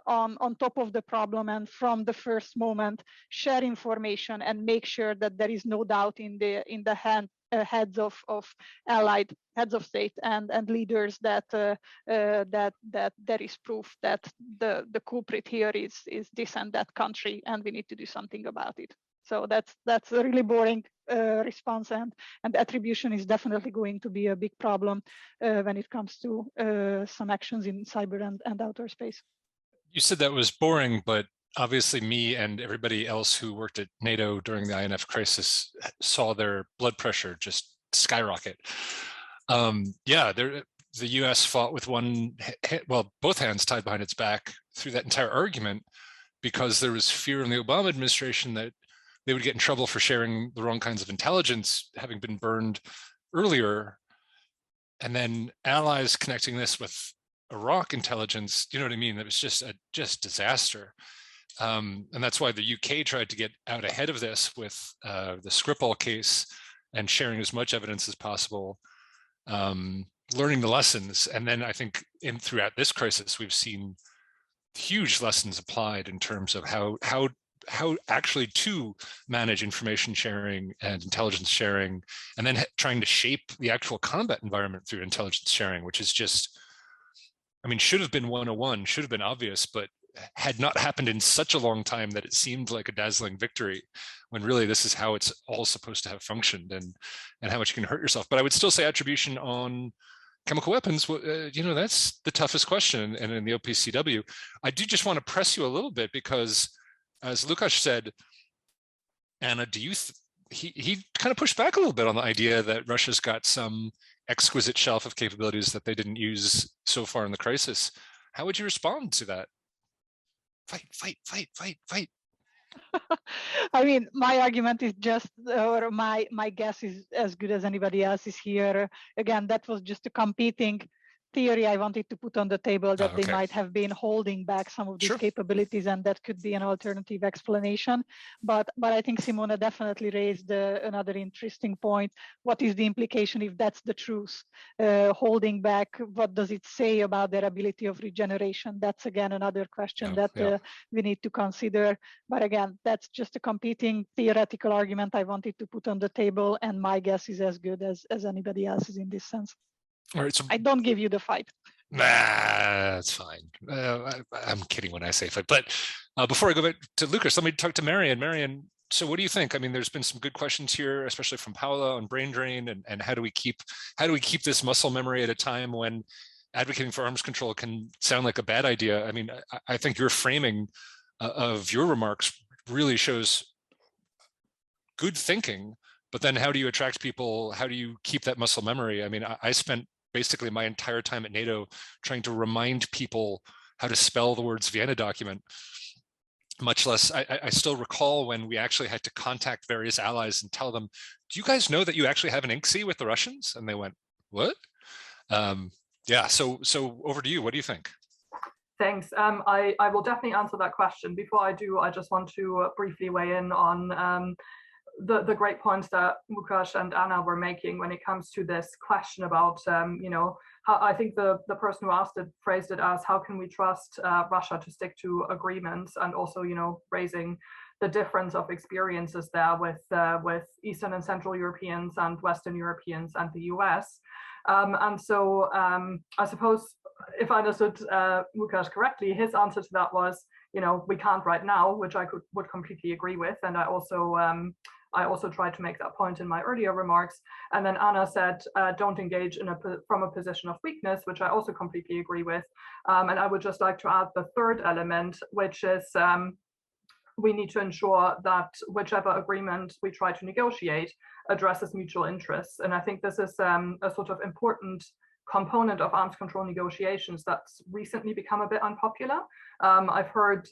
top of the problem, and from the first moment share information and make sure that there is no doubt in the heads of allied heads of state and leaders that that there is proof that the culprit here is this and that country, and we need to do something about it. So that's a really boring response, and attribution is definitely going to be a big problem when it comes to some actions in cyber and outer space.
You said that was boring, but obviously me and everybody else who worked at NATO during the INF crisis saw their blood pressure just skyrocket. Yeah, the US fought with both hands tied behind its back through that entire argument, because there was fear in the Obama administration that they would get in trouble for sharing the wrong kinds of intelligence, having been burned earlier. And then allies connecting this with Iraq intelligence, you know what I mean? It was just a disaster. And that's why the UK tried to get out ahead of this with the Skripal case and sharing as much evidence as possible, learning the lessons. And then I think throughout this crisis, we've seen huge lessons applied in terms of how actually to manage information sharing and intelligence sharing, and then trying to shape the actual combat environment through intelligence sharing, which is just, I mean, should have been 101, should have been obvious, but had not happened in such a long time that it seemed like a dazzling victory, when really this is how it's all supposed to have functioned, and how much you can hurt yourself. But I would still say attribution on chemical weapons, you know, that's the toughest question. And in the OPCW, I do just want to press you a little bit, because as Lukasz said, Anna, do you he kind of pushed back a little bit on the idea that Russia's got some exquisite shelf of capabilities that they didn't use so far in the crisis. How would you respond to that? Fight, fight, fight, fight, fight.
I mean, my argument is just, or my guess is as good as anybody else's here. Again, that was just a competing theory I wanted to put on the table, that they might have been holding back some of these capabilities, and that could be an alternative explanation. But I think Simona definitely raised another interesting point. What is the implication if that's the truth? Holding back, what does it say about their ability of regeneration? That's again another question that we need to consider. But again, that's just a competing theoretical argument I wanted to put on the table, and my guess is as good as anybody else's in this sense.
All right, so
I don't give you the fight.
Nah, that's fine. I'm kidding when I say fight. But before I go back to Lucas, let me talk to Marian. Marian, so what do you think? I mean, there's been some good questions here, especially from Paula on brain drain, and how do we keep this muscle memory at a time when advocating for arms control can sound like a bad idea? I mean, I think your framing of your remarks really shows good thinking, but then how do you attract people? How do you keep that muscle memory? I mean, I spent basically my entire time at NATO trying to remind people how to spell the words Vienna document, much less, I still recall when we actually had to contact various allies and tell them, do you guys know that you actually have an INCSI with the Russians? And they went, what? Yeah, so over to you, what do you think?
Thanks. I will definitely answer that question. Before I do, I just want to briefly weigh in on the great points that Lukasz and Anna were making when it comes to this question about, you know, how I think the person who asked it phrased it as, how can we trust Russia to stick to agreements, and also, you know, raising the difference of experiences there with Eastern and Central Europeans and Western Europeans and the US. And so I suppose if I understood Lukasz correctly, his answer to that was, you know, we can't right now, which I would completely agree with. And I also tried to make that point in my earlier remarks. And then Anna said, don't engage from a position of weakness, which I also completely agree with. And I would just like to add the third element, which is we need to ensure that whichever agreement we try to negotiate addresses mutual interests. And I think this is a sort of important component of arms control negotiations that's recently become a bit unpopular. I've heard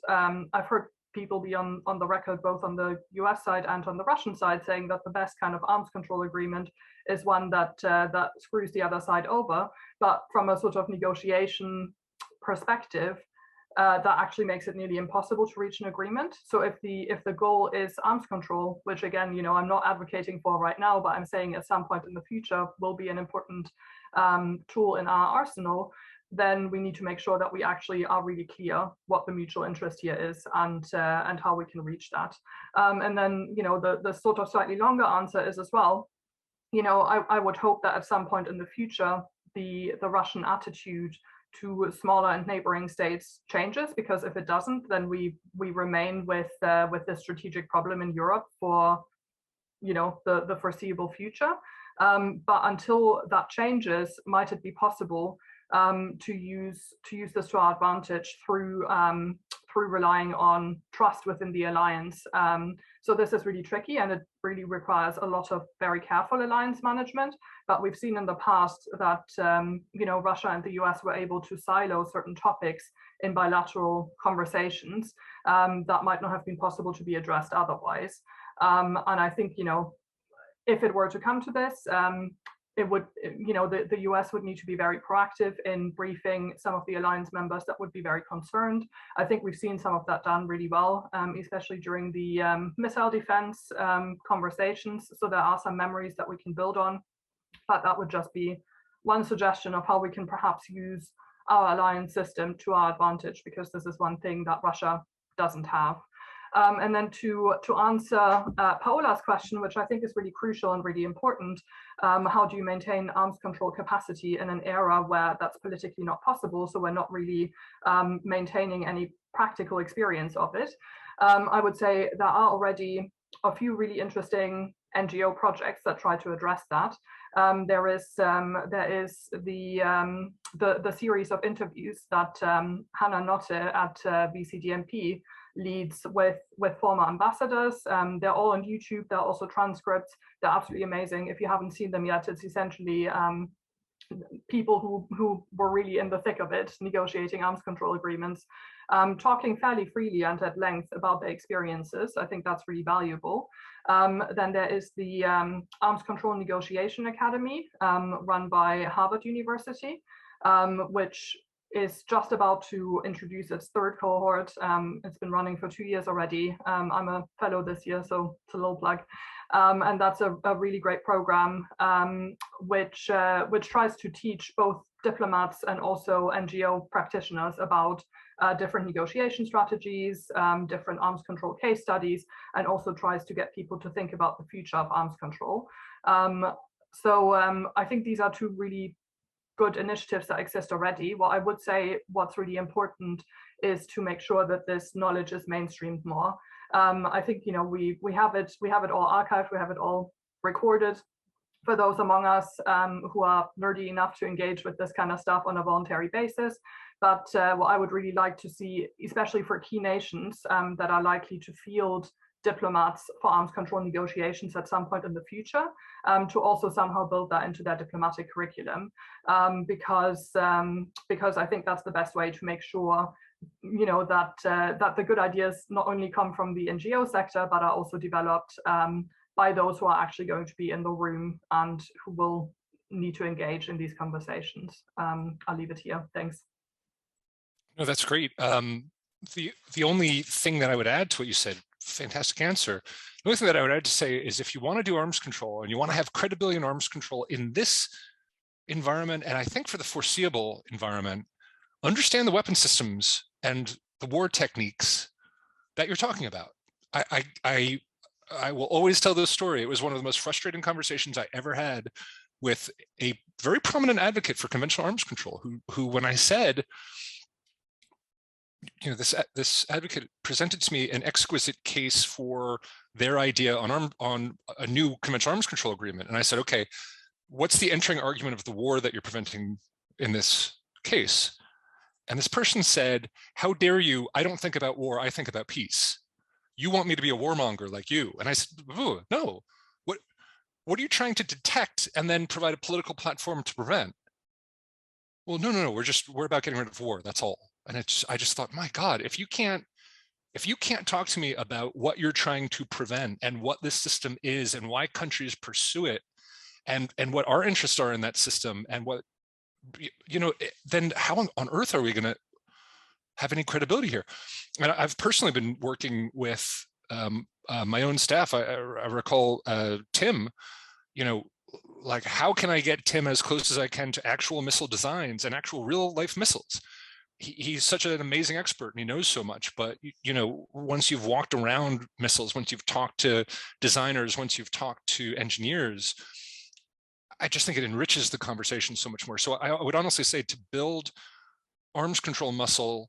people be on the record, both on the US side and on the Russian side, saying that the best kind of arms control agreement is one that screws the other side over. But from a sort of negotiation perspective, that actually makes it nearly impossible to reach an agreement. So if the goal is arms control, which again, you know, I'm not advocating for right now, but I'm saying at some point in the future will be an important tool in our arsenal, then we need to make sure that we actually are really clear what the mutual interest here is and how we can reach that. And then, the sort of slightly longer answer is as well, I would hope that at some point in the future, the Russian attitude to smaller and neighboring states changes, because if it doesn't, then we remain with this strategic problem in Europe for the foreseeable future. But until that changes, might it be possible to use this to our advantage through relying on trust within the alliance? So this is really tricky, and it really requires a lot of very careful alliance management. But we've seen in the past that Russia and the US were able to silo certain topics in bilateral conversations that might not have been possible to be addressed otherwise. And I think if it were to come to this, it would, the US would need to be very proactive in briefing some of the alliance members that would be very concerned. I think we've seen some of that done really well, especially during the missile defense conversations. So there are some memories that we can build on, but that would just be one suggestion of how we can perhaps use our alliance system to our advantage, because this is one thing that Russia doesn't have. And then to answer Paola's question, which I think is really crucial and really important, how do you maintain arms control capacity in an era where that's politically not possible? So we're not really maintaining any practical experience of it. I would say there are already a few really interesting NGO projects that try to address that. There is the series of interviews that Hannah Notte at VCDMP leads with former ambassadors. They're all on YouTube. They're also transcripts. They're absolutely amazing. If you haven't seen them yet, it's essentially people who were really in the thick of it, negotiating arms control agreements, talking fairly freely and at length about their experiences. I think that's really valuable. Then there is the Arms Control Negotiation Academy, run by Harvard University, which is just about to introduce its third cohort. It's been running for 2 years already. I'm a fellow this year, so it's a little plug. And that's a really great program, which tries to teach both diplomats and also NGO practitioners about different negotiation strategies, different arms control case studies, and also tries to get people to think about the future of arms control. So I think these are two really good initiatives that exist already. What I would say, what's really important is to make sure that this knowledge is mainstreamed more. I think we have it all archived, we have it all recorded. For those among us who are nerdy enough to engage with this kind of stuff on a voluntary basis. But what I would really like to see, especially for key nations that are likely to field diplomats for arms control negotiations at some point in the future, to also somehow build that into their diplomatic curriculum, because I think that's the best way to make sure that the good ideas not only come from the NGO sector, but are also developed by those who are actually going to be in the room and who will need to engage in these conversations. I'll leave it here. Thanks.
No, that's great. The only thing that I would add to what you said, fantastic answer. The only thing that I would add to say is, if you want to do arms control and you want to have credibility in arms control in this environment, and I think for the foreseeable environment, understand the weapon systems and the war techniques that you're talking about. I will always tell this story. It was one of the most frustrating conversations I ever had with a very prominent advocate for conventional arms control, who when I said, this advocate presented to me an exquisite case for their idea on a new conventional arms control agreement. And I said, okay, what's the entering argument of the war that you're preventing in this case? And this person said, how dare you? I don't think about war, I think about peace. You want me to be a warmonger like you. And I said, no, what are you trying to detect and then provide a political platform to prevent? Well, no, we're about getting rid of war, that's all. And I just thought, my God, if you can't talk to me about what you're trying to prevent and what this system is and why countries pursue it and what our interests are in that system and what, then how on earth are we going to have any credibility here? And I've personally been working with my own staff. I recall Tim, like, how can I get Tim as close as I can to actual missile designs and actual real life missiles? He's such an amazing expert and he knows so much, but you know, once you've walked around missiles, once you've talked to designers, once you've talked to engineers, I just think it enriches the conversation so much more. So I would honestly say, to build arms control muscle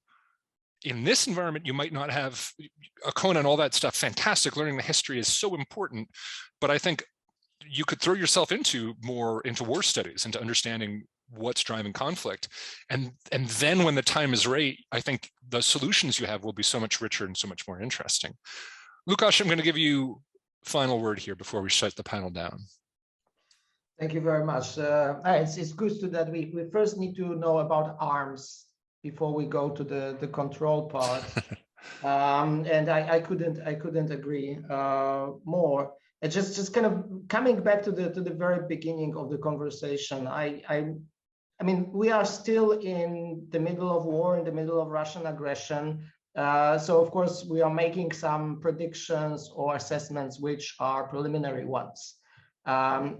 in this environment, you might not have a cone and all that stuff. Fantastic. Learning the history is so important, but I think you could throw yourself into war studies, into understanding what's driving conflict. And then when the time is right, I think the solutions you have will be so much richer and so much more interesting. Lukasz, I'm going to give you final word here before we shut the panel down.
Thank you very much. It's good that we first need to know about arms before we go to the control part. And I couldn't agree more. It's just kind of coming back to the very beginning of the conversation. I mean, we are still in the middle of war, in the middle of Russian aggression. So of course we are making some predictions or assessments which are preliminary ones. And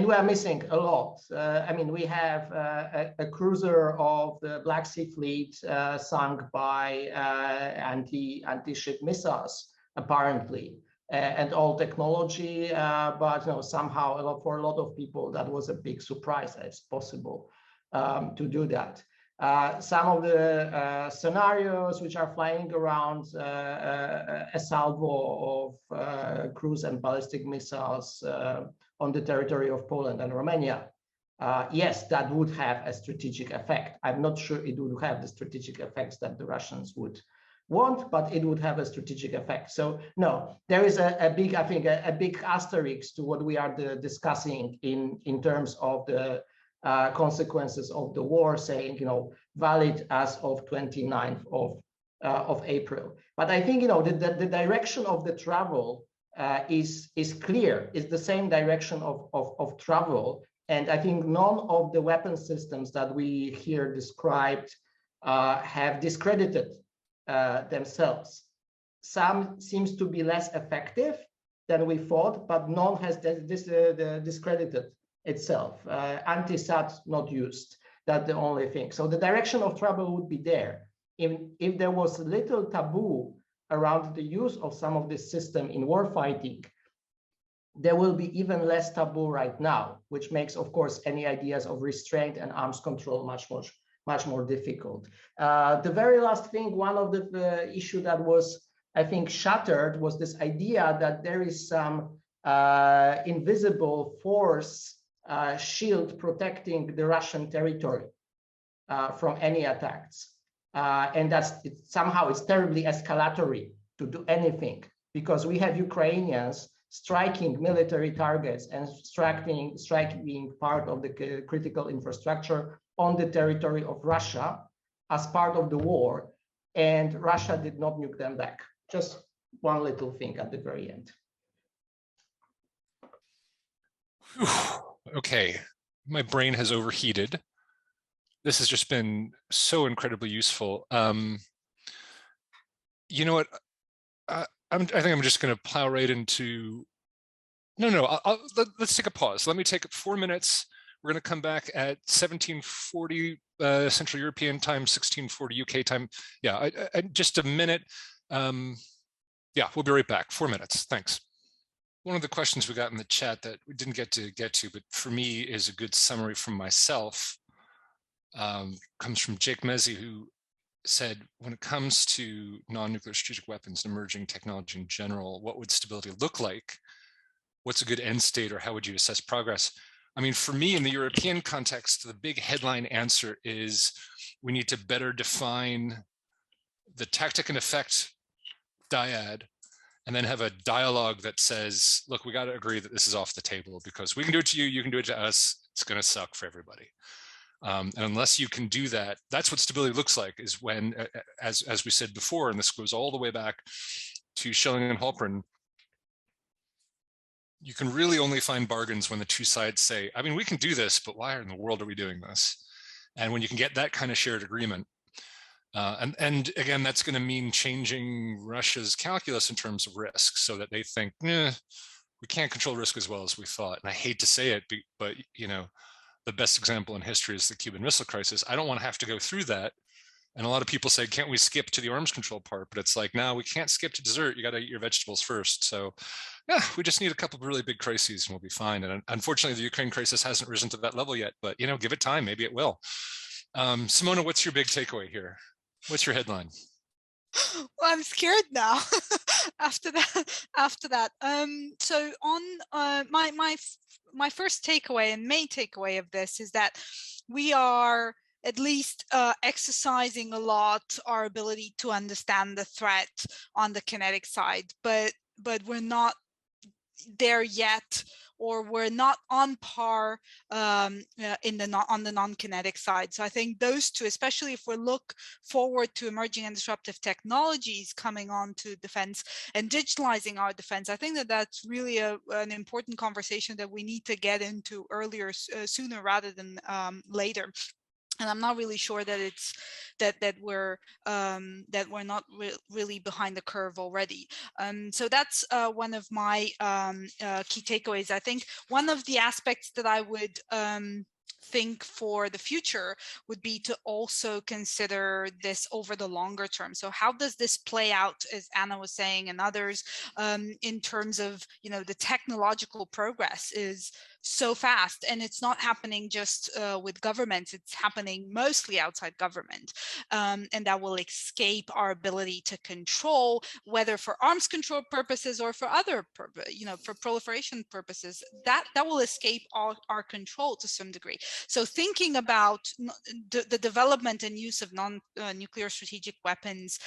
we are missing a lot. I mean, we have a cruiser of the Black Sea Fleet sunk by anti-ship missiles, apparently, and all technology. But you know, somehow, for a lot of people, that was a big surprise that it's possible to do that. Some of the scenarios which are flying around, a salvo of cruise and ballistic missiles on the territory of Poland and Romania. Yes, that would have a strategic effect. I'm not sure it would have the strategic effects that the Russians would want, but it would have a strategic effect. So no, there is a big, I think, a big asterisk to what we are discussing in terms of the consequences of the war, saying, you know, valid as of 29th of April. But I think, you know, the direction of the travel is clear. It's the same direction of travel. And I think none of the weapon systems that we here described have discredited themselves. Some seems to be less effective than we thought, but none has discredited itself. Anti-SAT not used. That's the only thing. So the direction of travel would be there. If there was little taboo around the use of some of this system in warfighting, there will be even less taboo right now, which makes, of course, any ideas of restraint and arms control much more difficult. The very last thing, one of the issue that was, I think, shattered was this idea that there is some invisible force shield protecting the Russian territory from any attacks. And somehow it's terribly escalatory to do anything, because we have Ukrainians striking military targets and striking part of the critical infrastructure on the territory of Russia as part of the war, and Russia did not nuke them back. Just one little thing at the very end.
Okay, my brain has overheated. This has just been so incredibly useful. You know what? I think I'm just going to plow right into. Let's take a pause. Let me take 4 minutes. We're going to come back at 1740 Central European time, 1640 UK time. Yeah, just a minute. Yeah, we'll be right back. 4 minutes. Thanks. One of the questions we got in the chat that we didn't get to, but for me is a good summary from myself, comes from Jake Mezzi, who said, when it comes to non-nuclear strategic weapons and emerging technology in general, what would stability look like? What's a good end state, or how would you assess progress? I mean, for me, in the European context, the big headline answer is we need to better define the tactic and effect dyad, and then have a dialogue that says, look, we got to agree that this is off the table, because we can do it to you, you can do it to us, it's going to suck for everybody. And unless you can do that, that's what stability looks like, is when, as we said before, and this goes all the way back to Schelling and Halpern, you can really only find bargains when the two sides say, I mean, we can do this, but why in the world are we doing this? And when you can get that kind of shared agreement, and again, that's going to mean changing Russia's calculus in terms of risk, so that they think, we can't control risk as well as we thought. And I hate to say it, but you know, the best example in history is the Cuban Missile Crisis. I don't want to have to go through that. And a lot of people say, can't we skip to the arms control part? But it's like, no, we can't skip to dessert. You got to eat your vegetables first. So yeah, we just need a couple of really big crises and we'll be fine. And unfortunately, the Ukraine crisis hasn't risen to that level yet, but you know, give it time, maybe it will. Simona, what's your big takeaway here? What's your headline?
Well, I'm scared now after that. So on my first takeaway and main takeaway of this is that we are at least exercising a lot our ability to understand the threat on the kinetic side, but we're not there yet, or we're not on par on the non-kinetic side. So I think those two, especially if we look forward to emerging and disruptive technologies coming on to defense and digitalizing our defense, I think that that's really an important conversation that we need to get into earlier, sooner rather than later. And I'm not really sure that it's that we're not really behind the curve already. So that's one of my key takeaways. I think one of the aspects that I would think for the future would be to also consider this over the longer term. So how does this play out, as Anna was saying and others, in terms of, you know, the technological progress is so fast, and it's not happening just with governments, it's happening mostly outside government, and that will escape our ability to control, whether for arms control purposes or for other you know, for proliferation purposes, that will escape our control to some degree. So thinking about the development and use of non-nuclear strategic weapons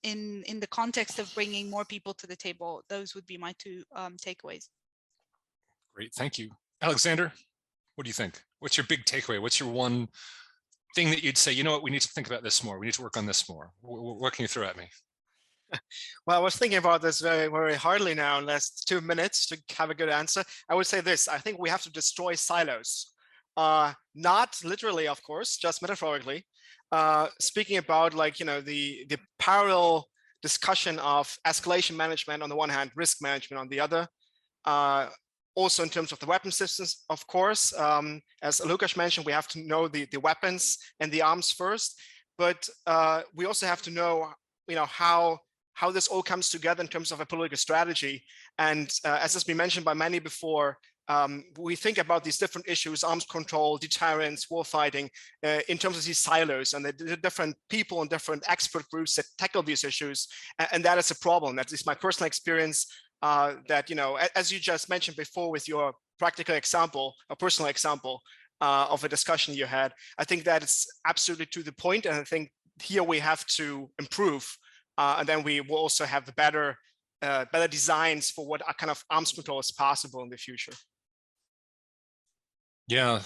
in the context of bringing more people to the table, those would be my two takeaways.
Great, thank you. Alexander, what do you think? What's your big takeaway? What's your one thing that you'd say, you know what, we need to think about this more. We need to work on this more. What can you throw at me?
Well, I was thinking about this very, very hardly now in last 2 minutes to have a good answer. I would say this: I think we have to destroy silos. Not literally, of course, just metaphorically. Speaking about, like, you know, the parallel discussion of escalation management on the one hand, risk management on the other. Also in terms of the weapon systems, of course, as Lukasz mentioned, we have to know the weapons and the arms first, but we also have to know, you know, how this all comes together in terms of a political strategy. And as has been mentioned by many before, we think about these different issues, arms control, deterrence, warfighting, in terms of these silos and the different people and different expert groups that tackle these issues. And that is a problem. That is my personal experience, that, you know, as you just mentioned before with your practical example, a personal example of a discussion you had, I think that is absolutely to the point. And I think here we have to improve. And then we will also have the better designs for what kind of arms control is possible in the future.
Yeah,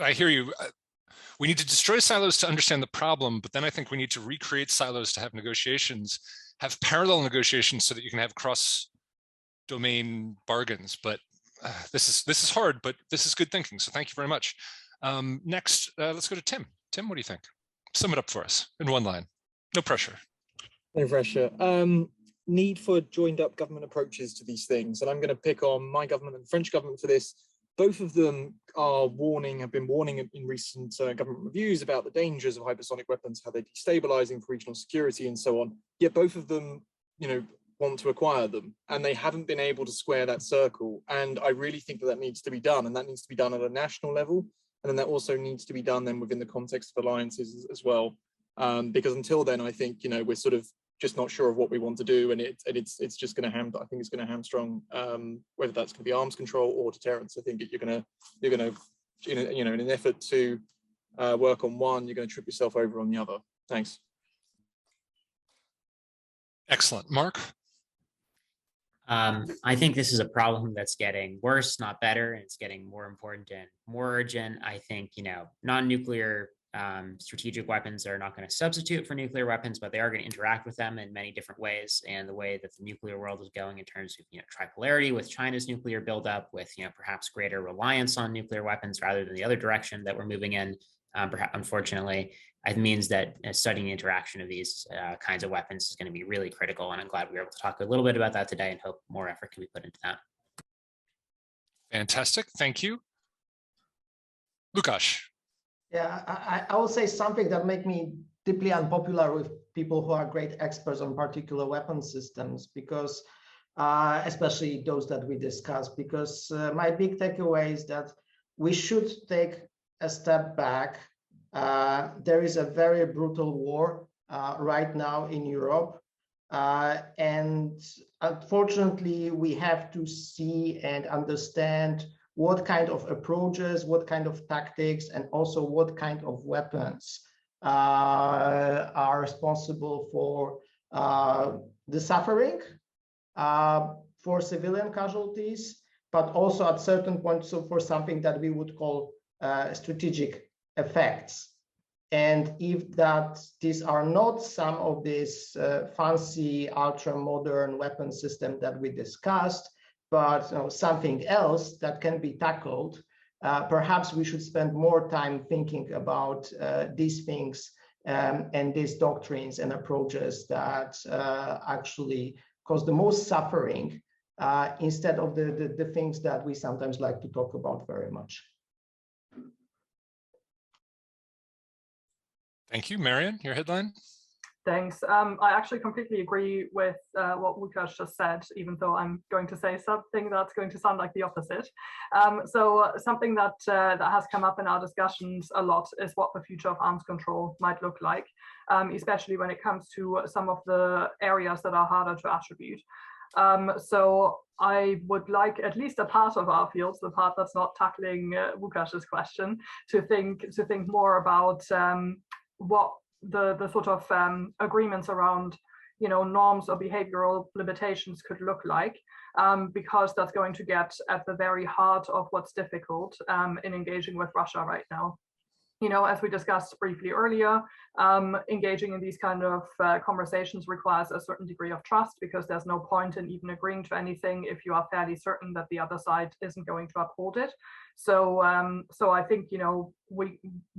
I hear you. We need to destroy silos to understand the problem, but then I think we need to recreate silos to have negotiations, have parallel negotiations so that you can have cross-domain bargains. But this is hard, but this is good thinking. So thank you very much. Next, let's go to Tim. Tim, what do you think? Sum it up for us in one line. No pressure.
No pressure. Need for joined up government approaches to these things. And I'm going to pick on my government and the French government for this. Both of them are have been warning in recent government reviews about the dangers of hypersonic weapons, how they're destabilizing for regional security and so on. Yet both of them, you know, want to acquire them, and they haven't been able to square that circle. And I really think that needs to be done, and that needs to be done at a national level. And then that also needs to be done then within the context of alliances as well. Because until then, I think, you know, we're sort of just not sure of what we want to do, and it's just going to I think it's going to hamstrung whether that's going to be arms control or deterrence. I think you're going to you know, in an effort to work on one, you're going to trip yourself over on the other. Thanks.
Excellent. Mark?
I think this is a problem that's getting worse, not better, and it's getting more important and more urgent. I think, you know, non-nuclear strategic weapons are not going to substitute for nuclear weapons, but they are going to interact with them in many different ways. And the way that the nuclear world is going in terms of, you know, tripolarity with China's nuclear buildup, with, you know, perhaps greater reliance on nuclear weapons rather than the other direction that we're moving in, perhaps, unfortunately, it means that studying the interaction of these kinds of weapons is going to be really critical. And I'm glad we were able to talk a little bit about that today, and hope more effort can be put into that.
Fantastic, thank you. Lukasz.
Yeah, I will say something that make me deeply unpopular with people who are great experts on particular weapon systems, because especially those that we discussed, because my big takeaway is that we should take a step back. There is a very brutal war right now in Europe. And unfortunately, we have to see and understand what kind of approaches, what kind of tactics, and also what kind of weapons are responsible for the suffering, for civilian casualties, but also at certain points, so for something that we would call strategic effects. And if these are not some of these fancy, ultra-modern weapon systems that we discussed, but something else that can be tackled, perhaps we should spend more time thinking about these things and these doctrines and approaches that actually cause the most suffering instead of the things that we sometimes like to talk about very much.
Thank you. Marian, your headline?
Thanks. I actually completely agree with what Lukasz just said, even though I'm going to say something that's going to sound like the opposite. So something that has come up in our discussions a lot is what the future of arms control might look like, especially when it comes to some of the areas that are harder to attribute. So I would like at least a part of our fields, the part that's not tackling Lukasz's question, to think more about what the sort of agreements around, norms or behavioral limitations could look like, because that's going to get at the very heart of what's difficult in engaging with Russia right now. As we discussed briefly earlier, engaging in these kind of conversations requires a certain degree of trust, because there's no point in even agreeing to anything if you are fairly certain that the other side isn't going to uphold it. So I think,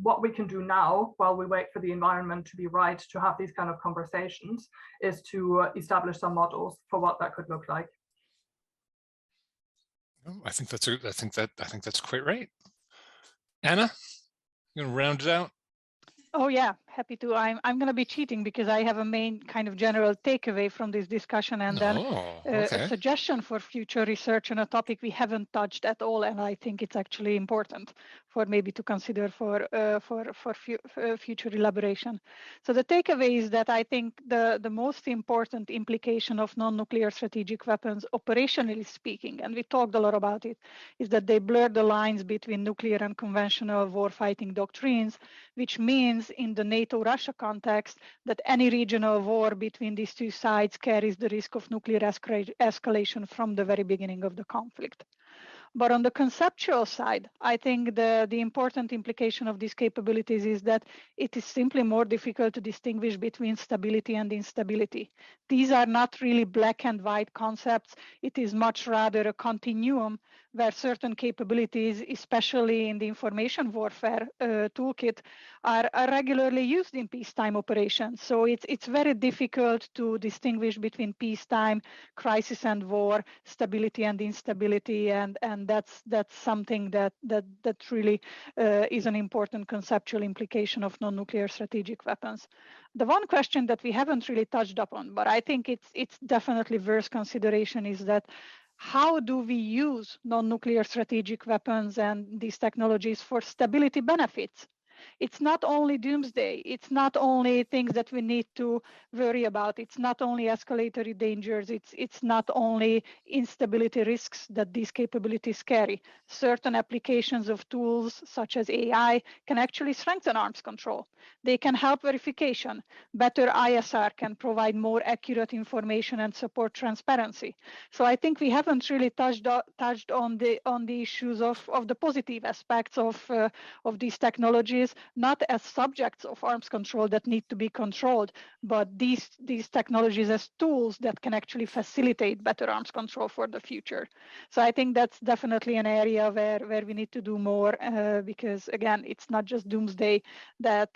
what we can do now while we wait for the environment to be right to have these kind of conversations is to establish some models for what that could look like.
I think that's quite right. Anna, you gonna round it out?
Oh yeah, happy to. I'm going to be cheating because I have a main kind of general takeaway from this discussion, and then a suggestion for future research on a topic we haven't touched at all, and I think it's actually important for maybe to consider for future elaboration. So the takeaway is that I think the most important implication of non-nuclear strategic weapons, operationally speaking, and we talked a lot about it, is that they blur the lines between nuclear and conventional warfighting doctrines, which means in the NATO-Russia context that any regional war between these two sides carries the risk of nuclear escalation from the very beginning of the conflict. But on the conceptual side, I think the important implication of these capabilities is that it is simply more difficult to distinguish between stability and instability. These are not really black and white concepts. It is much rather a continuum where certain capabilities, especially in the information warfare toolkit, are regularly used in peacetime operations. So it's very difficult to distinguish between peacetime, crisis and war, stability and instability, and that's something that really is an important conceptual implication of non-nuclear strategic weapons. The one question that we haven't really touched upon, but I think it's definitely worth consideration, is that how do we use non-nuclear strategic weapons and these technologies for stability benefits? It's not only doomsday. It's not only things that we need to worry about. It's not only escalatory dangers. It's not only instability risks that these capabilities carry. Certain applications of tools such as AI can actually strengthen arms control. They can help verification. Better ISR can provide more accurate information and support transparency. So I think we haven't really touched on the issues of the positive aspects of these technologies. technologies not as subjects of arms control that need to be controlled, but these technologies as tools that can actually facilitate better arms control for the future. So I think that's definitely an area where we need to do more, because again, it's not just doomsday that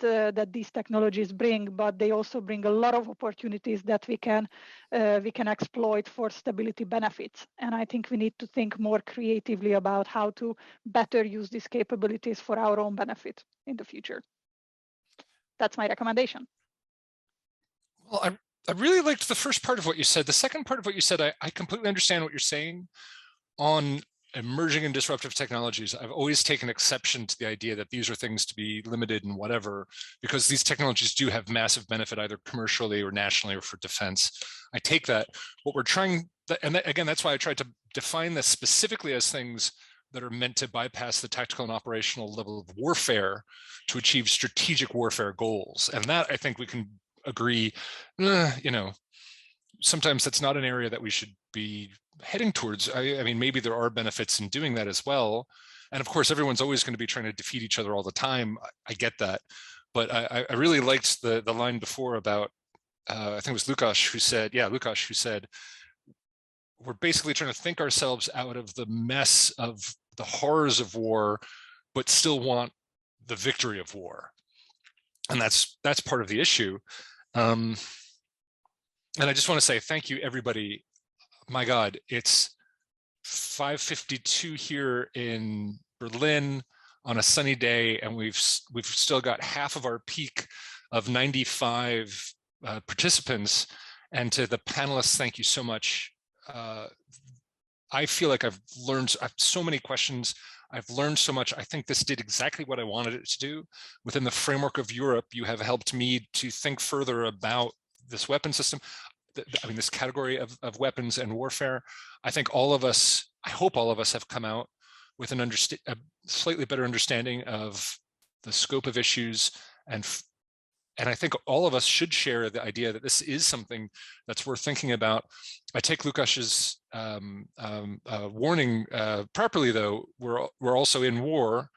these technologies bring, but they also bring a lot of opportunities that we can exploit for stability benefits. And I think we need to think more creatively about how to better use these capabilities for our own benefit in the future. That's my recommendation.
Well, I really liked the first part of what you said. The second part of what you said, I completely understand what you're saying on emerging and disruptive technologies. I've always taken exception to the idea that these are things to be limited and whatever, because these technologies do have massive benefit either commercially or nationally or for defense. I take that. What we're trying, and again, that's why I tried to define this specifically as things that are meant to bypass the tactical and operational level of warfare to achieve strategic warfare goals. And that, I think we can agree, you know, sometimes that's not an area that we should be heading towards. I mean, maybe there are benefits in doing that as well. And of course, everyone's always going to be trying to defeat each other all the time. I get that. But I really liked the line before about, I think it was Lukasz who said, we're basically trying to think ourselves out of the mess of the horrors of war, but still want the victory of war. And that's part of the issue. And I just want to say thank you, everybody. My God, it's 5:52 here in Berlin on a sunny day, and we've still got half of our peak of 95 participants. And to the panelists, thank you so much. I feel like I've so many questions. I've learned so much. I think this did exactly what I wanted it to do. Within the framework of Europe, you have helped me to think further about this weapon system. I mean, this category of weapons and warfare. I think all of us, I hope all of us have come out with a slightly better understanding of the scope of issues, and I think all of us should share the idea that this is something that's worth thinking about. I take Lukasz's warning properly, though. We're also in war,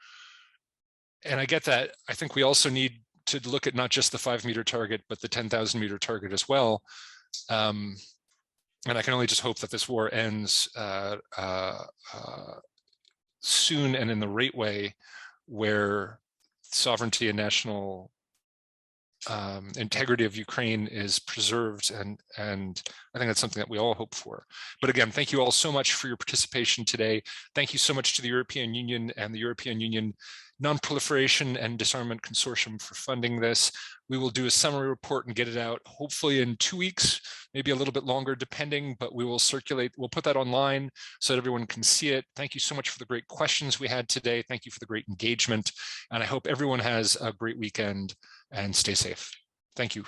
and I get that. I think we also need to look at not just the 5-meter target, but the 10,000-meter target as well. And I can only just hope that this war ends soon and in the right way, where sovereignty and national integrity of Ukraine is preserved, and I think that's something that we all hope for. But again, thank you all so much for your participation today. Thank you so much to the European Union and the European Union Non-Proliferation and Disarmament Consortium for funding this. We will do a summary report and get it out hopefully in 2 weeks, maybe a little bit longer depending, but we will circulate, we'll put that online so that everyone can see it. Thank you so much for the great questions we had today. Thank you for the great engagement. And I hope everyone has a great weekend and stay safe. Thank you.